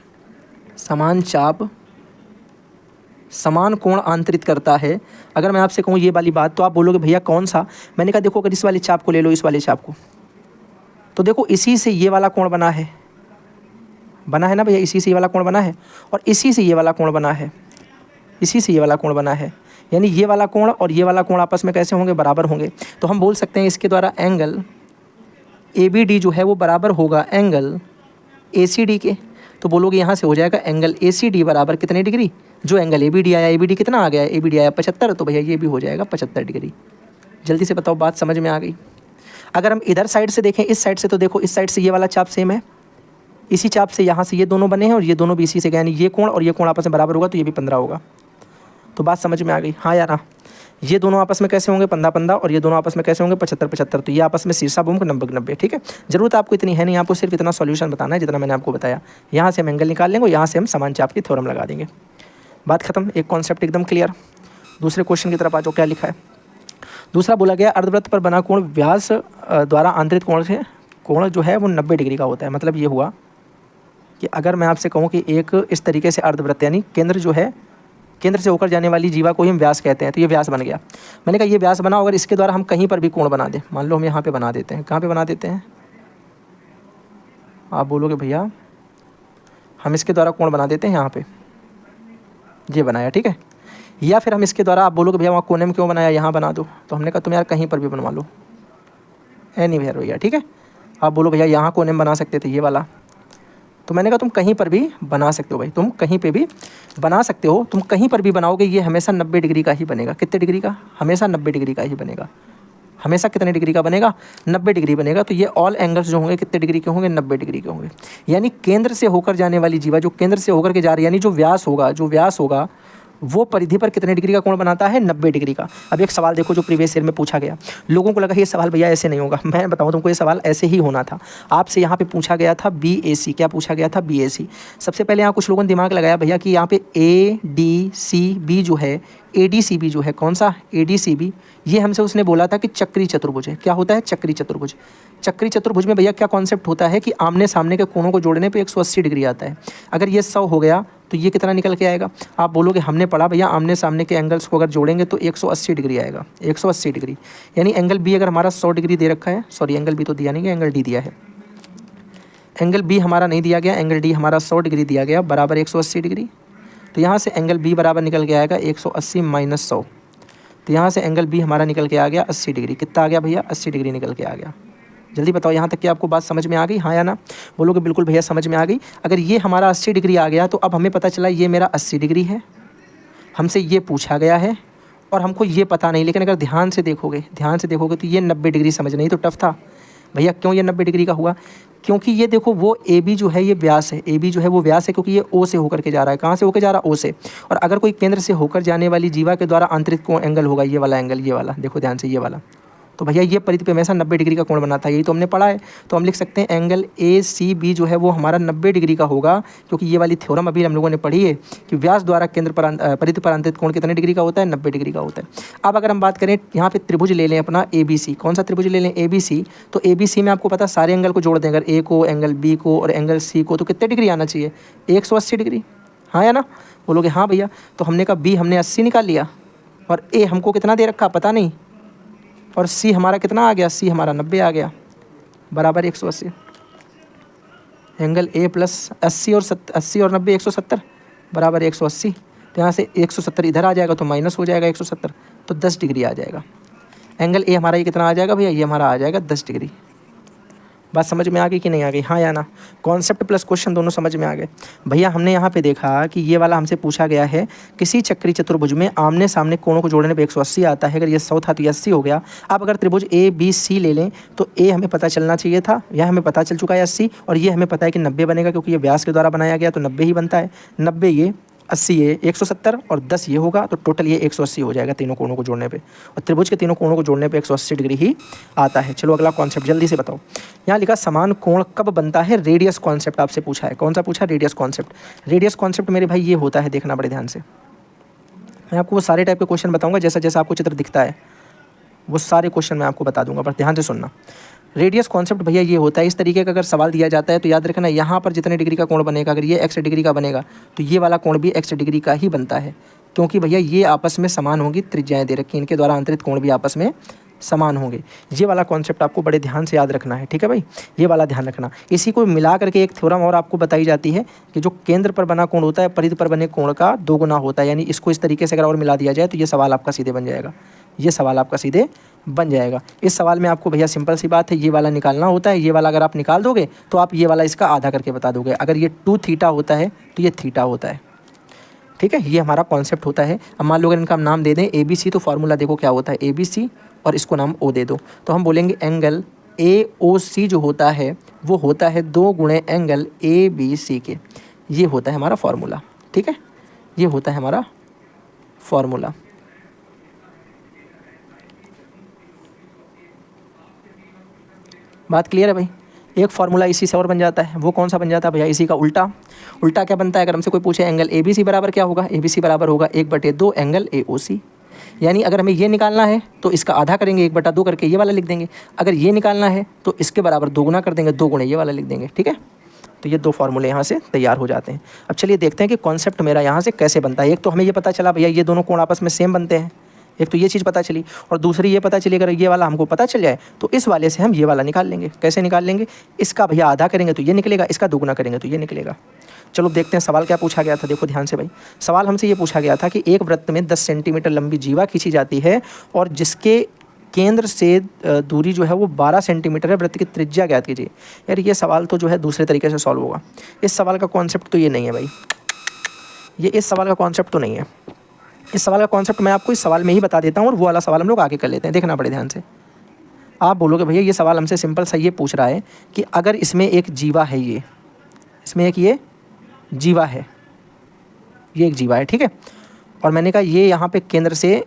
Speaker 1: समान कोण आंतरित करता है, अगर मैं आपसे कहूँ ये वाली बात तो आप बोलोगे भैया कौन सा। मैंने कहा देखो अगर इस वाली चाप को ले लो, इस वाली चाप को, तो देखो इसी से ये वाला कोण बना है ना भैया, इसी से ये वाला कोण बना है और इसी से ये वाला कोण बना है, इसी से ये वाला कोण बना है। यानी ये वाला कोण और ये वाला कोण आपस में कैसे होंगे, बराबर होंगे। तो हम बोल सकते हैं इसके द्वारा एंगल ए बी डी जो है वो बराबर होगा एंगल ए सी डी के। तो बोलोगे यहाँ से हो जाएगा एंगल ए सी डी बराबर कितने डिग्री, जो एंगल ए बी डी आया, ए बी डी कितना आ गया, ए बी डी आया 75, तो भैया ये भी हो जाएगा 75 डिग्री। जल्दी से बताओ बात समझ में आ गई। अगर हम इधर साइड से देखें, इस साइड से, तो देखो इस साइड से ये वाला चाप सेम है, इसी चाप से यहाँ से ये दोनों बने हैं और ये दोनों भी इसी से गए, यानी ये कोण और ये कोण आपस में बराबर होगा तो ये भी 15 होगा। तो बात समझ में आ गई, हाँ यार हाँ। ये दोनों आपस में कैसे होंगे 15-15 और ये दोनों आपस में कैसे होंगे 75-75, तो ये आपस में शीर्षा भूमि 90-90। ठीक है, जरूरत आपको इतनी है नहीं, आपको सिर्फ इतना सॉल्यूशन बताना है जितना मैंने आपको बताया। यहाँ से हम एंगल निकाल लेंगे, यहाँ से हम समान चाप की थ्योरम लगा देंगे, बात खत्म। एक कॉन्सेप्ट एकदम क्लियर। दूसरे क्वेश्चन की तरफ आ जाओ, क्या लिखा है। दूसरा बोला गया अर्धवृत्त पर बना कोण व्यास द्वारा आंतरिक कोण से कोण जो है वो 90 डिग्री का होता है। मतलब ये हुआ कि अगर मैं आपसे कहूँ कि एक इस तरीके से अर्धवृत्त, यानी केंद्र जो है, केंद्र से होकर जाने वाली जीवा को ही हम व्यास कहते हैं, तो ये व्यास बन गया। मैंने कहा ये व्यास बना, अगर इसके द्वारा हम कहीं पर भी कोण बना दें, मान लो हम यहाँ पे बना देते हैं, कहाँ पे बना देते हैं, आप बोलोगे भैया हम इसके द्वारा कोण बना देते हैं यहाँ पे, ये बनाया, ठीक है। या फिर हम इसके द्वारा, आप बोलोगे भैया वहाँ कोने में क्यों बनाया, यहाँ बना दो, तो हमने कहा तुम यार कहीं पर भी बनवा लो, एनीवेयर भैया, ठीक है। आप बोलो भैया यहाँ कोने में बना सकते थे ये वाला, तो मैंने कहा तुम कहीं पर भी बना सकते हो भाई, तुम कहीं पे भी बना सकते हो, तुम कहीं पर भी बनाओगे ये हमेशा 90 डिग्री का ही बनेगा। कितने डिग्री का, हमेशा 90 डिग्री का ही बनेगा। हमेशा कितने डिग्री का बनेगा, 90 डिग्री बनेगा। तो ये ऑल एंगल्स जो होंगे कितने डिग्री के होंगे, 90 डिग्री के होंगे। यानी केंद्र से होकर जाने वाली जीवा जो केंद्र से होकर के जा रही है, यानी जो व्यास होगा वो परिधि पर कितने डिग्री का कोण बनाता है, 90 डिग्री का। अब एक सवाल देखो जो प्रीवियस ईयर में पूछा गया, लोगों को लगा ये सवाल भैया ऐसे नहीं होगा, मैं बताऊं तुमको ये सवाल ऐसे ही होना था। आपसे यहाँ पे पूछा गया था BAC, क्या पूछा गया था, BAC। सबसे पहले यहाँ कुछ लोगों ने दिमाग लगाया भैया कि यहाँ पे ADCB जो है, ADCB जो है, कौन सा ADCB, ये हमसे उसने बोला था कि चक्री चतुर्भुज है। क्या होता है, चक्री चतुर्भुज। चक्री चतुर्भुज में भैया क्या कॉन्सेप्ट होता है कि आमने सामने के कोणों को जोड़ने पे 180 डिग्री आता है। अगर ये 100 हो गया तो ये कितना निकल के आएगा, आप बोलोगे हमने पढ़ा भैया आमने सामने के एंगल्स को अगर जोड़ेंगे तो 180 डिग्री आएगा, 180 डिग्री। यानी एंगल बी अगर हमारा 100 डिग्री दे रखा है, सॉरी एंगल बी तो दिया नहीं है, एंगल डी दिया है, एंगल बी हमारा नहीं दिया गया, एंगल डी हमारा 100 डिग्री दिया गया बराबर 180 डिग्री। तो यहाँ से एंगल बी बराबर निकल के आएगा 180 माइनस 100। तो यहाँ से एंगल बी हमारा निकल के आ गया 80 डिग्री। कितना आ गया भैया, 80 डिग्री निकल के आ गया। जल्दी बताओ यहाँ तक कि आपको बात समझ में आ गई, हाँ या ना। बोलोगे बिल्कुल भैया समझ में आ गई। अगर ये हमारा 80 डिग्री आ गया तो अब हमें पता चला ये मेरा 80 डिग्री है, हमसे ये पूछा गया है और हमको ये पता नहीं। लेकिन अगर ध्यान से देखोगे तो ये 90 डिग्री समझ नहीं तो टफ था भैया। क्यों ये 90 डिग्री का हुआ, क्योंकि ये देखो वो AB जो है ये व्यास है, AB जो है वो व्यास है, क्योंकि ये O से होकर के जा रहा है। कहाँ से होकर जा रहा है, O से। और अगर कोई केंद्र से होकर जाने वाली जीवा के द्वारा आंतरिक कोण एंगल होगा ये वाला एंगल, ये वाला देखो ध्यान से, ये वाला, तो भैया ये परिधि पे हमेशा 90 डिग्री का कोण बनाता है, यही तो हमने पढ़ा है। तो हम लिख सकते हैं एंगल ACB जो है वो हमारा 90 डिग्री का होगा, क्योंकि ये वाली थ्योरम अभी हम लोगों ने पढ़ी है कि व्यास द्वारा केंद्र पर परिधि पर आंतरिक कोण कितने डिग्री का होता है, 90 डिग्री का होता है। अब अगर हम बात करें यहाँ पे त्रिभुज ले लें अपना ABC, कौन सा त्रिभुज ले लें, ABC। तो ABC में आपको पता सारे एंगल को जोड़ दें, अगर A को, एंगल B को और एंगल C को, तो कितने डिग्री आना चाहिए, 180 डिग्री, हाँ या ना। बोलोगे हाँ भैया। तो हमने कहा B हमने 80 निकाल लिया और A हमको कितना दे रखा पता नहीं, और C हमारा कितना आ गया, C हमारा 90 आ गया बराबर 180। एंगल A प्लस 80 और 90 170 बराबर 180। तो यहाँ से 170 इधर आ जाएगा तो माइनस हो जाएगा 170, तो 10 डिग्री आ जाएगा। एंगल A हमारा ये कितना आ जाएगा भैया, ये हमारा आ जाएगा 10 डिग्री। बात समझ में आ गई कि नहीं आ गई, हाँ या ना? कॉन्सेप्ट प्लस क्वेश्चन दोनों समझ में आ गए। भैया हमने यहाँ पे देखा कि ये वाला हमसे पूछा गया है, किसी चक्री चतुर्भुज में आमने सामने कोणों को जोड़ने पे 180 आता है, अगर ये 100 था तो ये 80 हो गया। आप अगर त्रिभुज ए बी सी ले लें तो ए हमें पता चलना चाहिए था, यह हमें पता चल चुका है 80, और ये हमें पता है कि 90 बनेगा क्योंकि ये व्यास के द्वारा बनाया गया तो 90 ही बनता है। 90 ये, 80 ये, 170 और 10 ये होगा, तो टोटल ये 180 हो जाएगा तीनों कोणों को जोड़ने पे, और त्रिभुज के तीनों कोणों को जोड़ने पे 180 डिग्री ही आता है। चलो अगला कॉन्सेप्ट जल्दी से बताओ। यहाँ लिखा समान कोण कब बनता है, रेडियस कॉन्सेप्ट आपसे पूछा है। कौन सा पूछा? Radius concept. रेडियस कॉन्सेप्ट मेरे भाई ये होता है, देखना बड़े ध्यान से, मैं आपको वो सारे टाइप के क्वेश्चन बताऊँगा, जैसा जैसा आपको चित्र दिखता है वो सारे क्वेश्चन मैं आपको बता दूंगा, पर ध्यान से सुनना। रेडियस कॉन्सेप्ट भैया ये होता है, इस तरीके का अगर सवाल दिया जाता है तो याद रखना यहाँ पर जितने डिग्री का कोण बनेगा, अगर ये x डिग्री का बनेगा तो ये वाला कोण भी x डिग्री का ही बनता है, क्योंकि भैया ये आपस में समान होंगी, त्रिज्याएं दे रखी, इनके द्वारा अंतरित कोण भी आपस में समान होंगे। ये वाला कॉन्सेप्ट आपको बड़े ध्यान से याद रखना है, ठीक है भाई, ये वाला ध्यान रखना। इसी को मिला करके एक थ्योरम और आपको बताई जाती है कि जो केंद्र पर बना कोण होता है परिधि पर बने कोण का 2 गुना होता है, यानी इसको इस तरीके से अगर और मिला दिया जाए तो ये सवाल आपका सीधे बन जाएगा, ये सवाल आपका सीधे बन जाएगा। इस सवाल में आपको भैया सिंपल सी बात है, ये वाला निकालना होता है, ये वाला अगर आप निकाल दोगे तो आप ये वाला इसका आधा करके बता दोगे। अगर ये 2 थीटा होता है तो ये थीटा होता है, ठीक है, ये हमारा कॉन्सेप्ट होता है। अब मान लो अगर इनका नाम दे दें ABC, तो फार्मूला देखो क्या होता है, ABC और इसको नाम O दे दो, तो हम बोलेंगे एंगल AOC जो होता है वो होता है 2 गुणे एंगल ABC के, ये होता है हमारा फार्मूला, ठीक है, ये होता है हमारा फार्मूला। बात क्लियर है भाई? एक फार्मूला इसी से और बन जाता है, वो कौन सा बन जाता है भैया? इसी का उल्टा। उल्टा क्या बनता है? अगर हमसे कोई पूछे एंगल ABC बराबर क्या होगा, ABC बराबर होगा 1/2 एंगल AOC, यानी अगर हमें ये निकालना है तो इसका आधा करेंगे 1/2 करके ये वाला लिख देंगे, अगर ये निकालना है तो इसके बराबर 2 गुना कर देंगे, 2 गुणे ये वाला लिख देंगे, ठीक है। तो ये 2 फार्मूले यहाँ से तैयार हो जाते हैं। अब चलिए देखते हैं कि कॉन्सेप्ट मेरा यहाँ से कैसे बनता है। एक तो हमें ये पता चला भैया ये दोनों कोण आपस में सेम बनते हैं, एक तो ये चीज़ पता चली, और दूसरी ये पता चली अगर ये वाला हमको पता चल जाए तो इस वाले से हम ये वाला निकाल लेंगे। कैसे निकाल लेंगे? इसका भैया आधा करेंगे तो ये निकलेगा, इसका दोगुना करेंगे तो ये निकलेगा। चलो देखते हैं सवाल क्या पूछा गया था। देखो ध्यान से भाई, सवाल हमसे ये पूछा गया था कि एक वृत्त में 10 सेंटीमीटर लंबी जीवा खींची जाती है और जिसके केंद्र से दूरी जो है वो 12 सेंटीमीटर है, वृत्त की त्रिज्या ज्ञात कीजिए। यार ये सवाल तो जो है दूसरे तरीके से सॉल्व होगा। इस सवाल का कॉन्सेप्ट तो ये नहीं है भाई, ये इस सवाल का कॉन्सेप्ट तो नहीं है। इस सवाल का कॉन्सेप्ट मैं आपको इस सवाल में ही बता देता हूँ और वो वाला सवाल हम लोग आगे कर लेते हैं। देखना बड़े ध्यान से। आप बोलोगे भैया ये सवाल हमसे सिंपल सा ये पूछ रहा है कि अगर इसमें एक जीवा है, ये इसमें एक ये जीवा है, ये एक जीवा है, ठीक है, और मैंने कहा ये यहाँ पे केंद्र से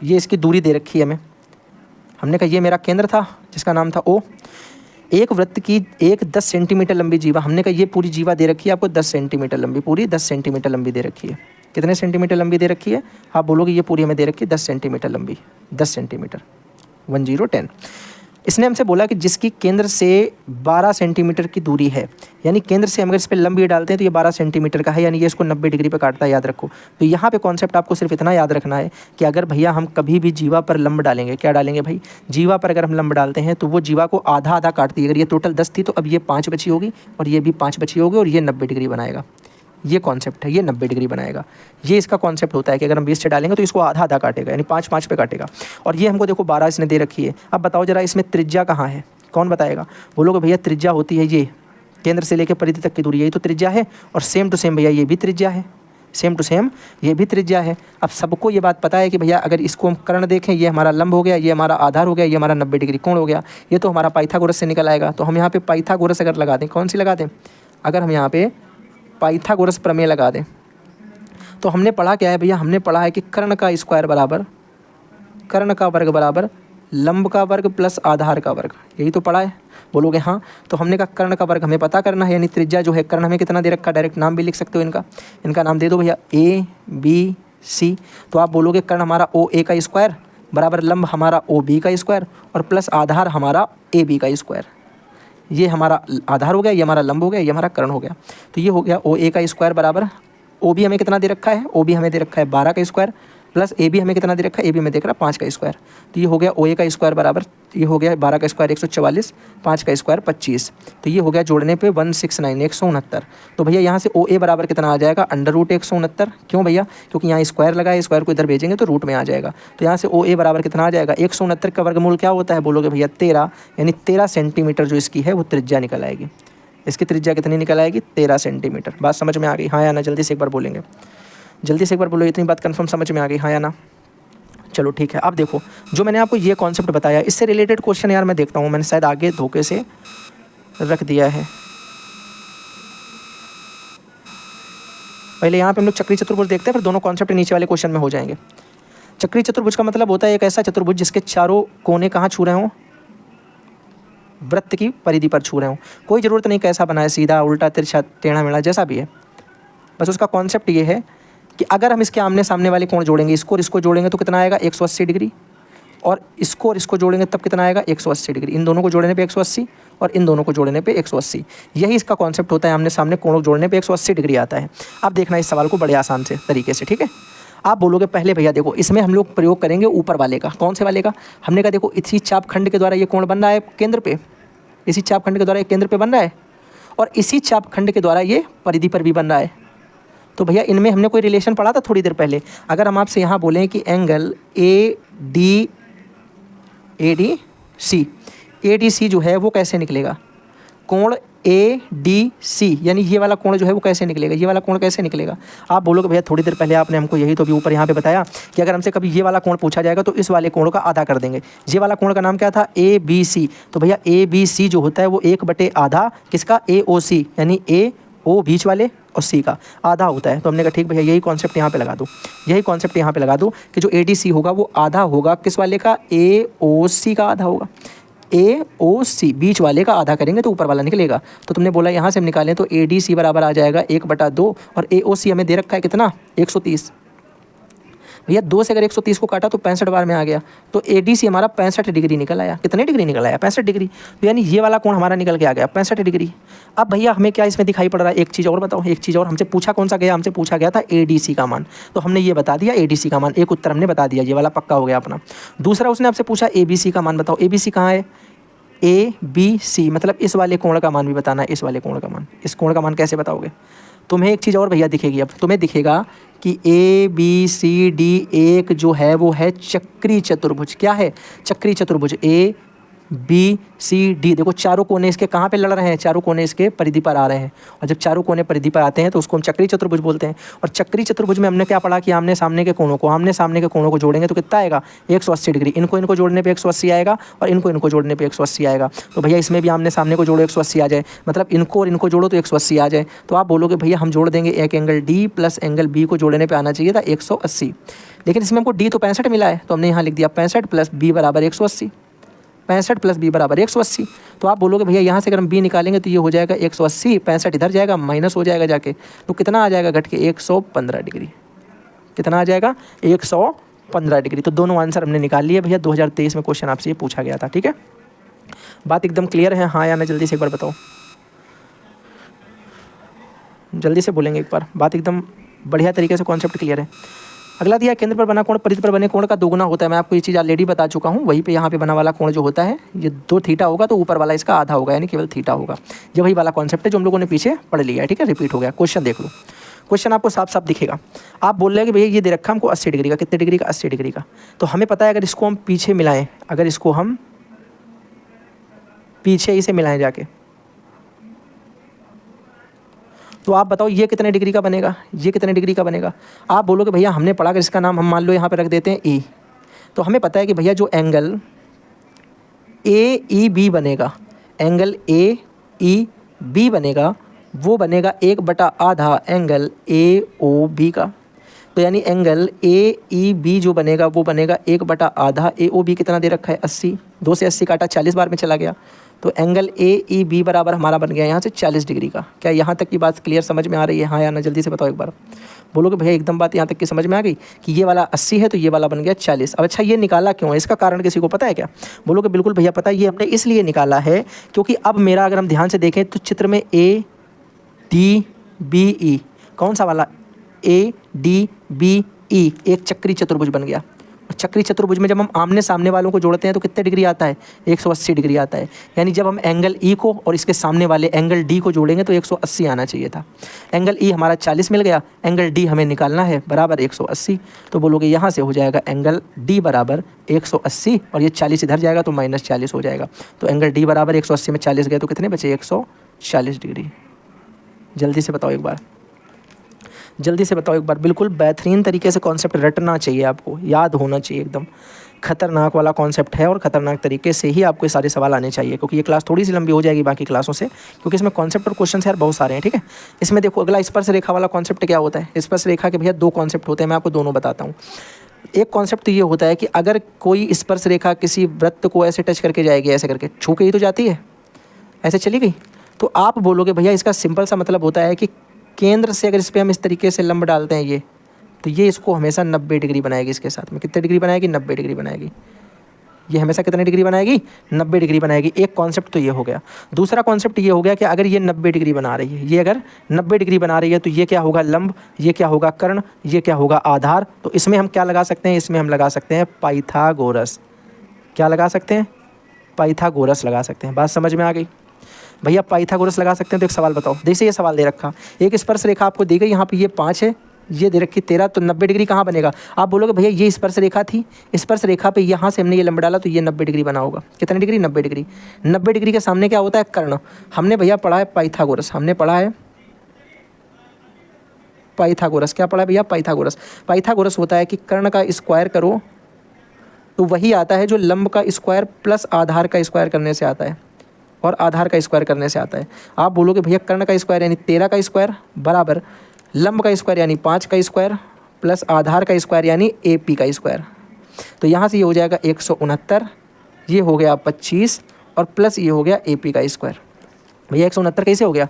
Speaker 1: ये इसकी दूरी दे रखी है हमें। हमने कहा ये मेरा केंद्र था जिसका नाम था O। एक वृत्त की एक 10 सेंटीमीटर लंबी जीवा, हमने कहा ये पूरी जीवा दे रखी है आपको 10 सेंटीमीटर लंबी, पूरी 10 सेंटीमीटर लंबी दे रखी है। कितने सेंटीमीटर लंबी दे रखी है? आप बोलोगे ये पूरी हमें दे रखी है 10 सेंटीमीटर लंबी, 10 सेंटीमीटर 10 इसने हमसे बोला कि जिसकी केंद्र से 12 सेंटीमीटर की दूरी है, यानी केंद्र से हम अगर इस पर लंबी डालते हैं तो ये 12 सेंटीमीटर का है, यानी ये इसको 90 डिग्री पे काटता है, याद रखो। तो यहाँ पे कॉन्सेप्ट आपको सिर्फ इतना याद रखना है कि अगर भैया हम कभी भी जीवा पर लंब डालेंगे, क्या डालेंगे भाई? जीवा पर अगर हम लंब डालते हैं तो वो जीवा को आधा आधा काटती है। अगर ये टोटल 10 थी तो अब ये 5 बची होगी और ये भी 5 बची होगी और ये 90 डिग्री बनाएगा। ये कॉन्सेप्ट है, ये 90 डिग्री बनाएगा। ये इसका कॉन्सेप्ट होता है कि अगर हम 20 से डालेंगे तो इसको आधा आधा काटेगा, यानी 5 पे काटेगा। और ये हमको देखो 12 इसने दे रखी है। अब बताओ जरा इसमें त्रिज्या कहाँ है? कौन बताएगा? बोलोगे भैया त्रिज्या होती है ये केंद्र से लेकर परिधि तक की दूरी, यही तो त्रिज्या है। और सेम टू सेम भैया ये भी त्रिज्या है, सेम टू सेम ये भी त्रिज्या है। अब सबको ये बात पता है कि भैया अगर इसको हम कर्ण देखें, ये हमारा लंब हो गया, ये हमारा आधार हो गया, ये हमारा 90 डिग्री कोण हो गया, ये तो हमारा पाइथागोरस से निकल आएगा। तो हम यहाँ पे पाइथागोरस अगर लगा दें, कौन सी लगा दें? अगर हम यहाँ पे पाइथागोरस प्रमेय लगा दें तो हमने पढ़ा क्या है भैया? हमने पढ़ा है कि कर्ण का स्क्वायर बराबर कर्ण का वर्ग बराबर लंब का वर्ग प्लस आधार का वर्ग, यही तो पढ़ा है। बोलोगे हाँ, तो हमने कहा कर्ण का वर्ग हमें पता करना है, यानी त्रिज्या जो है कर्ण हमें कितना दे रखा, डायरेक्ट नाम भी लिख सकते हो इनका। इनका नाम दे दो भैया ABC। तो आप बोलोगे कर्ण हमारा OA का स्क्वायर बराबर लंब हमारा OB का स्क्वायर और प्लस आधार हमारा AB का स्क्वायर। ये हमारा आधार हो गया, ये हमारा लंब हो गया, ये हमारा कर्ण हो गया। तो ये हो गया OA का स्क्वायर बराबर OB हमें कितना दे रखा है? OB हमें दे रखा है 12 का स्क्वायर प्लस ए बी हमें कितना दे रखा है, ए बी में देख रहा 5 का स्क्वायर, तो ये हो गया ओ ए का स्क्वायर बराबर, ये हो गया 12 का स्क्वायर 144, 5 का स्क्वायर 25, तो ये हो गया जोड़ने पे 169 169। तो भैया यहाँ से ओ ए बराबर कितना आ जाएगा, √169। क्यों भैया, क्योंकि यहाँ स्क्वायर लगा है, स्क्वायर को इधर भेजेंगे तो रूट में आ जाएगा। तो यहाँ से ओ ए बराबर कितना आ जाएगा, 169 का वर्गमूल क्या होता है, बोलोगे भैया 13, यानी 13 सेंटीमीटर जो इसकी है वो त्रिज्या निकल आएगी। इसकी त्रिज्या कितनी निकल आएगी, 13 सेंटीमीटर। बात समझ में आ गई, हाँ या ना, जल्दी से एक बार बोलेंगे, जल्दी से एक बार बोलो, इतनी बात कंफर्म समझ में आ गई, हाँ या ना। चलो ठीक है। अब देखो जो मैंने आपको ये कॉन्सेप्ट बताया, इससे रिलेटेड क्वेश्चन यार मैं देखता हूँ, मैंने शायद आगे धोखे से रख दिया है। पहले यहाँ पे हम लोग चक्री चतुर्भुज देखते हैं, फिर दोनों कॉन्सेप्ट नीचे वाले क्वेश्चन में हो जाएंगे। चक्री चतुर्भुज का मतलब होता है एक ऐसा चतुर्भुज जिसके चारों कोने कहाँ छू रहे हों, वृत्त की परिधि पर छू रहे हों। कोई ज़रूरत नहीं कैसा बना है, सीधा उल्टा तिरछा टेढ़ा मेढ़ा जैसा भी है, बस उसका कॉन्सेप्ट ये है कि अगर हम इसके आमने सामने वाले कोण जोड़ेंगे, इसको और इसको जोड़ेंगे तो कितना आएगा 180 डिग्री, और इसको और इसको जोड़ेंगे तब कितना आएगा 180 डिग्री। इन दोनों को जोड़ने पे 180 और इन दोनों को जोड़ने पे 180, यही इसका कॉन्सेप्ट होता है। आमने सामने कोण जोड़ने पे 180 डिग्री आता है। अब देखना इस सवाल को बड़े आसान से तरीके से, ठीक है। आप बोलोगे पहले भैया देखो इसमें हम लोग प्रयोग करेंगे ऊपर वाले का। कौन से वाले का, हमने कहा देखो इसी चाप खंड के द्वारा ये कोण बन रहा है केंद्र पे, इसी चाप खंड के द्वारा ये केंद्र पे बन रहा है, और इसी चाप खंड के द्वारा ये परिधि पर भी बन रहा है। तो भैया इनमें हमने कोई रिलेशन पढ़ा था थोड़ी देर पहले। अगर हम आपसे यहाँ बोलें कि एंगल ए डी सी जो है वो कैसे निकलेगा, कोण ए डी सी, यानी ये वाला कोण जो है वो कैसे निकलेगा, ये वाला कोण कैसे निकलेगा। आप बोलोगे भैया थोड़ी देर पहले आपने हमको यही तो भी ऊपर यहाँ पे बताया कि अगर हमसे कभी ये वाला कोण पूछा जाएगा तो इस वाले कोण का आधा कर देंगे। ये वाला कोण का नाम क्या था, ए बी सी। तो भैया ए बी सी जो होता है वो 1/आधा किसका, ए ओ सी, यानी ए ओ बीच वाले और सी का आधा होता है। तो हमने कहा ठीक भैया यही कॉन्सेप्ट यहाँ पे लगा दो, यही कॉन्सेप्ट यहाँ पे लगा दो कि जो ए डी सी होगा वो आधा होगा किस वाले का, ए ओ सी का आधा होगा। ए ओ सी बीच वाले का आधा करेंगे तो ऊपर वाला निकलेगा। तो तुमने बोला यहाँ से हम निकालें तो ए डी सी बराबर आ जाएगा 1/2, और ए ओ सी हमें दे रखा है कितना 130। भैया 2 से अगर 130 को काटा तो 65 बार में आ गया, तो ए डी सी हमारा 65 डिग्री निकल आया। कितने डिग्री निकल आया, 65 डिग्री। तो यानी ये वाला कोण हमारा निकल के आ गया 65 डिग्री। अब भैया हमें क्या इसमें दिखाई पड़ रहा है, एक चीज़ और बताओ, एक चीज़ और। हमसे पूछा कौन सा गया, हमसे पूछा गया था ए डी सी का मान, तो हमने ये बता दिया ए डी सी का मान, एक उत्तर हमने बता दिया, ये वाला पक्का हो गया अपना। दूसरा उसने आपसे पूछा ए बी सी का मान बताओ, ए बी सी कहाँ है, ए बी सी मतलब इस वाले कोण का मान भी बताना है, इस वाले कोण का मान। इस कोण का मान कैसे बताओगे, तुम्हें एक चीज़ और भैया दिखेगी, अब तुम्हें दिखेगा कि ए बी सी डी एक जो है वो है चक्री चतुर्भुज। क्या है, चक्री चतुर्भुज। ए बी सी डी देखो चारों कोने इसके कहाँ पे लड़ रहे हैं, चारों कोने इसके परिधि पर आ रहे हैं, और जब चारों कोने परिधि पर आते हैं तो उसको हम चक्री चतुर्भुज बोलते हैं। और चक्री चतुर्भुज में हमने क्या पढ़ा कि आमने सामने के कोणों को जोड़ेंगे तो कितना आएगा 180 डिग्री। इनको जोड़ने पे 180 आएगा और इनको जोड़ने पे 180 आएगा। तो भैया इसमें भी आमने सामने को जोड़ो 180 आ जाए, मतलब इनको और इनको जोड़ो तो 180 आ जाए। तो आप बोलोगे भैया हम जोड़ देंगे एक angle D plus angle B को जोड़ने पर आना चाहिए था 180, लेकिन इसमें हमको डी तो 65 मिला है, तो हमने यहाँ लिख दिया 65 प्लस बी बराबर 180, 65 प्लस बी बराबर 180। तो आप बोलोगे भैया यहाँ से अगर हम बी निकालेंगे तो ये हो जाएगा 180, 65 इधर जाएगा माइनस हो जाएगा जाके, तो कितना आ जाएगा घट के 115 डिग्री। कितना आ जाएगा 115 डिग्री। तो दोनों आंसर हमने निकाल लिए भैया, 2023 में क्वेश्चन आपसे ये पूछा गया था। ठीक है, बात एकदम क्लियर है, हाँ या ना, जल्दी से एक बार बताओ, जल्दी से बोलेंगे एक बार, बात एकदम बढ़िया तरीके से कॉन्सेप्ट क्लियर है। अगला दिया केंद्र पर बना कोण परिधि पर बने कोण का दोगुना होता है। मैं आपको ये चीज़ ऑलरेडी बता चुका हूँ। वहीं पे यहाँ पे बना वाला कोण जो होता है ये 2 थीटा होगा तो ऊपर वाला इसका आधा होगा, यानी केवल थीटा होगा। ये वही वाला कॉन्सेप्ट है जो हम लोगों ने पीछे पढ़ लिया है। ठीक है, रिपीट हो गया। क्वेश्चन देख लो, क्वेश्चन आपको साफ साफ दिखेगा। आप बोल रहे हैं कि भैया ये दे रखा हमको 80 डिग्री का, कितने डिग्री का 80 डिग्री का। तो हमें पता है अगर इसको हम पीछे मिलाएं, अगर इसको हम पीछे इसे मिलाएं जाके, तो आप बताओ ये कितने डिग्री का बनेगा, ये कितने डिग्री का बनेगा। आप बोलोगे भैया हमने पढ़ा कि इसका नाम हम मान लो यहाँ पे रख देते हैं ए। तो हमें पता है कि भैया जो एंगल ए ई बी बनेगा, एंगल ए ई बी बनेगा वो बनेगा 1/8 एंगल ए ओ बी का। तो यानी एंगल ए ई बी जो बनेगा वो बनेगा 1/8 ए ओ बी कितना दे रखा है 80, 2 से 80 काटा 40 बार में चला गया। तो एंगल ए ई बी बराबर हमारा बन गया यहाँ से 40 डिग्री का। क्या यहाँ तक की बात क्लियर समझ में आ रही है, हाँ या ना, जल्दी से बताओ एक बार। बोलोगे भैया एकदम बात यहाँ तक की समझ में आ गई कि ये वाला 80 है तो ये वाला बन गया 40। अब अच्छा ये निकाला क्यों है, इसका कारण किसी को पता है क्या। बोलोगे बिल्कुल भैया पता है, ये हमने इसलिए निकाला है क्योंकि अब मेरा अगर हम ध्यान से देखें तो चित्र में ए डी बी ई, कौन सा वाला ए डी बी ई एक चक्री चतुर्भुज बन गया। और चक्री चतुर्भुज में जब हम आमने सामने वालों को जोड़ते हैं तो कितने डिग्री आता है? 180 डिग्री आता है। यानी जब हम एंगल ई को और इसके सामने वाले एंगल डी को जोड़ेंगे तो 180 आना चाहिए था। एंगल ई हमारा 40 मिल गया, एंगल डी हमें निकालना है बराबर 180। तो बोलोगे यहाँ से हो जाएगा एंगल डी बराबर 180 और ये 40 इधर जाएगा तो -40 हो जाएगा। तो एंगल डी बराबर 180 में 40 गए तो कितने बचे? 140 डिग्री। जल्दी से बताओ एक बार, जल्दी से बताओ एक बार। बिल्कुल बेहतरीन तरीके से कॉन्सेप्ट रटना चाहिए, आपको याद होना चाहिए। एकदम खतरनाक वाला कॉन्सेप्ट है और ख़तरनाक तरीके से ही आपको ये सारे सवाल आने चाहिए, क्योंकि ये क्लास थोड़ी सी लंबी हो जाएगी बाकी क्लासों से, क्योंकि इसमें कॉन्सेप्ट और क्वेश्चन यार बहुत सारे हैं। ठीक है, इसमें देखो अगला स्पर्श रेखा वाला कॉन्सेप्ट क्या होता है। स्पर्श रेखा के भैया 2 कॉन्सेप्ट होते हैं, मैं आपको दोनों बताता हूँ। एक कॉन्सेप्ट तो ये होता है कि अगर कोई स्पर्श रेखा किसी वृत्त को ऐसे टच करके जाएगी, ऐसे करके छू के ही तो जाती है, ऐसे चली गई, तो आप बोलोगे भैया इसका सिंपल सा मतलब होता है कि केंद्र से अगर इस पर हम इस तरीके से लंब डालते हैं ये, तो ये इसको हमेशा 90 डिग्री बनाएगी। इसके साथ में कितने डिग्री बनाएगी? 90 डिग्री बनाएगी। ये हमेशा कितने डिग्री बनाएगी? 90 डिग्री बनाएगी। एक कॉन्सेप्ट तो ये हो गया। दूसरा कॉन्सेप्ट ये हो गया कि अगर ये 90 डिग्री बना रही है, ये अगर 90 डिग्री बना रही है तो ये क्या होगा? लंब। ये क्या होगा? कर्ण। ये क्या होगा? आधार। तो इसमें हम क्या लगा सकते हैं? इसमें हम लगा सकते हैं पाइथागोरस। क्या लगा सकते हैं? पाइथागोरस लगा सकते हैं। बात समझ में आ गई भैया? पाइथागोरस लगा सकते हैं। तो एक सवाल बताओ, जैसे ये सवाल दे रखा, एक स्पर्श रेखा आपको दी गई, यहाँ पे ये 5 है, ये दे रखी 13, तो 90 डिग्री कहाँ बनेगा? आप बोलोगे भैया ये स्पर्श रेखा थी, स्पर्श रेखा पे यहाँ से हमने ये लंब डाला तो ये 90 डिग्री बना होगा। कितने डिग्री? 90 डिग्री। 90 डिग्री के सामने क्या होता है? कर्ण। हमने भैया पढ़ा है पाइथागोरस, हमने पढ़ा है पाइथागोरस। क्या पढ़ा है भैया? पाइथागोरस। पाइथागोरस होता है कि कर्ण का स्क्वायर करो तो वही आता है जो लंब का स्क्वायर प्लस आधार का स्क्वायर करने से आता है, और आधार का स्क्वायर करने से आता है। आप बोलोगे भैया कर्ण का स्क्वायर यानी 13 का स्क्वायर बराबर लंब का स्क्वायर यानी 5 का स्क्वायर प्लस आधार का स्क्वायर यानी AP का स्क्वायर। तो यहाँ से ये हो जाएगा 169, ये हो गया 25 और प्लस ये हो गया AP का स्क्वायर। भैया 169 कैसे हो गया?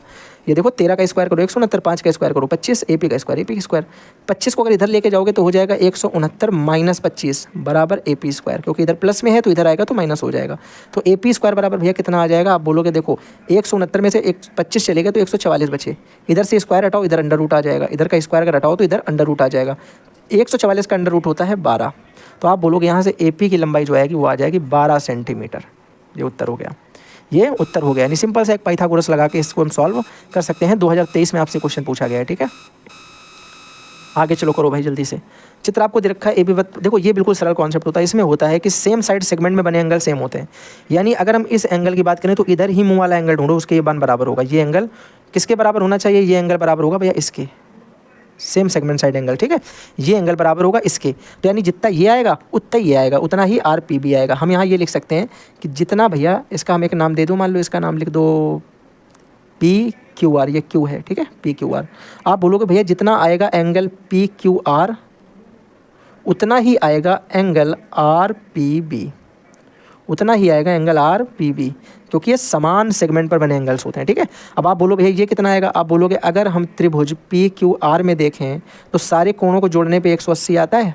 Speaker 1: ये देखो 13 का स्क्वायर करो 169, 5 का स्क्वायर करो 25, AP का स्क्वायर। 25 को अगर इधर लेके जाओगे तो हो जाएगा 169 माइनस 25 बराबर AP स्क्वायर, क्योंकि इधर प्लस में है तो इधर आएगा तो माइनस हो जाएगा। तो AP स्क्वायर बराबर भैया कितना आ जाएगा? आप बोलोगे देखो 169 में से 25 चलेगा तो 144 बचे, इधर से स्क्वायर हटाओ इधर अंडर रूट आ जाएगा, इधर का स्क्वायर अगर हटाओ तो इधर अंडर रूट आ जाएगा। 144 का अंडर रूट होता है 12। तो आप बोलोगे यहाँ से AP की लंबाई जो आएगी वो आ जाएगी 12 सेंटीमीटर। ये उत्तर हो गया, ये उत्तर हो गया। यानी सिंपल से एक पाइथागोरस लगा के इसको हम सॉल्व कर सकते हैं। 2023 में आपसे क्वेश्चन पूछा गया है। ठीक है, आगे चलो करो भाई जल्दी से। चित्र आपको दे रखा है AB वृत्त। देखो ये बिल्कुल सरल कॉन्सेप्ट होता है। इसमें होता है कि सेम साइड सेगमेंट में बने एंगल सेम होते हैं। यानी अगर हम इस एंगल की बात करें तो इधर ही मुंह वाला एंगल ढूंढो, उसके ये वन बराबर होगा। ये एंगल किसके बराबर होना चाहिए? ये एंगल बराबर होगा भैया इसके, सेम सेगमेंट साइड एंगल। ठीक है, ये एंगल बराबर होगा इसके। तो यानी जितना ये आएगा उतना ये आएगा, उतना ही RPB आएगा। हम यहाँ ये लिख सकते हैं कि जितना भैया, इसका हम एक नाम दे दो, मान लो इसका नाम लिख दो PQR। ये Q है, ठीक है, PQR। आप बोलोगे भैया जितना आएगा एंगल PQR उतना ही आएगा एंगल RPB, उतना ही आएगा एंगल RPB, क्योंकि ये समान सेगमेंट पर बने एंगल्स होते हैं। ठीक है, अब आप बोलो भैया ये कितना आएगा? आप बोलोगे अगर हम त्रिभुज PQR में देखें तो सारे कोणों को जोड़ने पे 180 आता है,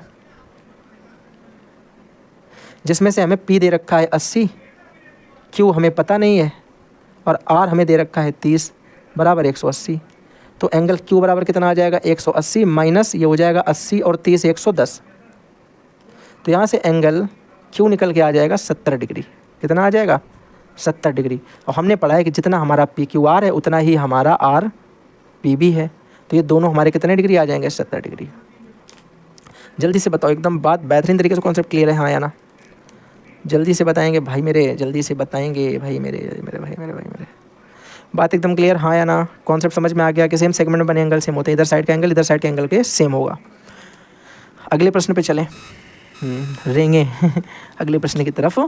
Speaker 1: जिसमें से हमें P दे रखा है 80, Q हमें पता नहीं है और R हमें दे रखा है 30 बराबर 180। तो एंगल Q बराबर कितना आ जाएगा? 180 माइनस ये हो जाएगा 80 और 30 110। तो यहाँ से एंगल Q निकल के आ जाएगा 70 डिग्री। कितना आ जाएगा? 70 डिग्री। और हमने पढ़ा है कि जितना हमारा PQR है उतना ही हमारा RPB है। तो ये दोनों हमारे कितने डिग्री आ जाएंगे? 70 डिग्री। जल्दी से बताओ, एकदम बात बेहतरीन तरीके से कॉन्सेप्ट क्लियर है हाँ या ना? जल्दी से बताएंगे भाई मेरे, जल्दी से बताएंगे भाई मेरे। बात एकदम क्लियर हाँ या ना? कॉन्सेप्ट समझ में आ गया कि सेम सेगमेंट में बने एंगल सेम होते हैं, इधर साइड का एंगल इधर साइड के एंगल के सेम होगा। अगले प्रश्न पे चलें, रेंगे अगले प्रश्न की तरफ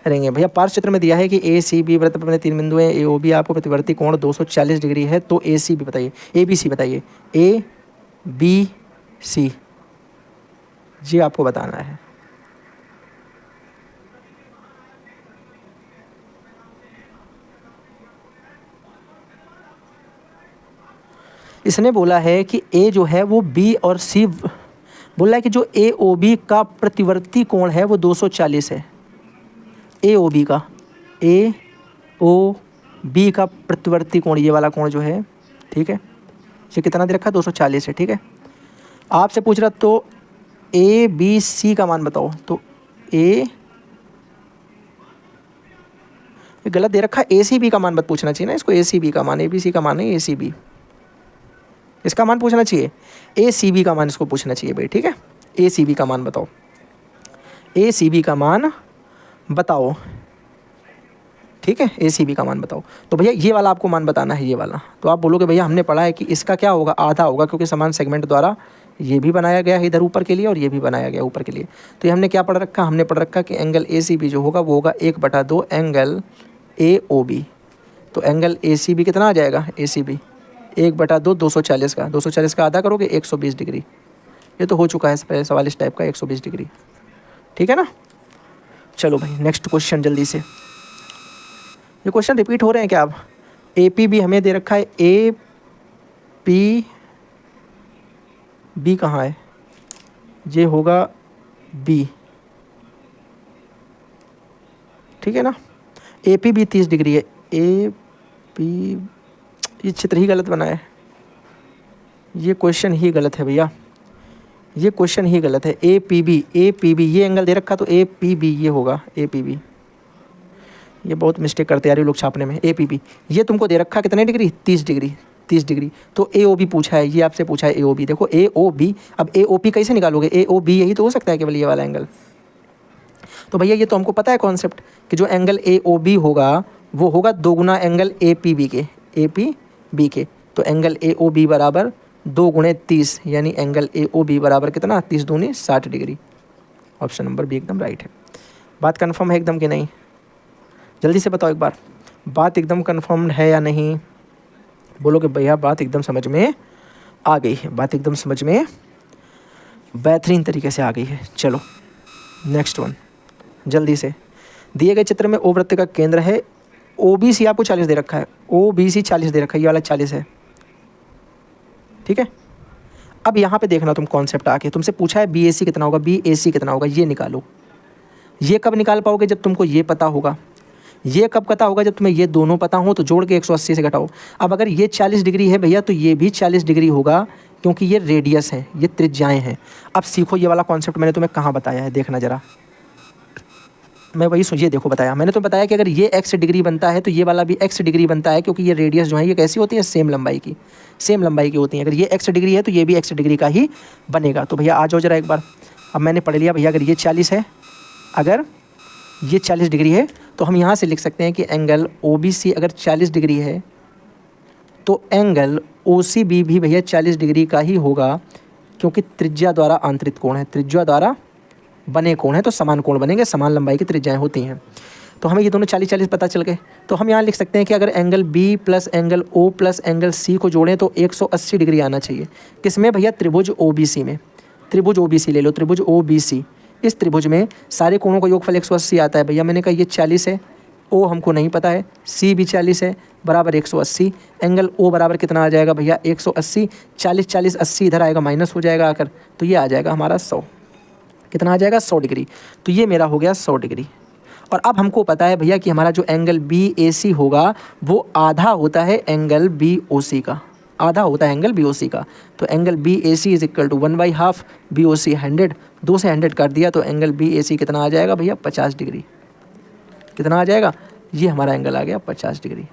Speaker 1: रहेंगे। भैया पार्श्व चित्र में दिया है कि ACB वृत्त पर बने 3 बिंदु हैं, AOB आपको प्रतिवर्ती कोण 240 डिग्री है। तो ACB बताइए, ABC बताइए, ABC जी आपको बताना है। इसने बोला है कि A जो है वो B और C, बोला है कि जो AOB का प्रतिवर्ती कोण है वो 240 है। AOB का प्रतिवर्ती कोण, ये वाला कोण जो है, ठीक है, ये कितना दे रखा है? 240 है। ठीक है, आपसे पूछ रहा तो ए बी सी का मान बताओ, तो ए गलत दे रखा है, ए सी बी का मान मत पूछना चाहिए ना इसको, ए सी बी का मान, ए बी सी का मान नहीं, ए सी बी इसका मान पूछना चाहिए, ए सी बी का मान इसको पूछना चाहिए भाई, ठीक है। ए सी बी का मान बताओ, ए सी बी का मान बताओ, ठीक है, ए सी बी का मान बताओ। तो भैया ये वाला आपको मान बताना है, ये वाला। तो आप बोलोगे भैया हमने पढ़ा है कि इसका क्या होगा, आधा होगा, क्योंकि समान सेगमेंट द्वारा ये भी बनाया गया है इधर ऊपर के लिए और ये भी बनाया गया ऊपर के लिए। तो ये हमने क्या पढ़ रखा, हमने पढ़ रखा कि एंगल ए सी बी जो होगा वो होगा 1/2 एंगल ए ओ बी। तो एंगल ए सी बी कितना आ जाएगा, ए सी बी 1/2 240 का, 240 का आधा करोगे 120 डिग्री। ये तो हो चुका है पहले सवाल इस टाइप का, 120 डिग्री, ठीक है ना। चलो भाई नेक्स्ट क्वेश्चन जल्दी से। ये क्वेश्चन रिपीट हो रहे हैं क्या अब। ए पी बी हमें दे रखा है, ए पी बी कहाँ है, ये होगा बी, ठीक है ना। ए पी बी 30 डिग्री है, ए पी, ये चित्र ही गलत बना है, ये क्वेश्चन ही गलत है भैया, ये क्वेश्चन ही गलत है। A P B, A P B ये एंगल दे रखा, तो ए पी बी ये होगा, ए पी बी। ये बहुत मिस्टेक करते हैं यार ये लोग छापने में। ए पी बी ये तुमको दे रखा कितने डिग्री, 30 डिग्री, 30 डिग्री। तो ए ओ बी पूछा है, ये आपसे पूछा है ए ओ बी। देखो ए ओ बी, अब ए ओ पी कैसे निकालोगे, ए ओ बी यही तो हो सकता है केवल ये वाला एंगल। तो भैया ये तो हमको पता है कॉन्सेप्ट कि जो एंगल ए ओ बी होगा वो होगा 2 गुना एंगल ए पी बी के, ए पी बी के। तो एंगल ए ओ बी बराबर 2 गुणे 30, यानी एंगल ए ओ बी बराबर कितना, 30 दूनी 60 डिग्री। ऑप्शन नंबर बी एकदम राइट है। बात कन्फर्म है एकदम कि नहीं, जल्दी से बताओ एक बार, बात एकदम कन्फर्म है या नहीं। बोलो कि भैया बात एकदम समझ में आ गई है, बात एकदम समझ में बेहतरीन तरीके से आ गई है। चलो नेक्स्ट वन जल्दी से। दिए गए चित्र में ओ वृत्त का केंद्र है, ओ बी सी आपको 40 दे रखा है, ओ बी सी 40 दे रखा है, ये वाला 40 है, ठीक है। अब यहाँ पे देखना तुम कॉन्सेप्ट आके, तुमसे पूछा है बी ए सी कितना होगा, बी ए सी कितना होगा, ये निकालो। ये कब निकाल पाओगे, जब तुमको ये पता होगा। ये कब पता होगा, जब तुम्हें ये दोनों पता हो, तो जोड़ के 180 से घटाओ। अब अगर ये 40 डिग्री है भैया, तो ये भी 40 डिग्री होगा, क्योंकि ये रेडियस है, ये त्रिज्याएं हैं। अब सीखो ये वाला कॉन्सेप्ट मैंने तुम्हें कहाँ बताया है, देखना जरा। मैं वही ये देखो बताया मैंने, तो बताया कि अगर ये x डिग्री बनता है तो ये वाला भी x डिग्री बनता है, क्योंकि ये रेडियस जो है ये कैसी होती है, सेम लंबाई की, सेम लंबाई की होती हैं। अगर ये x डिग्री है तो ये भी x डिग्री का ही बनेगा। तो भैया आ जाओ जरा एक बार। अब मैंने पढ़ लिया भैया, अगर ये 40 है, अगर ये 40 डिग्री है, तो हम यहाँ से लिख सकते हैं कि एंगल ओ बी सी अगर 40 डिग्री है तो एंगल ओ सी बी भी भैया 40 डिग्री का ही होगा, क्योंकि त्रिज्या द्वारा आंतरित कोण है, त्रिज्या द्वारा बने कोण है, तो समान कोण बनेंगे, समान लंबाई की त्रिज्याएं होती हैं। तो हमें ये दोनों 40-40 पता चल गए। तो हम यहाँ लिख सकते हैं कि अगर angle B plus angle O plus angle C को जोड़ें तो 180 डिग्री आना चाहिए। किसमें भैया, त्रिभुज ओ बी सी में। त्रिभुज ओ बी सी ले लो, त्रिभुज ओ बी सी। इस त्रिभुज में सारे कोणों का योगफल 180 आता है भैया। मैंने कहा ये 40 है, ओ हमको नहीं पता है, सी भी 40 है, बराबर 180। एंगल ओ बराबर कितना आ जाएगा भैया, 180। 40 80 इधर आएगा, माइनस हो जाएगा आकर, तो ये आ जाएगा हमारा 100। कितना आ जाएगा, 100 डिग्री। तो ये मेरा हो गया 100 डिग्री। और अब हमको पता है भैया कि हमारा जो एंगल बी ए सी होगा वो आधा होता है एंगल बी ओ सी का, आधा होता है एंगल बी ओ सी का। तो angle B A C is equal to 1/2 B O C 100, 2 से 100 काट दिया तो एंगल बी ए सी कितना आ जाएगा भैया, 50 डिग्री। कितना आ जाएगा, ये हमारा एंगल आ गया 50 डिग्री।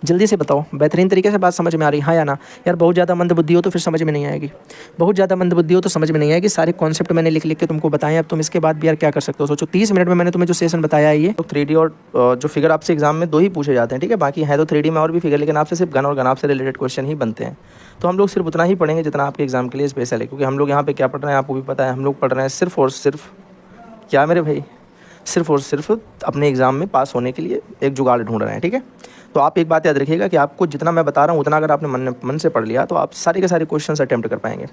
Speaker 1: जल्दी से बताओ, बेहतरीन तरीके से बात समझ में आ रही, हाँ या ना। यार बहुत ज़्यादा मंदबुद्धि हो तो फिर समझ में नहीं आएगी, बहुत ज़्यादा मंदबुद्धि हो तो समझ में नहीं आएगी। सारे कॉन्सेप्ट मैंने लिख के तुमको बताएं। अब तुम इसके बाद भी यार क्या कर सकते हो, सोचो 30 मिनट में मैंने तुम्हें जो सेशन बताया है, ये तो 3D और जो फिगर आपसे एग्जाम में 2 ही पूछे जाते हैं, ठीक है। बाकी है तो 3D में और भी फिगर, लेकिन आपसे सिर्फ गन और गन से रिलेटेड क्वेश्चन ही बनते हैं। तो हम लोग सिर्फ उतना ही पढ़ेंगे जितना आपके एग्जाम के लिए स्पेशल है, क्योंकि हम लोग यहाँ पे क्या पढ़ रहे हैं आपको भी पता है। हम लोग पढ़ रहे हैं सिर्फ और सिर्फ क्या मेरे भाई, सिर्फ और सिर्फ अपने एग्ज़ाम में पास होने के लिए एक जुगाड़ ढूंढ रहे हैं, ठीक है। तो आप एक बात याद रखिएगा कि आपको जितना मैं बता रहा हूँ उतना अगर आपने मन से पढ़ लिया तो आप सारे के सारे क्वेश्चंस अटेम्प्ट कर पाएंगे।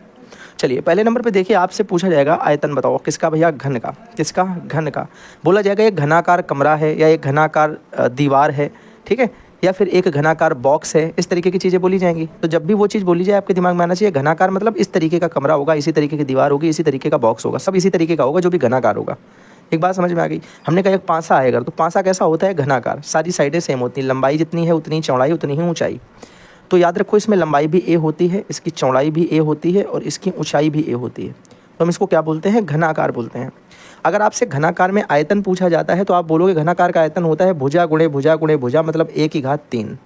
Speaker 1: चलिए पहले नंबर पे देखिए, आपसे पूछा जाएगा आयतन बताओ, किसका भैया, घन का। किसका, घन का। बोला जाएगा एक घनाकार कमरा है या एक घनाकार दीवार है, ठीक है, या फिर एक घनाकार बॉक्स है, इस तरीके की चीज़ें बोली जाएंगी। तो जब भी वो चीज़ बोली जाए आपके दिमाग में आना चाहिए घनाकार मतलब इस तरीके का कमरा होगा, इसी तरीके की दीवार होगी, इसी तरीके का बॉक्स होगा, सब इसी तरीके का होगा जो भी घनाकार होगा। एक बात समझ में आ गई। हमने कहा एक पासा आएगा, तो पासा कैसा होता है, घनाकार, सारी साइडें सेम होती हैं, लंबाई जितनी है उतनी चौड़ाई उतनी ही ऊंचाई। तो याद रखो इसमें लंबाई भी ए होती है, इसकी चौड़ाई भी ए होती है और इसकी ऊंचाई भी ए होती है। तो हम इसको क्या बोलते हैं, घनाकार बोलते हैं। अगर आपसे घनाकार में आयतन पूछा जाता है तो आप बोलोगे घनाकार का आयतन होता है भुजा गुणे भुजा गुणे भुजा, मतलब 1/3।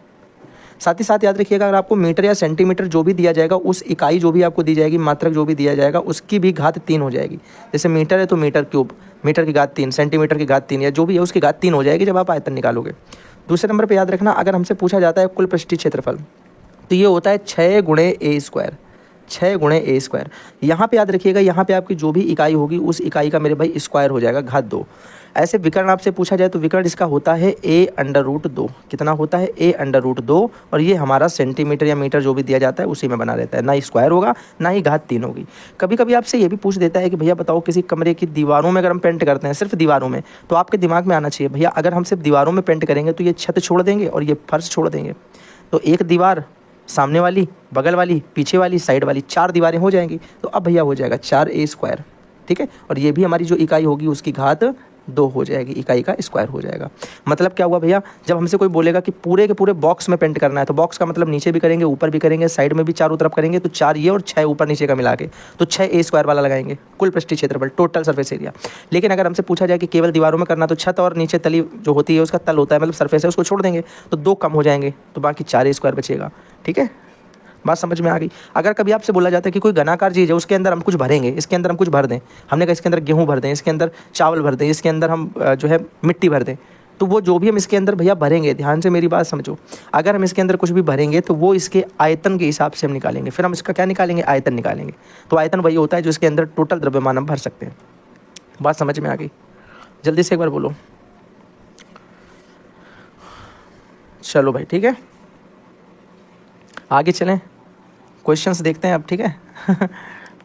Speaker 1: साथ ही साथ याद रखिएगा, अगर आपको मीटर या सेंटीमीटर जो भी दिया जाएगा, उस इकाई जो भी आपको दी जाएगी, मात्रक जो भी दिया जाएगा, उसकी भी घात 3 हो जाएगी। जैसे मीटर है तो मीटर क्यूब, मीटर की घात 3, सेंटीमीटर की घात 3, या जो भी है उसकी घात 3 हो जाएगी जब आप आयतन निकालोगे। दूसरे नंबर पर याद रखना, अगर हमसे पूछा जाता है कुल पृष्ठीय क्षेत्रफल, तो ये होता है 6 गुणे a², 6 गुणे a²। यहाँ पे याद रखिएगा, यहाँ पे आपकी जो भी इकाई होगी उस इकाई का मेरे भाई स्क्वायर हो जाएगा, घात 2। ऐसे विकर्ण आपसे पूछा जाए तो विकर्ण इसका होता है a√2। कितना होता है, a√2। और ये हमारा सेंटीमीटर या मीटर जो भी दिया जाता है उसी में बना रहता है, ना स्क्वायर होगा ना ही घात 3 होगी। कभी कभी आपसे ये भी पूछ देता है कि भैया बताओ, किसी कमरे की दीवारों में अगर हम पेंट करते हैं, सिर्फ दीवारों में, तो आपके दिमाग में आना चाहिए भैया अगर हम सिर्फ दीवारों में पेंट करेंगे तो ये छत छोड़ देंगे और ये फर्श छोड़ देंगे। तो एक दीवार, सामने वाली, बगल वाली, पीछे वाली, साइड वाली, 4 दीवारें हो जाएंगी। तो अब भैया हो जाएगा 4a², ठीक है। और ये भी हमारी जो इकाई होगी उसकी घात 2 हो जाएगी, इकाई का स्क्वायर हो जाएगा। मतलब क्या हुआ भैया, जब हमसे कोई बोलेगा कि पूरे के पूरे बॉक्स में पेंट करना है, तो बॉक्स का मतलब नीचे भी करेंगे, ऊपर भी करेंगे, साइड में भी चारों तरफ करेंगे, तो 4 ये और 6 ऊपर नीचे का मिला के, तो 6a² वाला लगाएंगे, कुल पृष्ठीय क्षेत्रफल, टोटल सरफेस एरिया। लेकिन अगर हमसे पूछा जाए कि केवल दीवारों में करना, तो छत और नीचे तली जो होती है उसका तल होता है, मतलब सरफेस है, उसको छोड़ देंगे, तो 2 कम हो जाएंगे, तो बाकी 4a² बचेगा, ठीक है। बात समझ में आ गई। अगर कभी आपसे बोला जाता है कि कोई घनाकार चीज़ है, उसके अंदर हम कुछ भरेंगे, इसके अंदर हम कुछ भर दें, हमने कहा इसके अंदर गेहूं भर दें, इसके अंदर चावल भर दें, इसके अंदर हम जो है मिट्टी भर दें, तो वो जो भी हम इसके अंदर भैया भरेंगे, ध्यान से मेरी बात समझो, अगर हम इसके अंदर कुछ भी भरेंगे तो वो इसके आयतन के हिसाब से हम निकालेंगे, फिर हम इसका क्या निकालेंगे, आयतन निकालेंगे। तो आयतन वही होता है जो इसके अंदर टोटल द्रव्यमान हम भर सकते हैं। बात समझ में आ गई, जल्दी से एक बार बोलो। चलो भाई ठीक है, आगे चलें, क्वेश्चंस देखते हैं अब, ठीक है।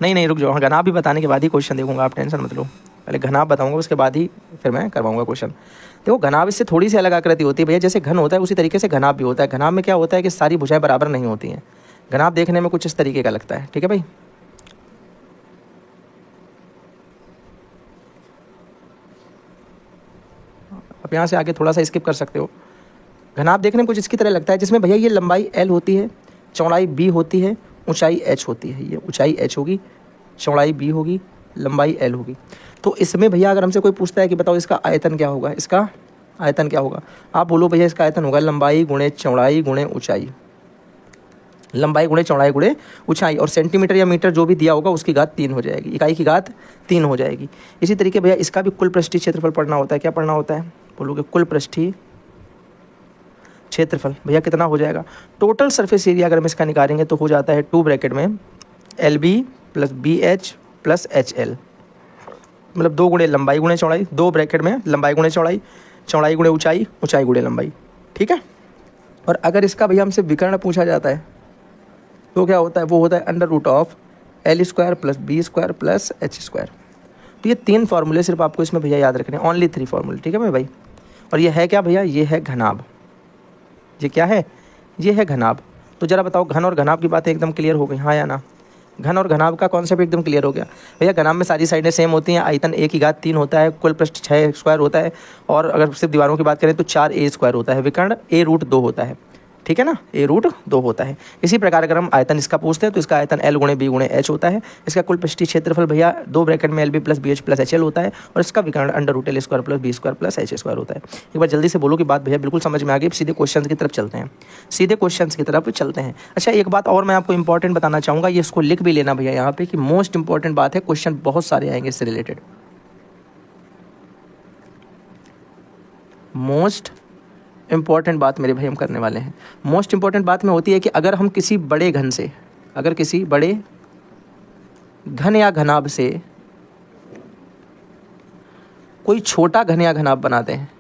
Speaker 1: नहीं रुक जाओ, घनाभ भी बताने के बाद ही क्वेश्चन देखूंगा, आप टेंशन मत लो। पहले घनाभ बताऊंगा, उसके बाद ही फिर मैं करवाऊंगा क्वेश्चन। देखो घनाभ इससे थोड़ी सी अलग आकृति होती है भैया, जैसे घन होता है उसी तरीके से घनाभ भी होता है। घनाभ में क्या होता है कि सारी भुजाएं बराबर नहीं होती हैं। घनाभ देखने में कुछ इस तरीके का लगता है, ठीक है भाई। अब यहाँ से आगे थोड़ा सा स्किप कर सकते हो। घनाभ देखने में कुछ इसकी तरह लगता है, जिसमें भैया ये लंबाई L होती है, चौड़ाई B होती है, ऊंचाई h होती है। ये ऊंचाई h होगी, चौड़ाई b होगी, लंबाई l होगी। तो इसमें भैया अगर हमसे कोई पूछता है कि बताओ इसका आयतन क्या होगा, इसका आयतन क्या होगा, आप बोलो भैया इसका आयतन होगा लंबाई गुणे चौड़ाई गुणे ऊंचाई, लंबाई गुणे चौड़ाई गुणे ऊंचाई, और सेंटीमीटर या मीटर जो भी दिया होगा उसकी घात 3 हो जाएगी, इकाई की घात 3 हो जाएगी। इसी तरीके भैया इसका भी कुल पृष्ठीय क्षेत्रफल पढ़ना होता है। क्या पढ़ना होता है, बोलोगे कुल पृष्ठीय क्षेत्रफल भैया कितना हो जाएगा। टोटल सरफेस एरिया अगर हम इसका निकालेंगे तो हो जाता है 2 ब्रैकेट में LB + BH + HL, मतलब 2 गुणे लंबाई गुणे चौड़ाई, 2 ब्रैकेट में लंबाई गुणे चौड़ाई, चौड़ाई गुणे ऊंचाई, ऊंचाई गुणे लंबाई, ठीक है। और अगर इसका भैया हमसे विकर्ण पूछा जाता है तो क्या होता है, वो होता है √L² + B² + H²। तो ये 3 फार्मूले सिर्फ आपको इसमें भैया याद रखने हैं, ओनली 3 फार्मूले, ठीक है मेरे भाई। और ये है क्या भैया, ये है घनाभ। ये क्या है, ये है घनाभ। तो जरा बताओ घन और घनाभ की बातें एकदम क्लियर हो गई, हाँ या ना। घन और घनाभ का कॉन्सेप्ट एकदम क्लियर हो गया भैया। घनाभ में सारी साइडें सेम होती हैं, आयतन 1 की घात 3 होता है, कुल पृष्ठ 6² होता है, और अगर सिर्फ दीवारों की बात करें तो 4a² होता है, विकर्ण a√2 होता है, ठीक है ना, a√2 होता है। इसी प्रकार अगर हम आयतन इसका पूछते हैं तो इसका आयतन L गुणे B गुणे H होता है। इसका कुल पृष्ठीय क्षेत्रफल भैया 2 ब्रैकेट में LB + BH + HL होता है, और इसका विकर्ण √L² + B² + H² होता है। एक बार जल्दी से बोलो कि बात भैया बिल्कुल समझ में आ गई। सीधे क्वेश्चन की तरफ चलते हैं, सीधे क्वेश्चन की तरफ चलते हैं। अच्छा एक बात और मैं आपको इंपॉर्टेंट बताना चाहूँगा, ये इसको लिख भी लेना भैया यहाँ पे कि मोस्ट इंपॉर्टेंट बात है, क्वेश्चन बहुत सारे आएंगे इससे रिलेटेड। मोस्ट इंपॉर्टेंट बात मेरे भाई हम करने वाले हैं। मोस्ट इंपॉर्टेंट बात में होती है कि अगर हम किसी बड़े घन से, अगर किसी बड़े घन या घनाभ से कोई छोटा घन या घनाभ बनाते हैं,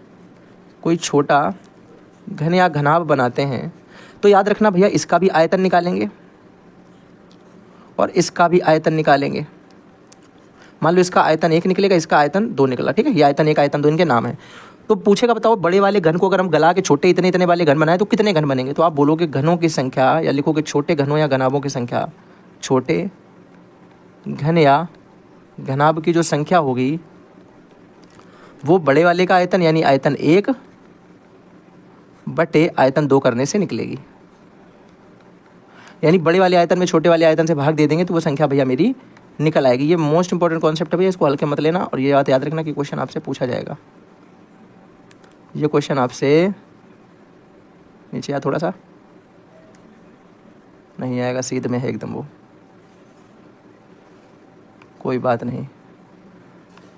Speaker 1: कोई छोटा घन या घनाभ बनाते हैं, तो याद रखना भैया इसका भी आयतन निकालेंगे और इसका भी आयतन निकालेंगे। मान लो इसका आयतन 1 निकलेगा, इसका आयतन 2 निकला, ठीक है। ये आयतन 1 आयतन 2 इनके नाम है। तो पूछेगा बताओ बड़े वाले घन को अगर हम गला के छोटे इतने इतने वाले घन बनाए तो कितने घन बनेंगे, तो आप बोलोगे घनों की संख्या, या लिखोगे छोटे घनों या घनाभों की संख्या, छोटे घन या घनाभ की जो संख्या होगी वो बड़े वाले का आयतन यानी आयतन 1 बटे आयतन 2 करने से निकलेगी। यानी बड़े वाले आयतन में छोटे वाले आयतन से भाग दे देंगे तो वो संख्या भैया मेरी निकल आएगी। ये मोस्ट इंपॉर्टेंट कॉन्सेप्ट है भैया, इसको हल्के मत लेना। और ये बात याद रखना कि क्वेश्चन आपसे पूछा जाएगा, ये क्वेश्चन आपसे नीचे आ थोड़ा सा, नहीं आएगा, सीध में है एकदम वो, कोई बात नहीं।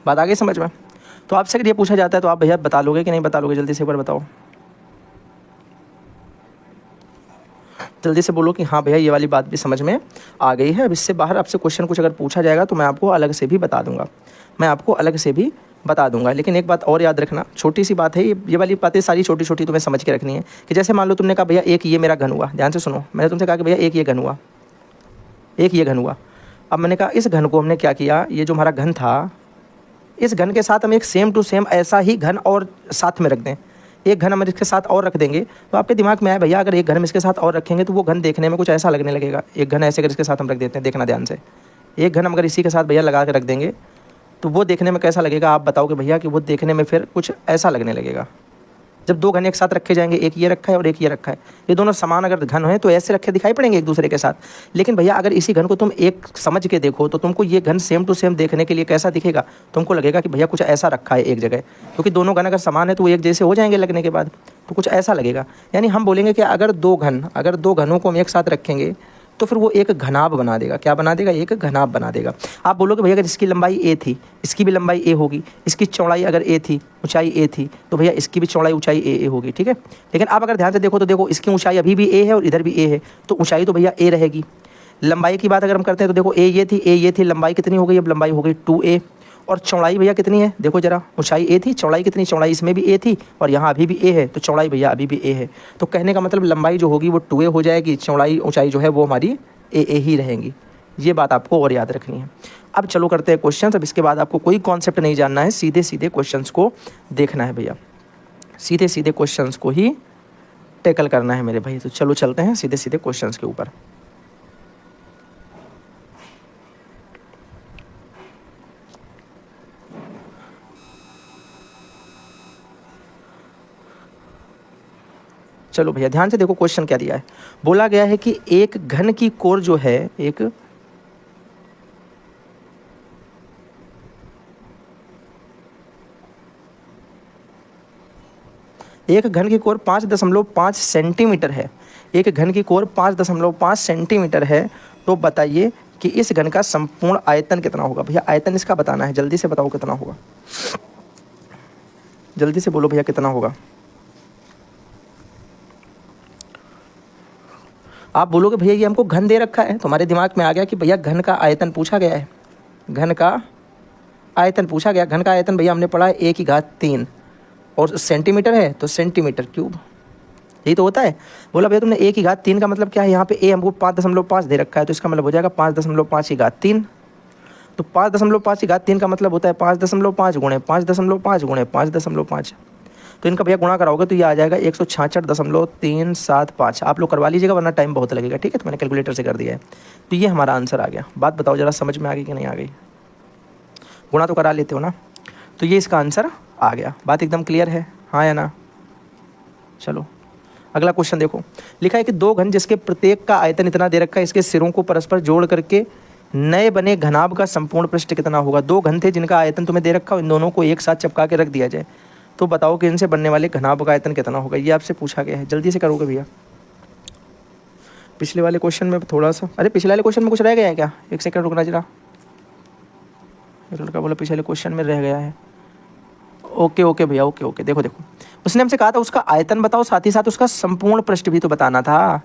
Speaker 1: बात आ गई समझ में? तो आपसे अगर ये पूछा जाता है तो आप भैया बता लोगे कि नहीं बता लोगे? जल्दी से एक बार बताओ, जल्दी से बोलो कि हाँ भैया ये वाली बात भी समझ में आ गई है। अब इससे बाहर आपसे क्वेश्चन कुछ अगर पूछा जाएगा तो मैं आपको अलग से भी बता दूंगा, मैं आपको अलग से भी बता दूंगा। लेकिन एक बात और याद रखना, छोटी सी बात है, ये वाली बातें सारी छोटी छोटी तुम्हें समझ के रखनी है। कि जैसे मान लो तुमने कहा भैया एक ये मेरा घन हुआ, ध्यान से सुनो, मैंने तुमसे कहा कि भैया एक ये घन हुआ, एक ये घन हुआ। अब मैंने कहा इस घन को हमने क्या किया, ये जो हमारा घन था, इस घन के साथ हम एक सेम टू सेम ऐसा ही घन और साथ में रख दें, एक घन हम इसके साथ और रख देंगे, तो आपके दिमाग में आया भैया अगर एक घन हम इसके साथ और रखेंगे तो वो घन देखने में कुछ ऐसा लगने लगेगा। एक घन ऐसे अगर इसके साथ हम रख देते हैं, देखना ध्यान से, एक घन हम अगर इसी के साथ भैया लगा के रख देंगे तो वो देखने में कैसा लगेगा? आप बताओगे भैया कि वो देखने में फिर कुछ ऐसा लगने लगेगा। जब दो घन एक साथ रखे जाएंगे, एक ये रखा है और एक ये रखा है, ये दोनों समान अगर घन हैं तो ऐसे रखे दिखाई पड़ेंगे एक दूसरे के साथ। लेकिन भैया अगर इसी घन को तुम एक समझ के देखो तो तुमको ये घन सेम टू सेम देखने के लिए कैसा दिखेगा? तुमको लगेगा कि भैया कुछ ऐसा रखा है एक जगह, क्योंकि दोनों घन अगर समान है तो वो एक जैसे हो जाएंगे लगने के बाद, तो कुछ ऐसा लगेगा। यानी हम बोलेंगे कि अगर दो घनों को हम एक साथ रखेंगे तो फिर वो एक घनाभ बना देगा। क्या बना देगा? एक घनाभ बना देगा। आप बोलोगे भैया अगर इसकी लंबाई ए थी, इसकी भी लंबाई ए होगी, इसकी चौड़ाई अगर ए थी, ऊंचाई ए थी, तो भैया इसकी भी चौड़ाई ऊंचाई ए होगी, ठीक है। लेकिन आप अगर ध्यान से देखो तो देखो इसकी ऊंचाई अभी भी ए है और इधर भी ए है, तो ऊंचाई तो भैया ए रहेगी। लंबाई की बात अगर हम करते हैं तो देखो ए ये थी, लंबाई कितनी हो गई? अब लंबाई हो गई 2a। और चौड़ाई भैया कितनी है? देखो जरा, ऊंचाई ए थी, चौड़ाई कितनी? चौड़ाई इसमें भी ए थी और यहाँ अभी भी ए है, तो चौड़ाई भैया अभी भी ए है। तो कहने का मतलब लंबाई जो होगी वो 2a हो जाएगी, ऊंचाई जो है वो हमारी ए ही रहेंगी। ये बात आपको और याद रखनी है। अब चलो करते हैं क्वेश्चन। अब इसके बाद आपको कोई कॉन्सेप्ट नहीं जानना है, सीधे सीधे क्वेश्चंस को देखना है भैया, सीधे सीधे क्वेश्चंस को ही टैकल करना है मेरे भाई। तो चलो चलते हैं सीधे सीधे क्वेश्चंस के ऊपर। चलो भैया ध्यान से देखो क्वेश्चन क्या दिया है। बोला गया है कि एक घन की कोर जो है, एक घन की कोर 5.5 सेंटीमीटर है। एक घन की कोर 5.5 सेंटीमीटर है। तो बताइए कि इस घन का संपूर्ण आयतन कितना होगा? भैया आयतन इसका बताना है, जल्दी से बताओ कितना होगा, जल्दी से बोलो भैया कितना होगा। आप बोलोगे भैया ये हमको घन दे रखा है, तुम्हारे दिमाग में आ गया कि भैया घन का आयतन पूछा गया है, घन का आयतन पूछा गया। घन का आयतन भैया हमने पढ़ा है 1/3 और सेंटीमीटर है तो सेंटीमीटर क्यूब, यही तो होता है। बोला भैया तुमने 1/3 का मतलब क्या है? यहाँ पे ए हमको 5.5 दे रखा है, तो इसका मतलब हो जाएगा 5.5/3। तो 5.5/3 का मतलब होता है 5.5 गुणे 5.5 गुणे 5.5। तो इनका भैया गुणा कराओगे तो ये आ जाएगा 166.375। आप लोग करवा लीजिएगा वरना टाइम बहुत लगेगा, ठीक है। तो मैंने कैलकुलेटर से कर दिया है। तो ये हमारा आंसर आ गया। बात बताओ जरा, समझ में आ गई कि नहीं आ गई? गुणा तो करा लेते हो ना? तो ये इसका आंसर आ गया। बात एकदम क्लियर है, हाँ या ना? चलो अगला क्वेश्चन देखो। लिखा है कि दो घन जिसके प्रत्येक का आयतन इतना दे रखा है, इसके सिरों को परस्पर जोड़ करके नए बने घनाभ का संपूर्ण पृष्ठ कितना होगा? दो घन थे जिनका आयतन तुम्हें दे रखा हो, इन दोनों को एक साथ चिपका के रख दिया जाए तो बताओ कि इनसे बनने वाले घनाभ का आयतन कितना होगा? ये आपसे पूछा गया है, जल्दी से करोगे भैया। पिछले वाले क्वेश्चन में थोड़ा सा, अरे पिछले वाले क्वेश्चन में कुछ रह गया है क्या? एक सेकंड रुकना जरा। लड़का बोला पिछले क्वेश्चन में रह गया है। ओके भैया, ओके। देखो उसने हमसे कहा था उसका आयतन बताओ, साथ ही साथ उसका संपूर्ण पृष्ठ भी तो बताना था।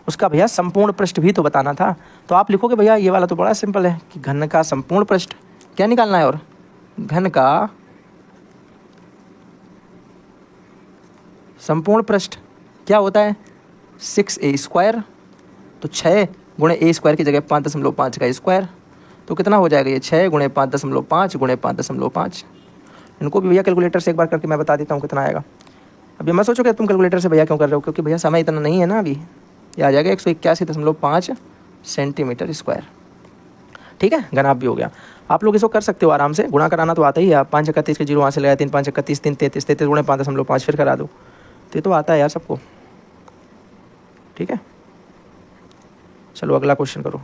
Speaker 1: उसका भैया संपूर्ण पृष्ठ भी तो बताना था। तो आप लिखोगे भैया ये वाला तो बड़ा सिंपल है कि घन का संपूर्ण पृष्ठ क्या निकालना है, और घन का संपूर्ण पृष्ठ क्या होता है? 6a²। तो 6 गुणे a² की जगह 5.5 का स्क्वायर, तो कितना हो जाएगा ये? 6 गुणे 5.5 गुणे 5.5। इनको भी भैया कैलकुलेटर से एक बार करके मैं बता देता हूँ कितना आएगा। अभी मैं सोचो कि तुम कैलकुलेटर से भैया क्यों कर रहे हो, क्योंकि भैया समय इतना नहीं है ना अभी। ये आ जाएगा 181.5 सेंटीमीटर स्क्वायर, ठीक है। घनाभ भी हो गया। आप लोग इसको कर सकते हो आराम से, गुणा कराना तो आता ही है। आप 5 31 के 0 वहाँ से लगाया, 3 5 31 3 33 गुणे 5.5 फिर करा दो, तो ये तो आता है यार सबको, ठीक है। चलो अगला क्वेश्चन करो।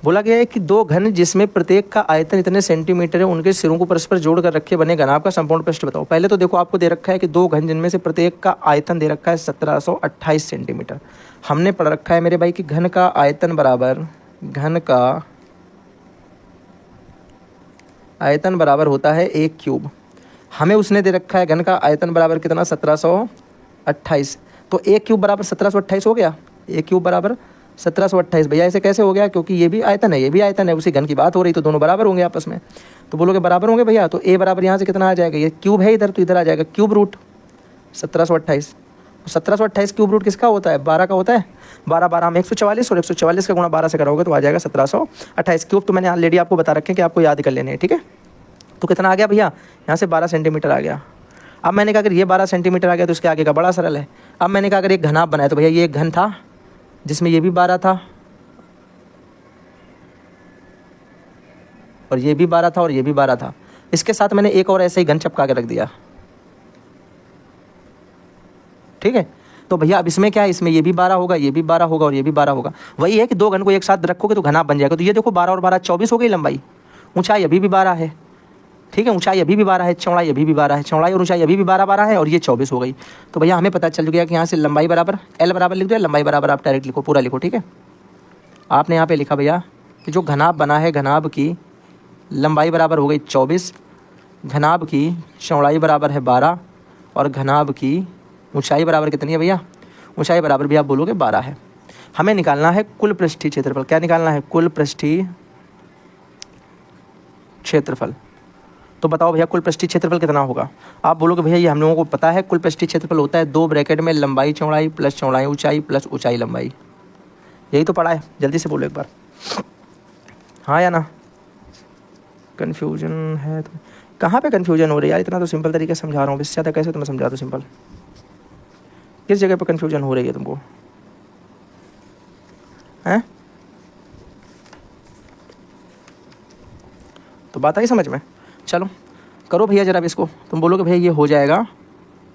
Speaker 1: बोला गया है कि दो घन जिसमें प्रत्येक का आयतन इतने सेंटीमीटर है उनके सिरों को परस्पर जोड़कर रखे बने घनाभ का संपूर्ण पृष्ठ बताओ। पहले तो देखो आपको दे रखा है कि दो घन जिनमें से प्रत्येक का आयतन दे रखा है 1728 सेंटीमीटर। हमने पढ़ रखा है मेरे भाई कि घन का आयतन बराबर होता है 1 क्यूब। हमें उसने दे रखा है घन का आयतन बराबर कितना 1728, तो 1 क्यूब बराबर 1728 हो गया। 1 क्यूब बराबर 1728। भैया ऐसे कैसे हो गया? क्योंकि ये भी आयतन है ये भी आयतन है, उसी घन की बात हो रही, तो दोनों बराबर होंगे आपस में। तो बोलोगे बराबर होंगे भैया, तो ए बराबर यहाँ से कितना आ जाएगा, ये क्यूब है इधर तो इधर आ जाएगा क्यूब रूट 1728। 1728 क्यूब रूट किसका होता है? 12 का होता है। 12 12 में 144 और 144 का गुणा 12 से करोगे तो आ जाएगा 1728 क्यूब। तो मैंने ऑलरेडी आपको बता रखे हैं कि आपको याद कर लेने हैं, ठीक है। तो कितना आ गया भैया? यहाँ से 12 सेंटीमीटर आ गया। अब मैंने कहा अगर ये 12 सेंटीमीटर आ गया तो इसके आगे का बड़ा सरल है। अब मैंने कहा अगर एक घनाभ बनाया तो भैया ये एक घन था जिसमें ये भी 12 था और ये भी 12 था और ये भी 12 था। इसके साथ मैंने एक और ऐसे ही घन चिपका के रख दिया, ठीक है। तो भैया अब इसमें क्या है, इसमें ये भी 12 होगा, ये भी 12 होगा और ये भी 12 होगा। वही है कि दो घन को एक साथ रखोगे तो घनाभ बन जाएगा। तो ये देखो 12 और 12 24 हो गई लंबाई। ऊंचाई अभी भी 12 है, ठीक है। ऊंचाई अभी भी 12 है, चौड़ाई अभी भी 12 है, चौड़ाई और ऊंचाई अभी भी 12 12 है और ये 24 हो गई। तो भैया हमें पता चल गया कि यहाँ से लंबाई बराबर L बराबर लिख दो, लंबाई बराबर आप डायरेक्ट लिखो, पूरा लिखो, ठीक है। आपने यहाँ पे लिखा भैया कि जो घनाभ बना है घनाभ की लंबाई बराबर हो गई 24, घनाभ की चौड़ाई बराबर है 12 और घनाभ की ऊंचाई बराबर कितनी है भैया? ऊंचाई बराबर भी आप बोलोगे 12 है। हमें निकालना है कुल पृष्ठीय क्षेत्रफल। क्या निकालना है? कुल पृष्ठीय क्षेत्रफल। तो बताओ भैया कुल पृष्ठीय क्षेत्रफल कितना होगा? आप बोलोगे भैया ये हम लोगों को पता है, कुल पृष्ठीय क्षेत्रफल होता है 2 ब्रैकेट में लंबाई चौड़ाई प्लस चौड़ाई ऊंचाई प्लस ऊंचाई लंबाई। यही तो पढ़ा है, जल्दी से बोलो एक बार, हाँ या ना। कन्फ्यूजन है तो कहाँ पे कन्फ्यूजन हो रही है यार? इतना तो सिंपल तरीके से समझा रहा हूँ, इससे ज़्यादा कैसे तुम्हें समझा दूँ सिंपल? किस जगह पर कन्फ्यूजन हो रही है तुमको, हैं? तो बात आई समझ में? चलो करो भैया जरा अब इसको। तुम बोलोगे भैया ये हो जाएगा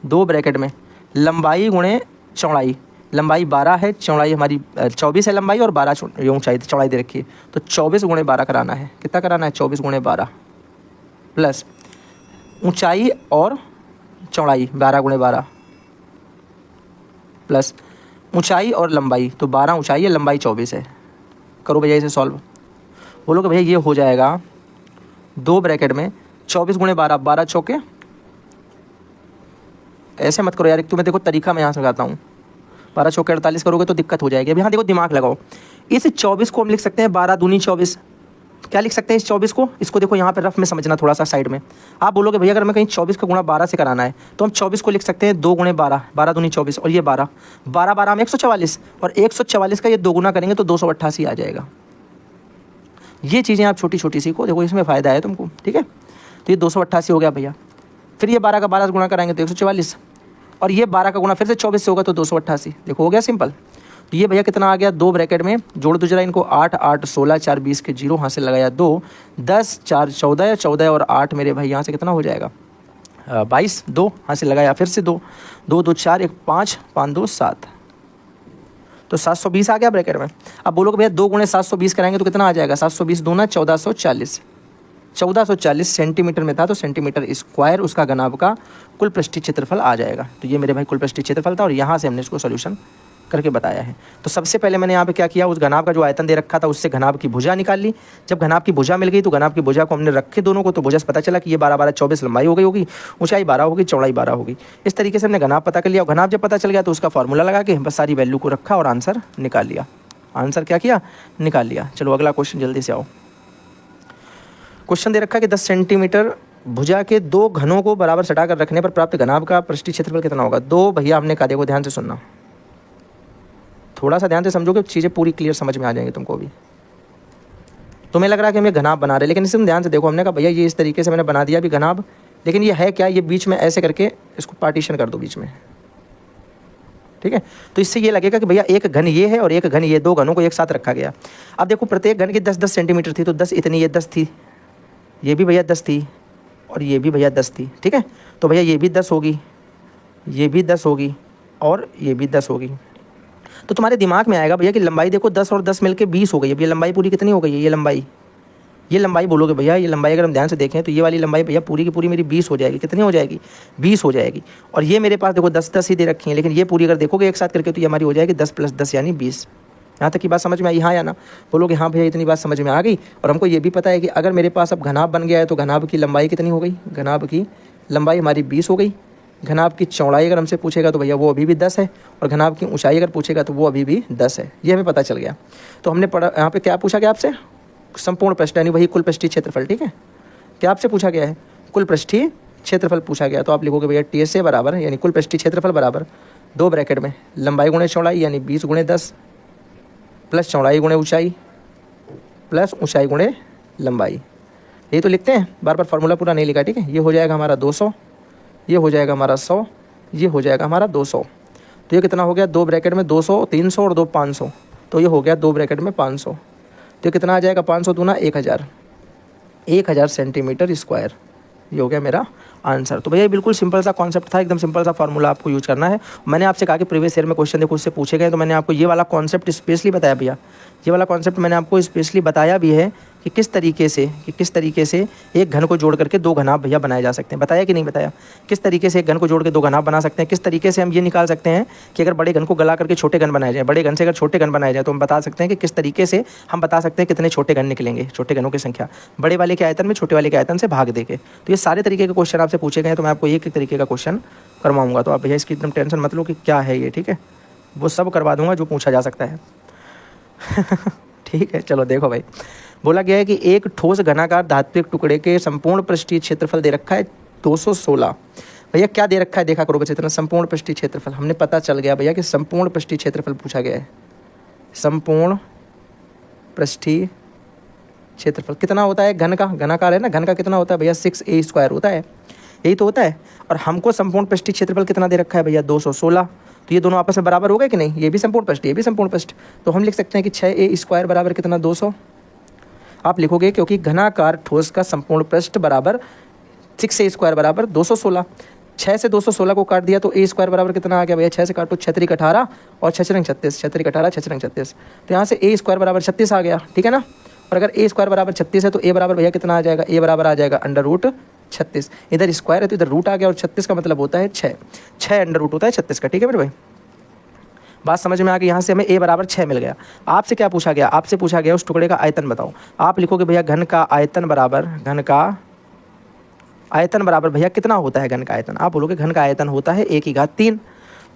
Speaker 1: 2 ब्रैकेट में लंबाई गुणे चौड़ाई। लंबाई 12 है, चौड़ाई हमारी 24 है लंबाई और 12 ऊंचाई चौड़ाई दे रखी है। तो 24 गुणे 12 कराना है। कितना कराना है? 24 गुणे 12 प्लस ऊंचाई और चौड़ाई 12 गुणे 12 प्लस ऊंचाई और लंबाई, तो 12 ऊंचाई है, लंबाई 24 है। करो भैया इसे सॉल्व। बोलोगे भैया ये हो जाएगा 2 ब्रैकेट में 24 गुणे 12, 12 चौके, ऐसे मत करो यार, एक तुम्हें देखो तरीका मैं यहाँ समझाता हूँ। 12 चौके 48 करोगे तो दिक्कत हो जाएगी। अब यहाँ देखो दिमाग लगाओ, इस 24 को हम लिख सकते हैं 12 दूनी 24। क्या लिख सकते हैं इस 24 को? इसको देखो यहाँ पे रफ में समझना थोड़ा सा साइड में। आप बोलोगे भैया अगर मैं कहीं 24 का गुणा 12 से कराना है तो हम 24 को लिख सकते हैं 2 गुणे 12, 12 दूनी 24 और ये 12 12 12 में 144 और 144 का ये 2 गुना करेंगे तो 288 आ जाएगा। ये चीज़ें आप छोटी छोटी सीखो, देखो इसमें फ़ायदा है तुमको, ठीक है। तो ये 288 हो गया भैया। फिर ये 12 का 12 से गुणा कराएंगे तो 144 और ये 12 का गुणा फिर से 24 से होगा तो 288। देखो हो गया सिंपल। तो ये भैया कितना आ गया? 2 ब्रैकेट में जोड़ दो जरा इनको, 8 8 16 4 20 के 0 हाथ से लगाया 2 10 4 14 14 और 8 मेरे भाई यहाँ से कितना हो जाएगा? 22 2 हाथ से लगाया फिर से 2 2 2 4 1 5 5 2 7, तो 720 आ गया ब्रैकेट में। अब बोलोगे भैया 2 गुणे 720 कराएंगे तो कितना आ जाएगा? 720 दूना 1440, 1440 सेंटीमीटर में था तो सेंटीमीटर स्क्वायर उसका घनाभ का कुल पृष्ठीय क्षेत्रफल आ जाएगा। तो ये मेरे भाई कुल पृष्ठीय क्षेत्रफल था और यहाँ से हमने इसको सोल्यूशन करके बताया है। तो सबसे पहले मैंने यहाँ पे क्या किया, उस घनाभ का जो आयतन दे रखा था उससे घनाभ की भुजा निकाल ली। जब घनाभ की भुजा मिल गई तो घनाभ की भुजा को हमने रखे दोनों को, तो भुजा से पता चला कि ये 12 12 24 लंबाई हो गई होगी, ऊंचाई 12 होगी, चौड़ाई 12 होगी। इस तरीके से हमने घनाभ पता कर लिया। और घनाभ जब पता चल गया तो उसका फॉर्मूला लगा के बस सारी वैल्यू को रखा और आंसर निकाल लिया। आंसर क्या किया? निकाल लिया। चलो अगला क्वेश्चन जल्दी से आओ। क्वेश्चन दे रखा है कि 10 सेंटीमीटर भुजा के 2 घनों को बराबर सटाकर रखने पर प्राप्त घनाभ का पृष्ठीय क्षेत्रफल कितना होगा? 2 भैया हमने कहा, देखो ध्यान से सुनना, थोड़ा सा ध्यान से समझोगे चीज़ें पूरी क्लियर समझ में आ जाएंगी तुमको भी। तुम्हें लग रहा है कि हम ये घनाभ बना रहे, लेकिन इसे ध्यान से देखो। हमने कहा भैया ये इस तरीके से मैंने बना दिया भी घनाभ, लेकिन ये है क्या? ये बीच में ऐसे करके इसको पार्टीशन कर दो बीच में, ठीक है। तो इससे ये लगेगा कि भैया एक घन ये है और एक घन ये, 2 घनों को एक साथ रखा गया। अब देखो प्रत्येक घन की 10 सेंटीमीटर थी, तो 10 इतनी, ये 10 थी, ये भी भैया 10 थी और ये भी भैया 10 थी, ठीक है। तो भैया ये भी 10 होगी, ये भी 10 होगी और ये भी 10 होगी। तो तुम्हारे दिमाग में आएगा भैया कि लंबाई देखो 10 और 10 मिलके 20 हो गई। अब ये लंबाई पूरी कितनी हो गई है? ये लंबाई बोलोगे भैया, ये लंबाई अगर हम ध्यान से देखें तो ये वाली लंबाई भैया पूरी की पूरी मेरी 20 हो जाएगी। कितनी हो जाएगी? 20 हो जाएगी। और ये मेरे पास देखो 10 ही दे रखी है, लेकिन ये पूरी अगर देखोगे एक साथ करके तो ये हमारी हो जाएगी 10 + 10 यानी 20। यहाँ तक की बात समझ में आई? हाँ या ना? बोलोगे हाँ भैया इतनी बात समझ में आ गई। और हमको ये भी पता है कि अगर मेरे पास अब घनाभ बन गया है तो घनाभ की लंबाई कितनी हो गई? घनाभ की लंबाई हमारी 20 हो गई। घनाभ की चौड़ाई अगर हमसे पूछेगा तो भैया वो अभी भी 10 है, और घनाभ की ऊंचाई अगर पूछेगा तो वो अभी भी 10 है। ये हमें पता चल गया। तो हमने पढ़ा यहाँ पे क्या पूछा गया आपसे? संपूर्ण पृष्ठ यानी वही कुल पृष्ठीय क्षेत्रफल। ठीक है, क्या आपसे पूछा गया है? कुल पृष्ठीय क्षेत्रफल पूछा गया। तो आप लिखोगे भैया TSA बराबर यानी कुल पृष्ठीय क्षेत्रफल बराबर 2 ब्रैकेट में लंबाई गुणे चौड़ाई यानी 20 × 10 प्लस चौड़ाई गुणे ऊंचाई प्लस ऊंचाई गुणे लंबाई। यही तो लिखते हैं, बार बार फार्मूला पूरा नहीं लिखा। ठीक है, ये हो जाएगा हमारा 200, ये हो जाएगा हमारा 100, ये हो जाएगा हमारा 200। तो ये कितना हो गया? 2 ब्रैकेट में 200, 300 और 2 500, तो ये हो गया 2 ब्रैकेट में 500। तो कितना आ जाएगा? 500 दूना 1000 सेंटीमीटर स्क्वायर। ये हो गया मेरा आंसर। तो भैया ये बिल्कुल सिंपल सा कॉन्सेप्ट था, एकदम सिंपल सा फार्मूला आपको यूज करना है। मैंने आपसे कहा कि प्रीवियस ईयर में क्वेश्चन देखो उससे पूछे गए, तो मैंने आपको ये वाला कॉन्सेप्ट स्पेशली बताया भैया। ये वाला कॉन्सेप्ट मैंने आपको स्पेशली बताया भी है कि किस तरीके से एक घन को जोड़ करके 2 घनाभ भैया बनाए जा सकते हैं। बताया कि नहीं बताया? किस तरीके से एक घन को जोड़ के 2 घनाभ बना सकते हैं, किस तरीके से हम ये निकाल सकते हैं कि अगर बड़े घन को गला करके छोटे घन बनाए जाए, बड़े घन से अगर छोटे घन बनाए जाए, तो हम बता सकते हैं कि किस तरीके से हम बता सकते हैं कितने छोटे घन निकलेंगे। छोटे घनों की संख्या बड़े वाले के आयतन में छोटे वाले के आयतन से भाग देके। तो ये सारे तरीके के क्वेश्चन आपसे पूछे गए, तो मैं आपको एक तरीके का क्वेश्चन करवाऊंगा। तो आप भैया इसकी एकदम टेंशन मत लो कि क्या है ये। ठीक है, वो सब करवा दूंगा जो पूछा जा सकता है। ठीक है, चलो देखो भाई, बोला गया है कि एक ठोस घनाकार धात्विक टुकड़े के संपूर्ण पृष्ठीय क्षेत्रफल दे रखा है 216। भैया क्या दे रखा है देखा करो बच्चे, इतना संपूर्ण पृष्ठीय क्षेत्रफल हमने पता चल गया भैया कि संपूर्ण पृष्ठीय क्षेत्रफल पूछा गया है। संपूर्ण पृष्ठीय क्षेत्रफल कितना होता है? घन का, घनाकार है ना, घन का कितना होता है भैया? 6a² होता है, यही तो होता है। और हमको संपूर्ण पृष्ठीय क्षेत्रफल कितना दे रखा है भैया? 216। तो ये दोनों आपस में बराबर हो गए कि नहीं? ये भी संपूर्ण पृष्ठ, ये भी संपूर्ण पृष्ठ। तो हम लिख सकते हैं कि 6a² बराबर कितना? 200। आप लिखोगे क्योंकि घनाकार ठोस का संपूर्ण पृष्ठ बराबर 6a² बराबर 216। 6 से 216 को काट दिया तो a² बराबर कितना आ गया भैया? 6 से काटो 6 × 18 और 6 × 36, 6 × 18 6 × 36। तो यहाँ से a² बराबर 36 आ गया। ठीक है ना? और अगर a² बराबर 36 है तो a बराबर भैया कितना आ जाएगा? a बराबर आ जाएगा √36। इधर स्क्वायर है तो इधर रूट आ गया, और 36 का मतलब होता है 6 √, होता है 36 का। ठीक है मेरे भाई, बात समझ में आ गई? यहाँ से हमें a बराबर 6 मिल गया। आपसे क्या पूछा गया? आपसे पूछा गया उस टुकड़े का आयतन बताओ। आप लिखोगे भैया घन का आयतन बराबर भैया कितना होता है घन का आयतन? आप बोलोगे घन का आयतन होता है 1/3।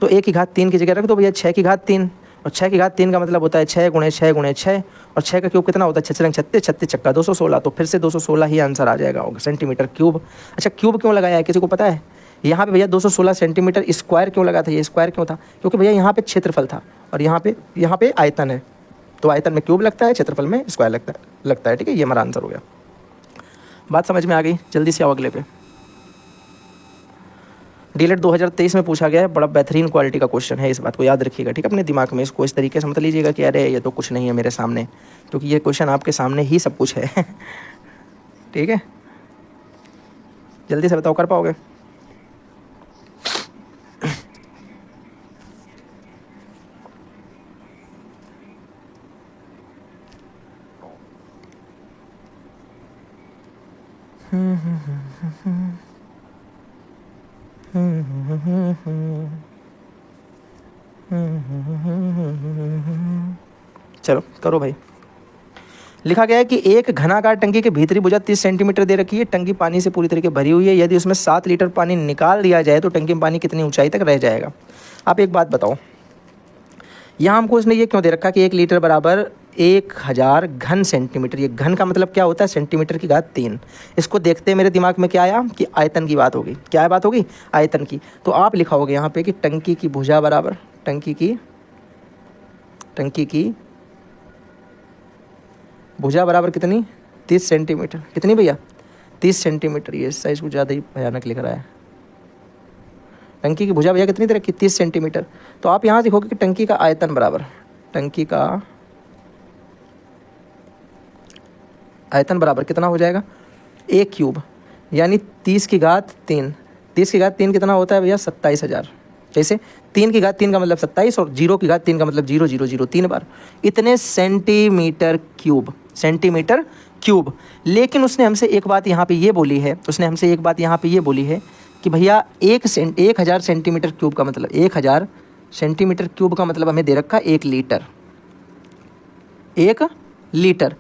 Speaker 1: तो 1/3 की जगह रख दो भैया 6/3, और 6/3 का मतलब होता है 6 × 6 × 6, और 6 का क्यूब कितना होता है? 6 × 36, 36 चक्का 216। तो फिर से 216 ही आंसर आ जाएगा सेंटीमीटर क्यूब। अच्छा, क्यूब क्यों लगाया है किसी को पता है? यहाँ पे भैया 216 सेंटीमीटर स्क्वायर क्यों लगा था? ये स्क्वायर क्यों था? क्योंकि भैया यहाँ पे क्षेत्रफल था और यहाँ पे आयतन है। तो आयतन में क्यूब लगता है, क्षेत्रफल में स्क्वायर लगता है। ठीक है, ये हमारा आंसर हो गया। बात समझ में आ गई? जल्दी से आओ अगले पे। डीलेट 2023 में पूछा गया है, बड़ा बेहतरीन क्वालिटी का क्वेश्चन है, इस बात को याद रखिएगा। ठीक है, अपने दिमाग में इसको इस तरीके से मत लीजिएगा कि अरे ये तो कुछ नहीं है मेरे सामने, क्योंकि ये क्वेश्चन आपके सामने ही सब कुछ है। ठीक है, जल्दी से बताओ, कर पाओगे? चलो करो भाई। लिखा गया है कि एक घनाकार टंकी के भीतरी भुजा 30 सेंटीमीटर दे रखी है। टंकी पानी से पूरी तरीके भरी हुई है। यदि उसमें 7 लीटर पानी निकाल दिया जाए तो टंकी में पानी कितनी ऊंचाई तक रह जाएगा? आप एक बात बताओ, यहाँ हमको उसने ये क्यों दे रखा कि 1 लीटर बराबर 1000 घन सेंटीमीटर। ये घन का मतलब क्या होता है? सेंटीमीटर की घात 3। इसको देखते मेरे दिमाग में क्या आया कि आयतन की बात होगी। क्या बात होगी? आयतन की। तो आप लिखाओगे यहाँ पे कि टंकी की भुजा बराबर टंकी की भुजा बराबर कितनी? 30 सेंटीमीटर। कितनी भैया? 30 सेंटीमीटर। ये साइज कुछ ज़्यादा ही भयानक लिख रहा है। टंकी की भुजा भैया कितनी दे रखी? 30 सेंटीमीटर। तो आप यहाँ लिखोगे कि टंकी का आयतन बराबर कितना हो जाएगा? 1³ यानी 30 की घात 3। 30 की घात 3 कितना होता है भैया? 27000। कैसे? 3 की घात 3 का मतलब 27 और 0 की घात 3 का मतलब 0 0 0 3 बार, इतने सेंटीमीटर क्यूब, सेंटीमीटर क्यूब। लेकिन उसने हमसे एक बात यहाँ पे ये बोली है, उसने हमसे एक बात यहाँ पे ये बोली है कि भैया 1000 सेंटीमीटर क्यूब का मतलब 1000 सेंटीमीटर क्यूब का मतलब हमें दे रखा 1 लीटर, 1 लीटर।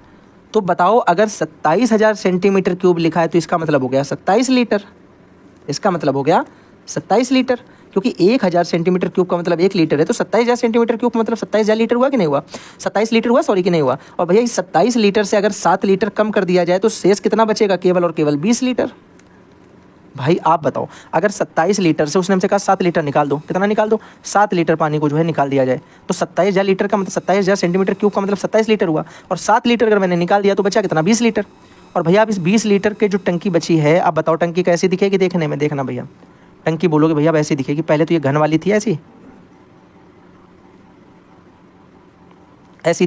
Speaker 1: तो बताओ अगर 27,000 सेंटीमीटर क्यूब लिखा है तो इसका मतलब हो गया 27 लीटर, इसका मतलब हो गया 27 लीटर, क्योंकि 1000 सेंटीमीटर क्यूब का मतलब 1 लीटर है, तो 27,000 सेंटीमीटर क्यूब का मतलब 27,000 लीटर हुआ कि नहीं हुआ? 27 लीटर हुआ, सॉरी, कि नहीं हुआ? और भैया इस 27 लीटर से अगर 7 लीटर कम कर दिया जाए तो शेष कितना बचेगा? केवल और केवल 20 लीटर। भाई आप बताओ, अगर 27 लीटर से उसने हमसे कहा 7 लीटर निकाल दो, कितना निकाल दो? 7 लीटर पानी को जो है निकाल दिया जाए, तो 27,000 लीटर का मतलब 27,000 सेंटीमीटर क्यूब का मतलब 27 लीटर हुआ, और 7 लीटर अगर मैंने निकाल दिया तो बचा कितना? 20 लीटर। और भैया अब इस 20 लीटर के जो टंकी बची है, आप बताओ टंकी कैसी दिखेगी देखने में? देखना भैया, टंकी बोलोगे भैया वैसी दिखेगी, पहले तो ये घन वाली थी, ऐसी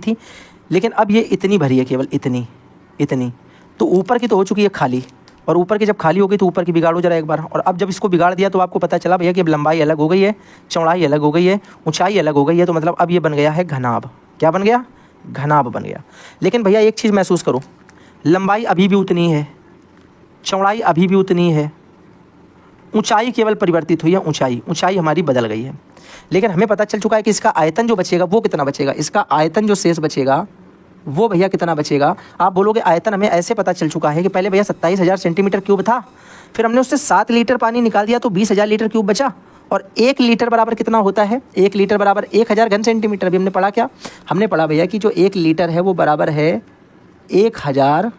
Speaker 1: थी, लेकिन अब ये इतनी भरी है, केवल इतनी, तो ऊपर की तो हो चुकी है खाली, और ऊपर की जब खाली हो गई तो ऊपर की बिगाड़ो जरा एक बार। और अब जब इसको बिगाड़ दिया तो आपको पता चला भैया कि अब लंबाई अलग हो गई है, चौड़ाई अलग हो गई है, ऊंचाई अलग हो गई है, तो मतलब अब ये बन गया है घनाभ। क्या बन गया? घनाभ बन गया। लेकिन भैया एक चीज़ महसूस करो, लंबाई अभी भी उतनी है, चौड़ाई अभी भी उतनी है, ऊंचाई केवल परिवर्तित हुई है, ऊंचाई हमारी बदल गई है। लेकिन हमें पता चल चुका है कि इसका आयतन जो बचेगा वो कितना बचेगा, इसका आयतन जो शेष बचेगा वो भैया कितना बचेगा? आप बोलोगे आयतन हमें ऐसे पता चल चुका है कि पहले भैया 27,000 सेंटीमीटर क्यूब था, फिर हमने उससे 7 लीटर पानी निकाल दिया तो 20,000 लीटर क्यूब बचा। और 1 लीटर बराबर कितना होता है? 1 लीटर बराबर 1000 घन सेंटीमीटर। अभी हमने पढ़ा क्या? हमने पढ़ा भैया कि जो 1 लीटर है वो बराबर है 1000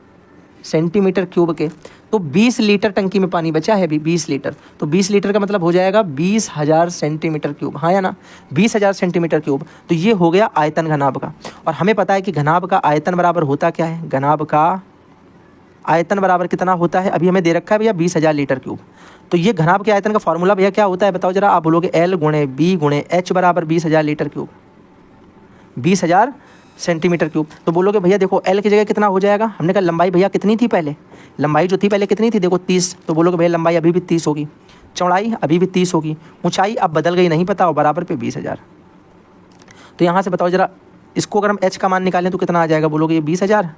Speaker 1: सेंटीमीटर क्यूब के। तो 20 लीटर टंकी में पानी बचा है अभी, 20 लीटर, तो 20 लीटर का मतलब हो जाएगा 20,000 सेंटीमीटर क्यूब, हाँ या ना? 20,000 सेंटीमीटर क्यूब। तो ये हो गया आयतन घनाभ का। और हमें पता है कि घनाभ का आयतन बराबर होता क्या है? घनाभ का आयतन बराबर कितना होता है? अभी हमें दे रखा है भैया 20,000 लीटर क्यूब। तो ये घनाभ के आयतन का फॉर्मूला भैया क्या होता है बताओ जरा? आप बोलोगे L गुणे B गुणे H बराबर 20,000 लीटर क्यूब, 20,000 सेंटीमीटर क्यूब। तो बोलोगे भैया देखो L की जगह कितना हो जाएगा? हमने कहा लंबाई भैया कितनी थी पहले? लंबाई जो थी पहले कितनी थी? देखो 30। तो बोलोगे भैया लंबाई अभी भी 30 होगी, चौड़ाई अभी भी 30 होगी, ऊंचाई अब बदल गई नहीं पता, और बराबर पे 20,000। तो यहाँ से बताओ जरा, इसको अगर हम H का मान निकालें तो कितना आ जाएगा? बोलोगे ये 20,000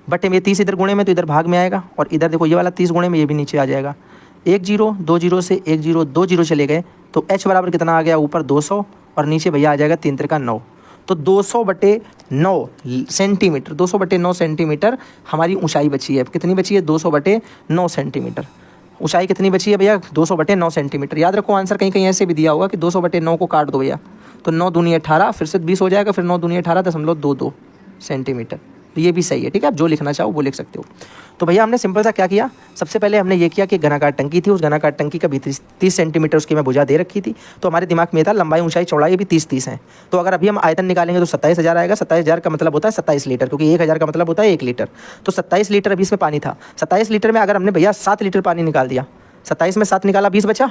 Speaker 1: बटे में 30 इधर गुणे में तो इधर भाग में आएगा, और इधर देखो ये वाला 30 गुणे में ये भी नीचे आ जाएगा। 1 0 2 0 से 1 0 2 0 चले गए, तो H बराबर कितना आ गया? ऊपर 200 और नीचे भैया आ जाएगा 3 त्रिका 9। तो 200/9 सेंटीमीटर, 200/9 सेंटीमीटर हमारी ऊंचाई बची है। कितनी बची है? 200/9 सेंटीमीटर। ऊंचाई कितनी बची है भैया? 200/9 सेंटीमीटर। याद रखो आंसर कहीं कहीं ऐसे भी दिया होगा कि 200/9 को काट दो भैया, तो 9 दूनी 18, फिर से 20 हो जाएगा, फिर 9 दूनी 18.22 सेंटीमीटर। तो ये भी सही है, ठीक है? आप जो लिखना चाहो वो लिख सकते हो। तो भैया हमने सिंपल सा क्या किया, सबसे पहले हमने ये किया कि घनाकार टंकी थी, उस घनाकार टंकी का भी 30 सेंटीमीटर उसकी मैं भुजा दे रखी थी। तो हमारे दिमाग में था लंबाई ऊंचाई चौड़ाई भी 30 है। तो अगर अभी हम आयतन निकालेंगे तो 27,000 आएगा। 27,000 का मतलब होता है 27 लीटर, क्योंकि 1000 का मतलब होता है 1 लीटर। तो 27 लीटर अभी इसमें पानी था। 27 लीटर में अगर हमने भैया 7 लीटर पानी निकाल दिया, 27 में 7 निकाला 20 बचा,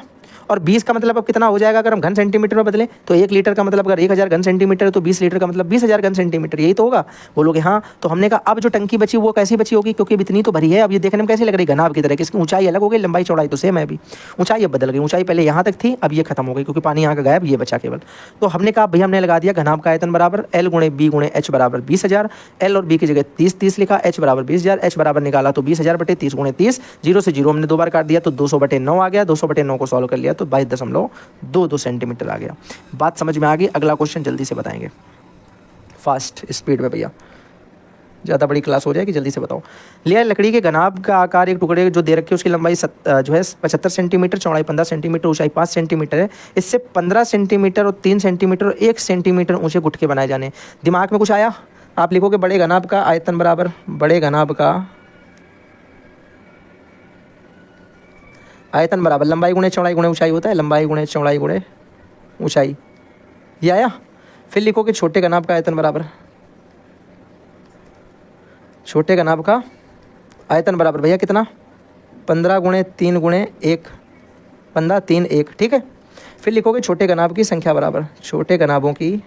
Speaker 1: और 20 का मतलब अब कितना हो जाएगा अगर हम घन सेंटीमीटर में बदलें? तो 1 लीटर का मतलब अगर 1000 घन सेंटीमीटर है तो 20 लीटर का मतलब 20,000 घन सेंटीमीटर, यही तो होगा। बोलोगे हाँ। तो हमने कहा अब जो टंकी बची वो कैसी बची होगी? क्योंकि अब इतनी तो भरी है, अब ये देखने में कैसी लग रही है? घनाभ की तरह। इसकी ऊंचाई अलग हो गई, लंबाई चौड़ाई तो सेम है, अभी ऊंचाई अब बदल गई। ऊंचाई पहले यहाँ तक थी, अब ये खत्म हो गई क्योंकि पानी यहाँ का गायब, ये बचा केवल। तो हमने कहा भैया हमने लगा दिया घनाभ का आयतन बराबर L गुणे B गुणे H बराबर 20,000। L और B की जगह 30 लिखा, H बराबर 20,000, H बराबर निकाला तो 20,000/30 गुणे 30, 0 से 0 हमने 2 बार काट दिया तो 200/9 आ गया। 200/9 को सॉल्व कर लिया तो 22.22 सेंटीमीटर आ गया। बात समझ में आ गई? अगला क्वेश्चन जल्दी से बताएंगे, फास्ट स्पीड में भैया, ज़्यादा बड़ी क्लास हो जाएगी, जल्दी से बताओ। लिया लकड़ी के घनाभ का आकार एक टुकड़े जो दे रखे उसकी लंबाई जो है 75 सेंटीमीटर, चौड़ाई 15 सेंटीमीटर, ऊंचाई 5 सेंटीमीटर है। इससे 15 सेंटीमीटर और 3 सेंटीमीटर और 1 सेंटीमीटर ऊंचे गुटके बनाए जाने। दिमाग में कुछ आया? आप लिखोगे बड़े घनाभ का आयतन बराबर बड़े घनाभ का आयतन बराबर लंबाई गुणे चौड़ाई गुणे ऊंचाई होता है, लंबाई गुणे चौड़ाई गुणे ऊंचाई, ये आया। फिर लिखोगे छोटे घनाभ का आयतन बराबर छोटे घनाभ का आयतन बराबर भैया कितना? 15 गुणे 3 गुणे 1, 15 3 1, ठीक है। फिर लिखोगे छोटे घनाभ की संख्या बराबर छोटे घनाभों की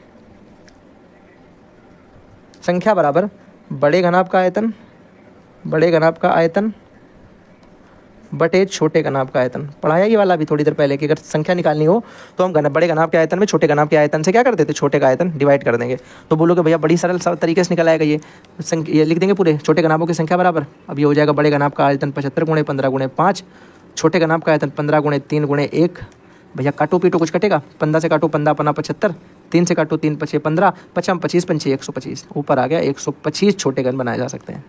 Speaker 1: संख्या बराबर बड़े घनाभ का आयतन बटे छोटे घनाभ का आयतन। पढ़ाया ये वाला भी थोड़ी देर पहले कि अगर संख्या निकालनी हो तो हम बड़े घनाभ के आयतन में छोटे घनाभ के आयतन से क्या कर देते, छोटे का आयतन डिवाइड कर देंगे। तो बोलोगे भैया बड़ी सरल तरीके से निकल आएगा ये लिख देंगे पूरे छोटे घनाभों की संख्या बराबर। अब ये हो जाएगा बड़े घनाभ का आयतन 75 गुणे 15 गुणे 5, छोटे घनाभ का आयतन 15 गुणे 3 गुणे 1। भैया काटो पीटो कुछ कटेगा, 15 से काटो 15 पन्ना 75, 3 से काटो 3 पचे 15, 55 25 पंचे 125, ऊपर आ गया 125 छोटे घन बनाए जा सकते हैं।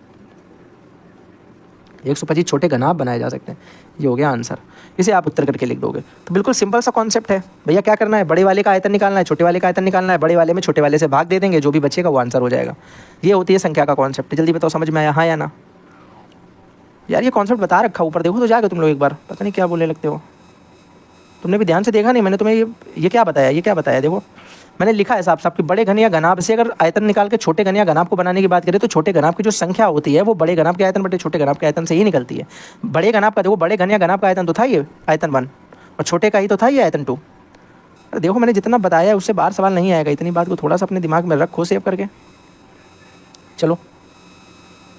Speaker 1: 125 छोटे घनाभ बनाए जा सकते हैं। ये हो गया आंसर। इसे आप उत्तर करके लिख दोगे। तो बिल्कुल सिंपल सा कॉन्सेप्ट है भैया। क्या करना है, बड़े वाले का आयतन निकालना है, छोटे वाले का आयतन निकालना है, बड़े वाले में छोटे वाले से भाग दे देंगे, जो भी बचेगा वो आंसर हो जाएगा। ये होती है संख्या का कॉन्सेप्ट। जल्दी बताओ समझ में आया हाँ या ना? यार ये कॉन्सेप्ट बता रखा, ऊपर देखो तो जाके तुम लोग एक बार, पता नहीं क्या बोलने लगते हो। तुमने भी ध्यान से देखा नहीं, मैंने तुम्हें ये क्या बताया, ये क्या बताया? देखो मैंने लिखा है साफ साफ कि बड़े घन या घनाभ से अगर आयतन निकाल के छोटे घन या घनाभ को बनाने की बात करें तो छोटे घनाभ की जो संख्या होती है वो बड़े घनाभ के आयतन बटे छोटे घनाभ के आयतन से ही निकलती है। बड़े घनाभ का देखो, बड़े घन या घनाभ का आयतन तो था ये आयतन 1 और छोटे का ही तो था ये आयतन 2। देखो मैंने जितना बताया है उससे बाहर सवाल नहीं आएगा। इतनी बात को थोड़ा सा अपने दिमाग में रखो सेव करके। चलो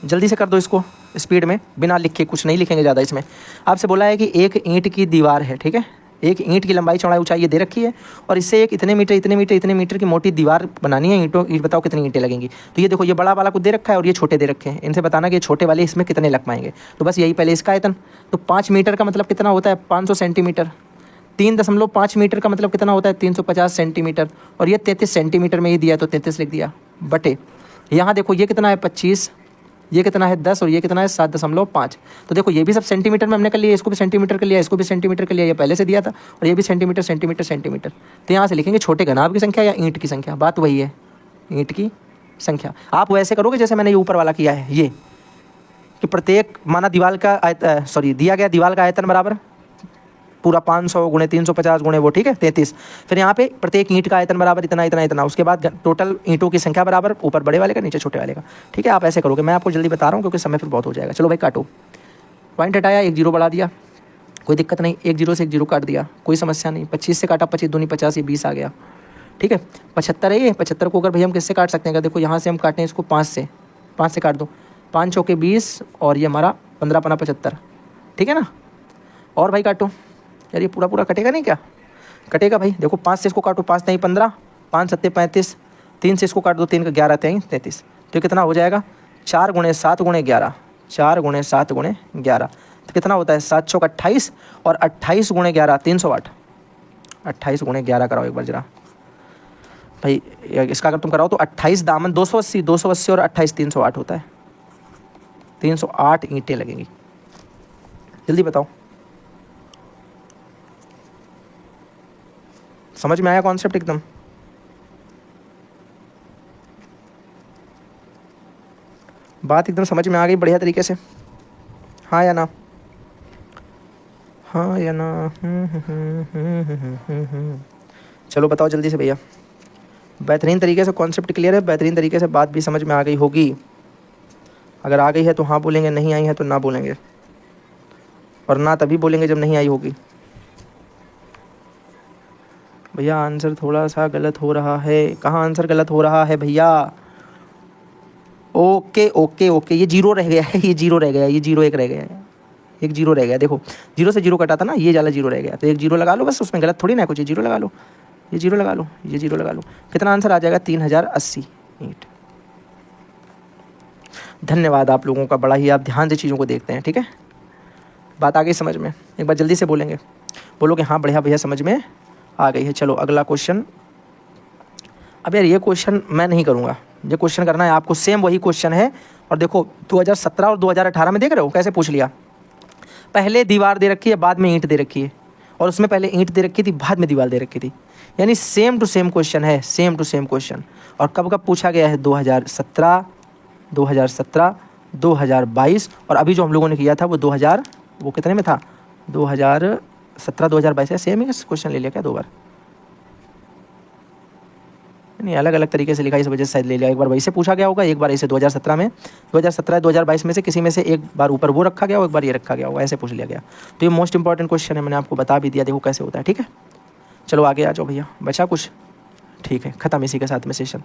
Speaker 1: जल्दी से कर दो इसको स्पीड में, बिना लिखे, कुछ नहीं लिखेंगे ज़्यादा इसमें। आपसे बोला है कि एक ईंट की दीवार है, ठीक है, एक ईंट की लंबाई चौड़ाई ऊंचाई ये दे रखी है और इससे एक इतने मीटर की मोटी दीवार बनानी है। ईंट बताओ कितनी ईंटें लगेंगी। तो ये देखो ये बड़ा वाला कुछ दे रखा है और ये छोटे दे रखे हैं। इनसे बताना कि ये छोटे वाले इसमें कितने लग पाएंगे। तो बस यही पहले इसका आयतन। तो 5 मीटर का मतलब कितना होता है 500 सेंटीमीटर। 3.5 मीटर का मतलब कितना होता है 350 सेंटीमीटर। और ये 33 सेंटीमीटर में ही दिया तो 33 लिख दिया बटे। यहाँ देखो ये कितना है 25, ये कितना है 10 और ये कितना है 7.5। तो देखो ये भी सब सेंटीमीटर में हमने कर लिया, इसको भी सेंटीमीटर कर लिया, इसको भी सेंटीमीटर कर लिया, ये पहले से दिया था, और ये भी सेंटीमीटर सेंटीमीटर सेंटीमीटर। तो यहाँ से लिखेंगे छोटे घनाभ की संख्या या ईंट की संख्या। बात वही है, ईंट की संख्या। आप वैसे करोगे जैसे मैंने ये ऊपर वाला किया है, ये कि प्रत्येक माना दीवार का दिया गया दीवार का आयतन बराबर पूरा 500 गुणे 350 गुणे वो, ठीक है 33। फिर यहाँ पे प्रत्येक ईंट का आयतन बराबर इतना इतना इतना। उसके बाद टोटल ईंटों की संख्या बराबर ऊपर बड़े वाले का नीचे छोटे वाले का, ठीक है। आप ऐसे करोगे, मैं आपको जल्दी बता रहा हूँ क्योंकि समय फिर बहुत हो जाएगा। चलो भाई काटो, पॉइंट हटाया, 1 0 बढ़ा दिया, कोई दिक्कत नहीं। 1 0 से 1 0 काट दिया, कोई समस्या नहीं। 25 से काटा, 25 दूनी 50, ये 20 आ गया, ठीक है। 75 है ये, 75 को अगर भैया हम किससे काट सकते हैं? देखो यहाँ से हम काटें इसको 5 से, 5 से काट दो, 5 चौके 20 और ये हमारा 15 पना 75, ठीक है ना। और भाई काटो यार, ये पूरा पूरा कटेगा नहीं क्या? कटेगा भाई। देखो 5 से इसको काटो, 5 नहीं 15, 5 7 35, 3 से इसको काट दो, 3 का 11 33। तो कितना हो जाएगा 4 गुणे 7 गुणे 11, 4 गुणे 7 गुणे 11। तो कितना होता है 7 चौक 28 और 28 गुणे 11 308। 28 गुणे 11 कराओ एक बार जरा भाई। इसका अगर तुम कराओ तो 28 दामन 280, 280 और 28 308 होता है। 308 ईंटें लगेंगी। जल्दी बताओ, समझ में आया कॉन्सेप्ट एकदम? बात एकदम समझ में आ गई बढ़िया तरीके से, हाँ या ना? हाँ या ना? चलो बताओ जल्दी से भैया। बेहतरीन तरीके से कॉन्सेप्ट क्लियर है, बेहतरीन तरीके से बात भी समझ में आ गई होगी। अगर आ गई है तो हाँ बोलेंगे, नहीं आई है तो ना बोलेंगे, और ना तभी बोलेंगे जब नहीं आई होगी। भैया आंसर थोड़ा सा गलत हो रहा है। कहाँ आंसर गलत हो रहा है भैया? ओके ओके ओके, ये 0 रह गया है, ये 0 रह गया, ये 0 1 रह गया है, 1 0 रह गया। देखो 0 से 0 कटा था ना, ये वाला 0 रह गया, तो 1 0 लगा लो बस, उसमें गलत थोड़ी ना कुछ। ये 0 लगा लो, ये 0 लगा लो, ये 0 लगा लो। कितना आंसर आ जाएगा 3080 ईंट। धन्यवाद आप लोगों का, बड़ा ही आप ध्यान से चीज़ों को देखते हैं, ठीक है। बात आ गई समझ में? एक बार जल्दी से बोलेंगे, बोलोगे हाँ बढ़िया भैया समझ में आ गई है। चलो अगला क्वेश्चन। अब यार ये क्वेश्चन मैं नहीं करूँगा, ये क्वेश्चन करना है आपको, सेम वही क्वेश्चन है। और देखो 2017 और 2018 में देख रहे हो कैसे पूछ लिया। पहले दीवार दे रखी है, बाद में ईंट दे रखी है, और उसमें पहले ईंट दे रखी थी, बाद में दीवार दे रखी थी। यानी सेम टू सेम क्वेश्चन है, सेम टू सेम क्वेश्चन। और कब कब पूछा गया है? 2017, 2022, और अभी जो हम लोगों ने किया था वो 2000, वो कितने में था? 2017 2022 है। सेम ही क्वेश्चन ले लिया क्या 2 बार? नहीं, अलग अलग तरीके से लिखा, इस वजह से शायद ले लिया। एक बार वैसे पूछा गया होगा, एक बार ऐसे 2017 में, 2017 2022 में से किसी में से एक बार ऊपर वो रखा गया हो, एक बार ये रखा गया होगा, ऐसे पूछ लिया गया। तो ये मोस्ट इंपॉर्टेंट क्वेश्चन है, मैंने आपको बता भी दिया, देखो कैसे होता है, ठीक है। चलो आगे आ जाओ भैया, बचा कुछ? ठीक है, ख़त्म इसी के साथ में सेशन।